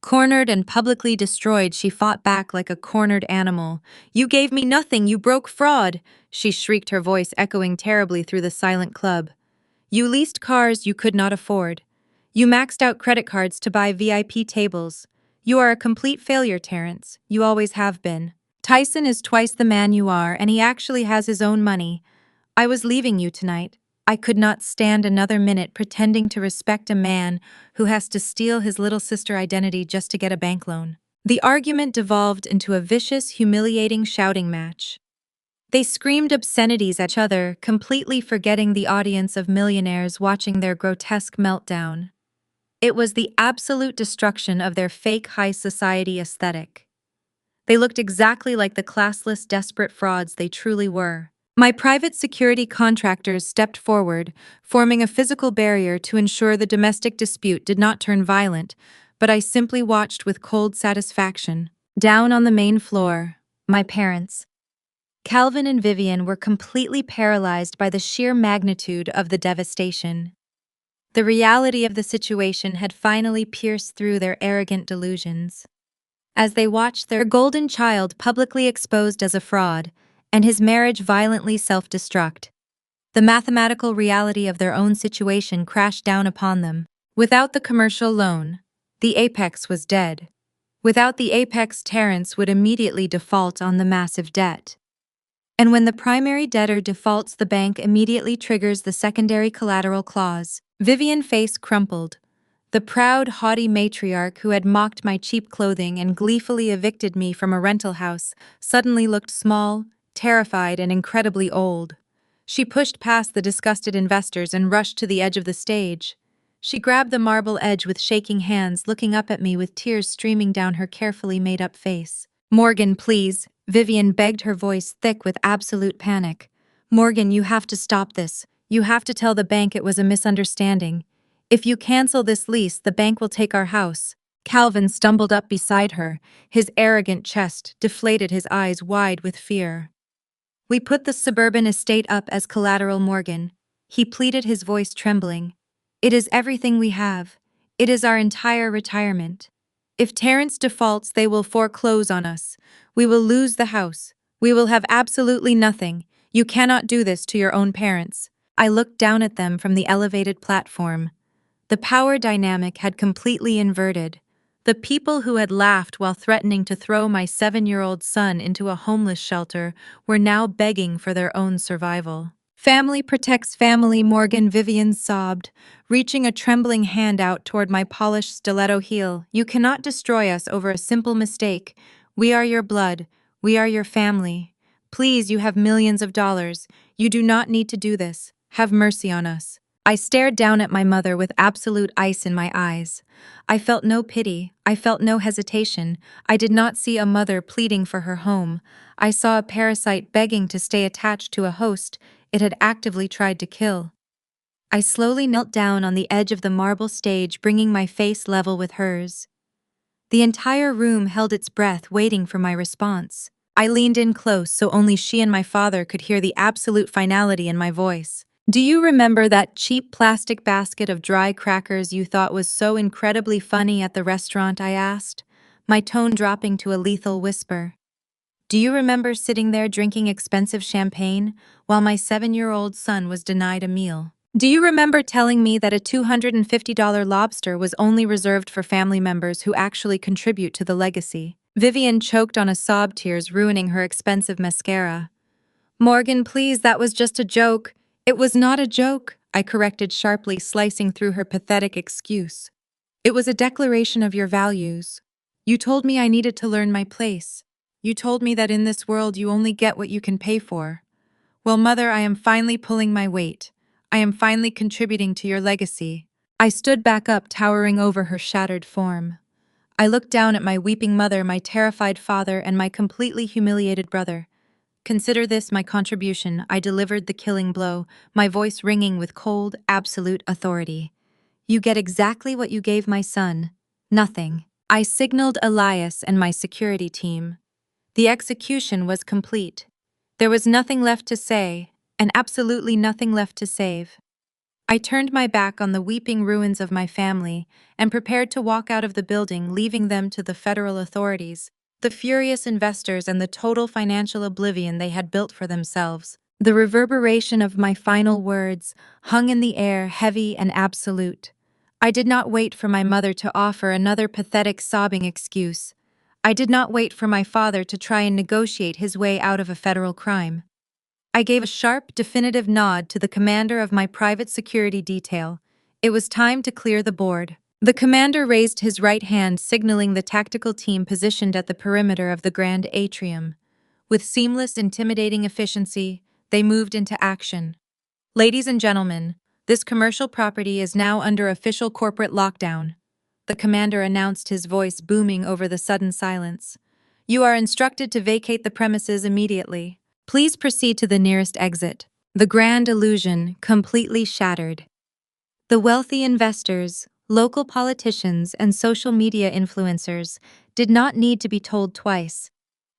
Cornered and publicly destroyed, she fought back like a cornered animal. "You gave me nothing, you broke fraud!" she shrieked, her voice echoing terribly through the silent club. "You leased cars you could not afford. You maxed out credit cards to buy VIP tables. You are a complete failure, Terrence. You always have been. Tyson is twice the man you are, and he actually has his own money. I was leaving you tonight. I could not stand another minute pretending to respect a man who has to steal his little sister's identity just to get a bank loan." The argument devolved into a vicious, humiliating shouting match. They screamed obscenities at each other, completely forgetting the audience of millionaires watching their grotesque meltdown. It was the absolute destruction of their fake high society aesthetic. They looked exactly like the classless, desperate frauds they truly were. My private security contractors stepped forward, forming a physical barrier to ensure the domestic dispute did not turn violent, but I simply watched with cold satisfaction. Down on the main floor, my parents, Calvin and Vivian, were completely paralyzed by the sheer magnitude of the devastation. The reality of the situation had finally pierced through their arrogant delusions. As they watched their golden child publicly exposed as a fraud, and his marriage violently self-destruct, the mathematical reality of their own situation crashed down upon them. Without the commercial loan, the apex was dead. Without the apex, Terrence would immediately default on the massive debt. And when the primary debtor defaults, the bank immediately triggers the secondary collateral clause. Vivian's face crumpled. The proud, haughty matriarch who had mocked my cheap clothing and gleefully evicted me from a rental house suddenly looked small, terrified, and incredibly old. She pushed past the disgusted investors and rushed to the edge of the stage. She grabbed the marble edge with shaking hands, looking up at me with tears streaming down her carefully made-up face. "Morgan, please," Vivian begged, her voice thick with absolute panic. "Morgan, you have to stop this. You have to tell the bank it was a misunderstanding. If you cancel this lease, the bank will take our house." Calvin stumbled up beside her, his arrogant chest deflated, his eyes wide with fear. "We put the suburban estate up as collateral, Morgan," he pleaded, his voice trembling. "It is everything we have. It is our entire retirement. If Terrence defaults, they will foreclose on us. We will lose the house. We will have absolutely nothing. You cannot do this to your own parents." I looked down at them from the elevated platform. The power dynamic had completely inverted. The people who had laughed while threatening to throw my 7-year-old son into a homeless shelter were now begging for their own survival. Family protects family, Morgan, Vivian sobbed, reaching a trembling hand out toward my polished stiletto heel. You cannot destroy us over a simple mistake. We are your blood. We are your family. Please, you have millions of dollars. You do not need to do this. Have mercy on us. I stared down at my mother with absolute ice in my eyes. I felt no pity. I felt no hesitation. I did not see a mother pleading for her home. I saw a parasite begging to stay attached to a host it had actively tried to kill. I slowly knelt down on the edge of the marble stage, bringing my face level with hers. The entire room held its breath, waiting for my response. I leaned in close so only she and my father could hear the absolute finality in my voice. Do you remember that cheap plastic basket of dry crackers you thought was so incredibly funny at the restaurant? I asked, my tone dropping to a lethal whisper. Do you remember sitting there drinking expensive champagne while my 7-year-old son was denied a meal? Do you remember telling me that a $250 lobster was only reserved for family members who actually contribute to the legacy? Vivian choked on a sob, tears ruining her expensive mascara. Morgan, please, that was just a joke. It was not a joke, I corrected sharply, slicing through her pathetic excuse. It was a declaration of your values. You told me I needed to learn my place. You told me that in this world you only get what you can pay for. Well, Mother, I am finally pulling my weight. I am finally contributing to your legacy. I stood back up, towering over her shattered form. I looked down at my weeping mother, my terrified father, and my completely humiliated brother. Consider this my contribution. I delivered the killing blow, my voice ringing with cold, absolute authority. You get exactly what you gave my son. Nothing. I signaled Elias and my security team. The execution was complete. There was nothing left to say, and absolutely nothing left to save. I turned my back on the weeping ruins of my family and prepared to walk out of the building, leaving them to the federal authorities, the furious investors, and the total financial oblivion they had built for themselves. The reverberation of my final words hung in the air, heavy and absolute. I did not wait for my mother to offer another pathetic sobbing excuse. I did not wait for my father to try and negotiate his way out of a federal crime. I gave a sharp, definitive nod to the commander of my private security detail. It was time to clear the board. The commander raised his right hand, signaling the tactical team positioned at the perimeter of the grand atrium. With seamless, intimidating efficiency, they moved into action. Ladies and gentlemen, this commercial property is now under official corporate lockdown. The commander announced, his voice booming over the sudden silence. You are instructed to vacate the premises immediately. Please proceed to the nearest exit. The grand illusion completely shattered. The wealthy investors, local politicians, and social media influencers did not need to be told twice.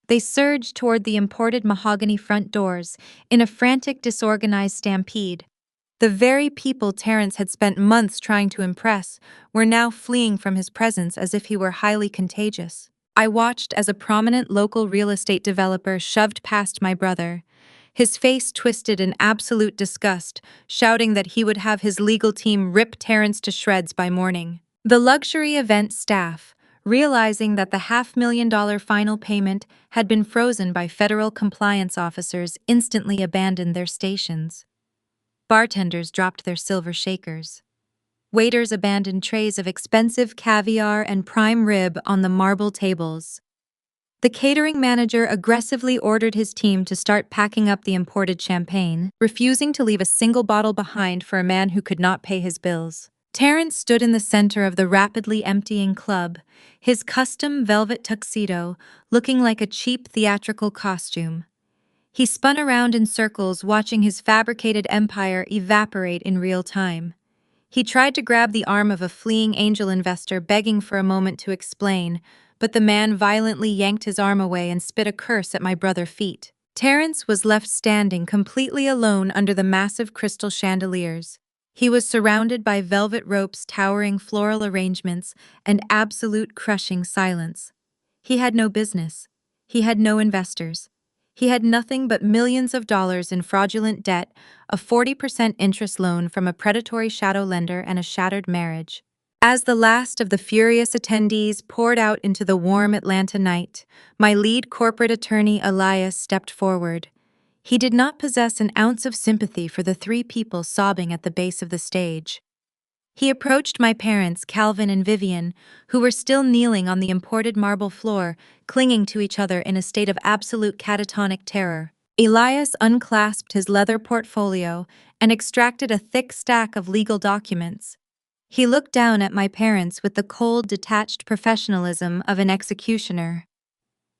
They surged toward the imported mahogany front doors in a frantic, disorganized stampede. The very people Terrence had spent months trying to impress were now fleeing from his presence as if he were highly contagious. I watched as a prominent local real estate developer shoved past my brother, his face twisted in absolute disgust, shouting that he would have his legal team rip Terrence to shreds by morning. The luxury event staff, realizing that the $500,000 final payment had been frozen by federal compliance officers, instantly abandoned their stations. Bartenders dropped their silver shakers. Waiters abandoned trays of expensive caviar and prime rib on the marble tables. The catering manager aggressively ordered his team to start packing up the imported champagne, refusing to leave a single bottle behind for a man who could not pay his bills. Terrence stood in the center of the rapidly emptying club, his custom velvet tuxedo looking like a cheap theatrical costume. He spun around in circles, watching his fabricated empire evaporate in real time. He tried to grab the arm of a fleeing angel investor, begging for a moment to explain, but the man violently yanked his arm away and spit a curse at my brother's feet. Terrence was left standing completely alone under the massive crystal chandeliers. He was surrounded by velvet ropes, towering floral arrangements, and absolute crushing silence. He had no business. He had no investors. He had nothing but millions of dollars in fraudulent debt, a 40% interest loan from a predatory shadow lender, and a shattered marriage. As the last of the furious attendees poured out into the warm Atlanta night, my lead corporate attorney Elias stepped forward. He did not possess an ounce of sympathy for the three people sobbing at the base of the stage. He approached my parents, Calvin and Vivian, who were still kneeling on the imported marble floor, clinging to each other in a state of absolute catatonic terror. Elias unclasped his leather portfolio and extracted a thick stack of legal documents. He looked down at my parents with the cold, detached professionalism of an executioner.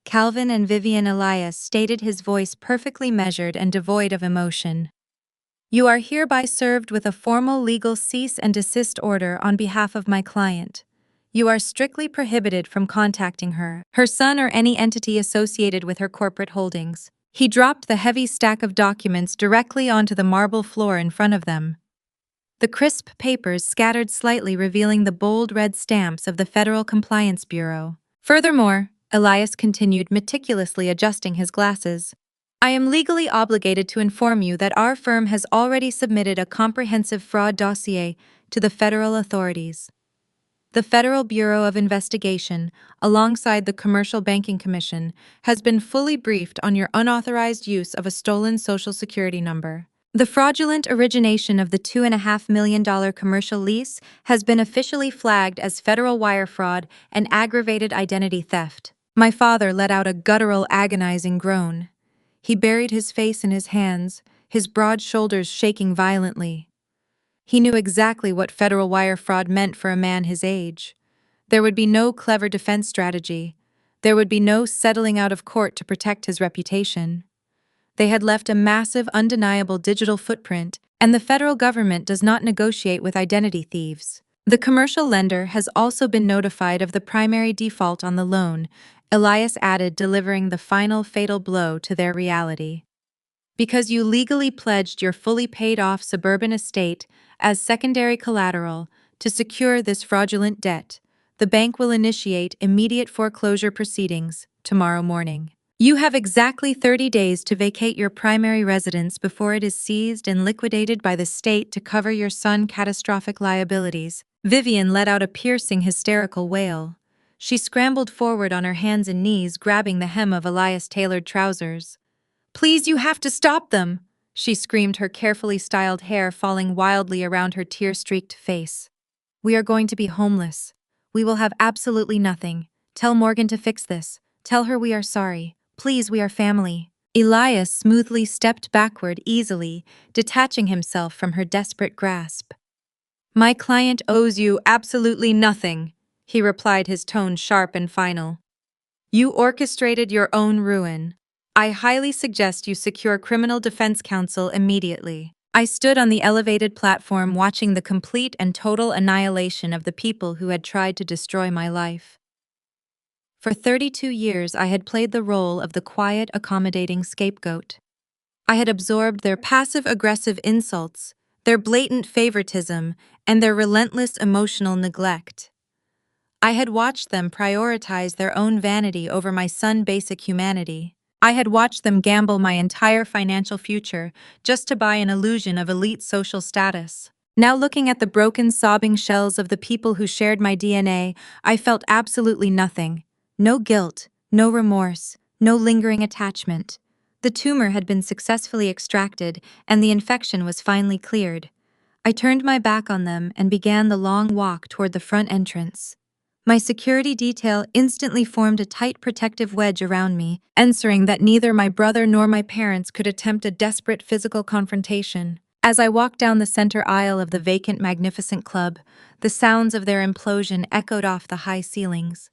Calvin and Vivian. Elias stated, his voice perfectly measured and devoid of emotion. You are hereby served with a formal legal cease and desist order on behalf of my client. You are strictly prohibited from contacting her, her son, or any entity associated with her corporate holdings. He dropped the heavy stack of documents directly onto the marble floor in front of them. The crisp papers scattered slightly, revealing the bold red stamps of the Federal Compliance Bureau. Furthermore, Elias continued, meticulously adjusting his glasses, I am legally obligated to inform you that our firm has already submitted a comprehensive fraud dossier to the federal authorities. The Federal Bureau of Investigation, alongside the Commercial Banking Commission, has been fully briefed on your unauthorized use of a stolen Social Security number. The fraudulent origination of the $2.5 million commercial lease has been officially flagged as federal wire fraud and aggravated identity theft. My father let out a guttural, agonizing groan. He buried his face in his hands, his broad shoulders shaking violently. He knew exactly what federal wire fraud meant for a man his age. There would be no clever defense strategy. There would be no settling out of court to protect his reputation. They had left a massive, undeniable digital footprint, and the federal government does not negotiate with identity thieves. The commercial lender has also been notified of the primary default on the loan, Elias added, delivering the final fatal blow to their reality. Because you legally pledged your fully paid-off suburban estate as secondary collateral to secure this fraudulent debt, the bank will initiate immediate foreclosure proceedings tomorrow morning. You have exactly 30 days to vacate your primary residence before it is seized and liquidated by the state to cover your son's catastrophic liabilities. Vivian let out a piercing, hysterical wail. She scrambled forward on her hands and knees, grabbing the hem of Elias' tailored trousers. Please, you have to stop them, she screamed, her carefully styled hair falling wildly around her tear-streaked face. We are going to be homeless. We will have absolutely nothing. Tell Morgan to fix this. Tell her we are sorry. Please, we are family. Elias smoothly stepped backward easily, detaching himself from her desperate grasp. My client owes you absolutely nothing, he replied, his tone sharp and final. You orchestrated your own ruin. I highly suggest you secure criminal defense counsel immediately. I stood on the elevated platform watching the complete and total annihilation of the people who had tried to destroy my life. For 32 years, I had played the role of the quiet, accommodating scapegoat. I had absorbed their passive-aggressive insults, their blatant favoritism, and their relentless emotional neglect. I had watched them prioritize their own vanity over my son's basic humanity. I had watched them gamble my entire financial future just to buy an illusion of elite social status. Now, looking at the broken, sobbing shells of the people who shared my DNA, I felt absolutely nothing. No guilt, no remorse, no lingering attachment. The tumor had been successfully extracted, and the infection was finally cleared. I turned my back on them and began the long walk toward the front entrance. My security detail instantly formed a tight protective wedge around me, ensuring that neither my brother nor my parents could attempt a desperate physical confrontation. As I walked down the center aisle of the vacant, magnificent club, the sounds of their implosion echoed off the high ceilings.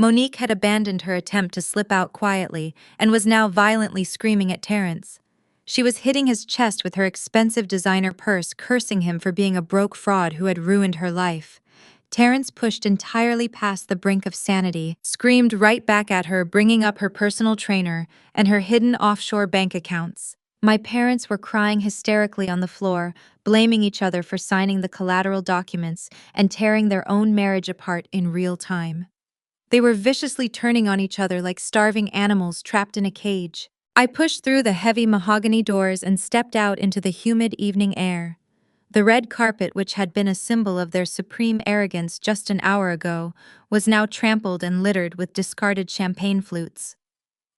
Monique had abandoned her attempt to slip out quietly and was now violently screaming at Terrence. She was hitting his chest with her expensive designer purse, cursing him for being a broke fraud who had ruined her life. Terrence pushed entirely past the brink of sanity, screamed right back at her, bringing up her personal trainer and her hidden offshore bank accounts. My parents were crying hysterically on the floor, blaming each other for signing the collateral documents and tearing their own marriage apart in real time. They were viciously turning on each other like starving animals trapped in a cage. I pushed through the heavy mahogany doors and stepped out into the humid evening air. The red carpet, which had been a symbol of their supreme arrogance just an hour ago, was now trampled and littered with discarded champagne flutes.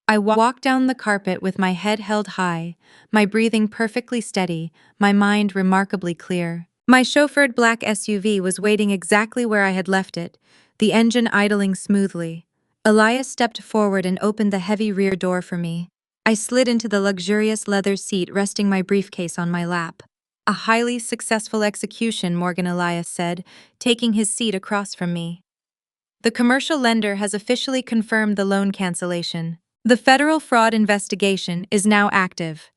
I walked down the carpet with my head held high, my breathing perfectly steady, my mind remarkably clear. My chauffeured black SUV was waiting exactly where I had left it, the engine idling smoothly. Elias stepped forward and opened the heavy rear door for me. I slid into the luxurious leather seat, resting my briefcase on my lap. A highly successful execution, Morgan Elias said, taking his seat across from me. The commercial lender has officially confirmed the loan cancellation. The federal fraud investigation is now active.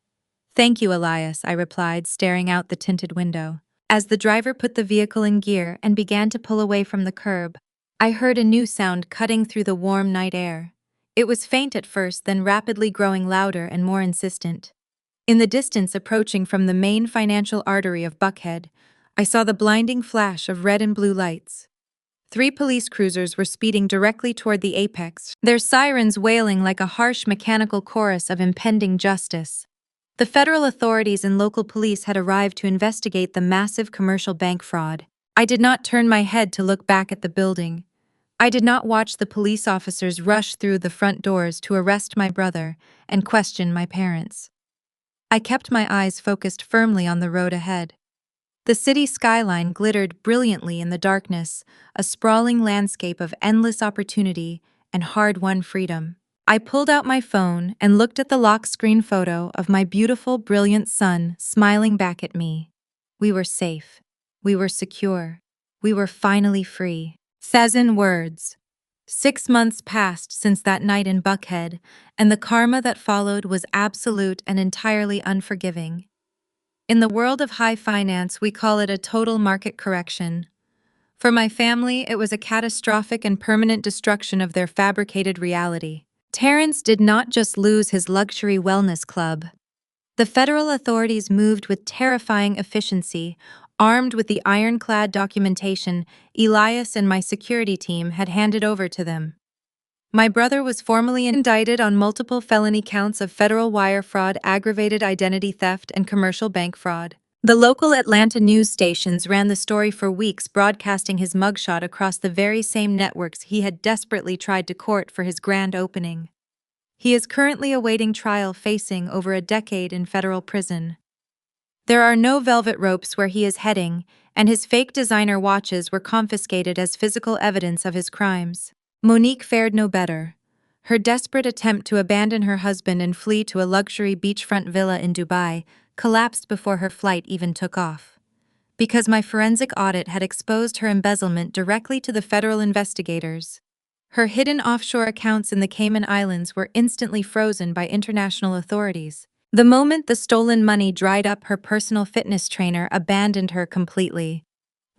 Thank you, Elias, I replied, staring out the tinted window. As the driver put the vehicle in gear and began to pull away from the curb, I heard a new sound cutting through the warm night air. It was faint at first, then rapidly growing louder and more insistent. In the distance, approaching from the main financial artery of Buckhead, I saw the blinding flash of red and blue lights. 3 police cruisers were speeding directly toward the apex, their sirens wailing like a harsh mechanical chorus of impending justice. The federal authorities and local police had arrived to investigate the massive commercial bank fraud. I did not turn my head to look back at the building. I did not watch the police officers rush through the front doors to arrest my brother and question my parents. I kept my eyes focused firmly on the road ahead. The city skyline glittered brilliantly in the darkness, a sprawling landscape of endless opportunity and hard-won freedom. I pulled out my phone and looked at the lock screen photo of my beautiful, brilliant son smiling back at me. We were safe. We were secure. We were finally free. Thousand words. 6 months passed since that night in Buckhead, and the karma that followed was absolute and entirely unforgiving. In the world of high finance, we call it a total market correction. For my family, it was a catastrophic and permanent destruction of their fabricated reality. Terrence did not just lose his luxury wellness club. The federal authorities moved with terrifying efficiency, armed with the ironclad documentation Elias and my security team had handed over to them. My brother was formally indicted on multiple felony counts of federal wire fraud, aggravated identity theft, and commercial bank fraud. The local Atlanta news stations ran the story for weeks, broadcasting his mugshot across the very same networks he had desperately tried to court for his grand opening. He is currently awaiting trial, facing over a decade in federal prison. There are no velvet ropes where he is heading, and his fake designer watches were confiscated as physical evidence of his crimes. Monique fared no better. Her desperate attempt to abandon her husband and flee to a luxury beachfront villa in Dubai collapsed before her flight even took off. Because my forensic audit had exposed her embezzlement directly to the federal investigators. Her hidden offshore accounts in the Cayman Islands were instantly frozen by international authorities. The moment the stolen money dried up, her personal fitness trainer abandoned her completely.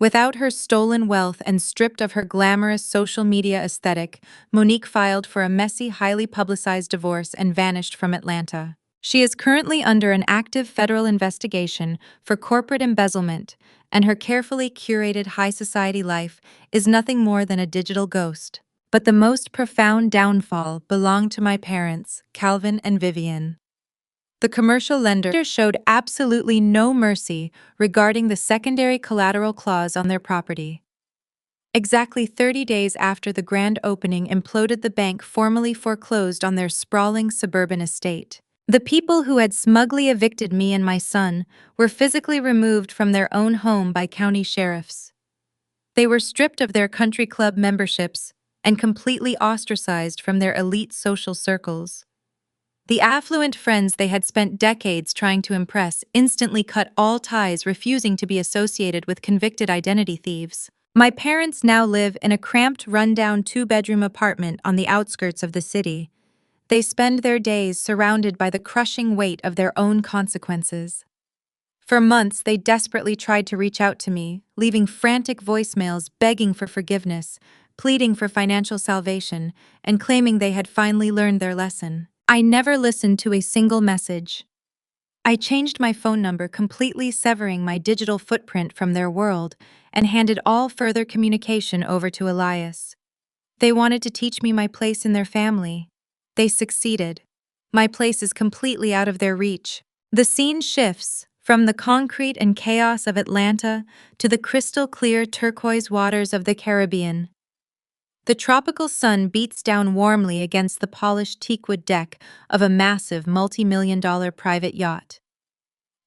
Without her stolen wealth and stripped of her glamorous social media aesthetic, Monique filed for a messy, highly publicized divorce and vanished from Atlanta. She is currently under an active federal investigation for corporate embezzlement, and her carefully curated high society life is nothing more than a digital ghost. But the most profound downfall belonged to my parents, Calvin and Vivian. The commercial lender showed absolutely no mercy regarding the secondary collateral clause on their property. Exactly 30 days after the grand opening imploded, the bank formally foreclosed on their sprawling suburban estate. The people who had smugly evicted me and my son were physically removed from their own home by county sheriffs. They were stripped of their country club memberships and completely ostracized from their elite social circles. The affluent friends they had spent decades trying to impress instantly cut all ties, refusing to be associated with convicted identity thieves. My parents now live in a cramped, rundown 2-bedroom apartment on the outskirts of the city. They spend their days surrounded by the crushing weight of their own consequences. For months, they desperately tried to reach out to me, leaving frantic voicemails begging for forgiveness, pleading for financial salvation, and claiming they had finally learned their lesson. I never listened to a single message. I changed my phone number, completely severing my digital footprint from their world, and handed all further communication over to Elias. They wanted to teach me my place in their family. They succeeded. My place is completely out of their reach. The scene shifts From the concrete and chaos of Atlanta to the crystal clear turquoise waters of the Caribbean, the tropical sun beats down warmly against the polished teakwood deck of a massive multi-million-dollar private yacht.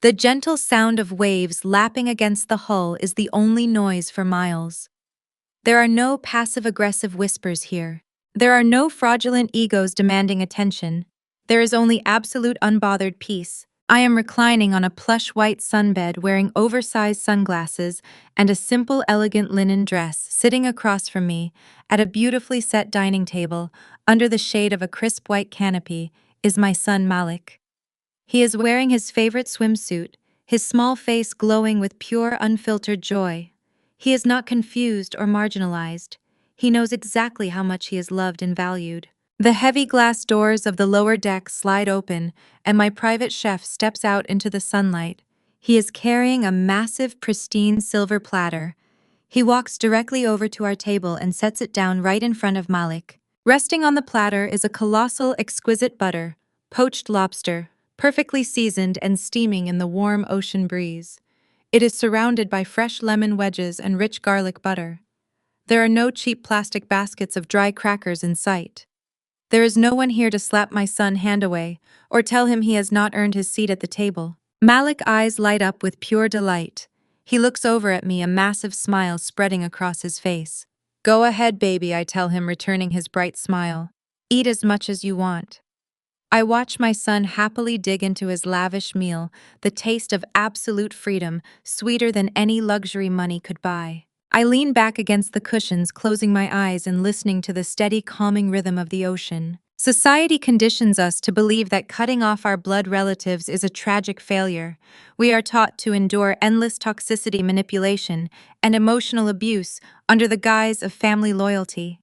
The gentle sound of waves lapping against the hull is the only noise for miles. There are no passive-aggressive whispers here. There are no fraudulent egos demanding attention. There is only absolute unbothered peace. I am reclining on a plush white sunbed wearing oversized sunglasses and a simple, elegant linen dress sitting across from me at a beautifully set dining table under the shade of a crisp white canopy is my son Malik. He is wearing his favorite swimsuit, his small face glowing with pure, unfiltered joy. He is not confused or marginalized. He knows exactly how much he is loved and valued. The heavy glass doors of the lower deck slide open, and my private chef steps out into the sunlight. He is carrying a massive, pristine silver platter. He walks directly over to our table and sets it down right in front of Malik. Resting on the platter is a colossal, exquisite butter, poached lobster, perfectly seasoned and steaming in the warm ocean breeze. It is surrounded by fresh lemon wedges and rich garlic butter. There are no cheap plastic baskets of dry crackers in sight. There is no one here to slap my son hand away or tell him he has not earned his seat at the table. Malik's eyes light up with pure delight. He looks over at me, a massive smile spreading across his face. "Go ahead, baby," I tell him, returning his bright smile. "Eat as much as you want." I watch my son happily dig into his lavish meal, the taste of absolute freedom, sweeter than any luxury money could buy. I lean back against the cushions, closing my eyes and listening to the steady, calming rhythm of the ocean. Society conditions us to believe that cutting off our blood relatives is a tragic failure. We are taught to endure endless toxicity, manipulation, and emotional abuse under the guise of family loyalty.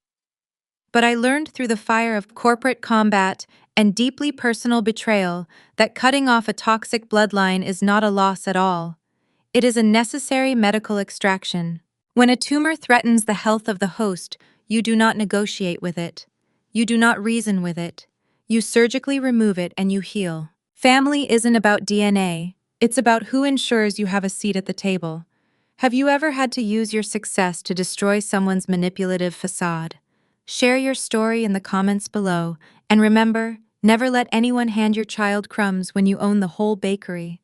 But I learned through the fire of corporate combat and deeply personal betrayal that cutting off a toxic bloodline is not a loss at all. It is a necessary medical extraction. When a tumor threatens the health of the host, you do not negotiate with it. You do not reason with it. You surgically remove it and you heal. Family isn't about DNA. It's about who ensures you have a seat at the table. Have you ever had to use your success to destroy someone's manipulative facade? Share your story in the comments below, and remember, never let anyone hand your child crumbs when you own the whole bakery.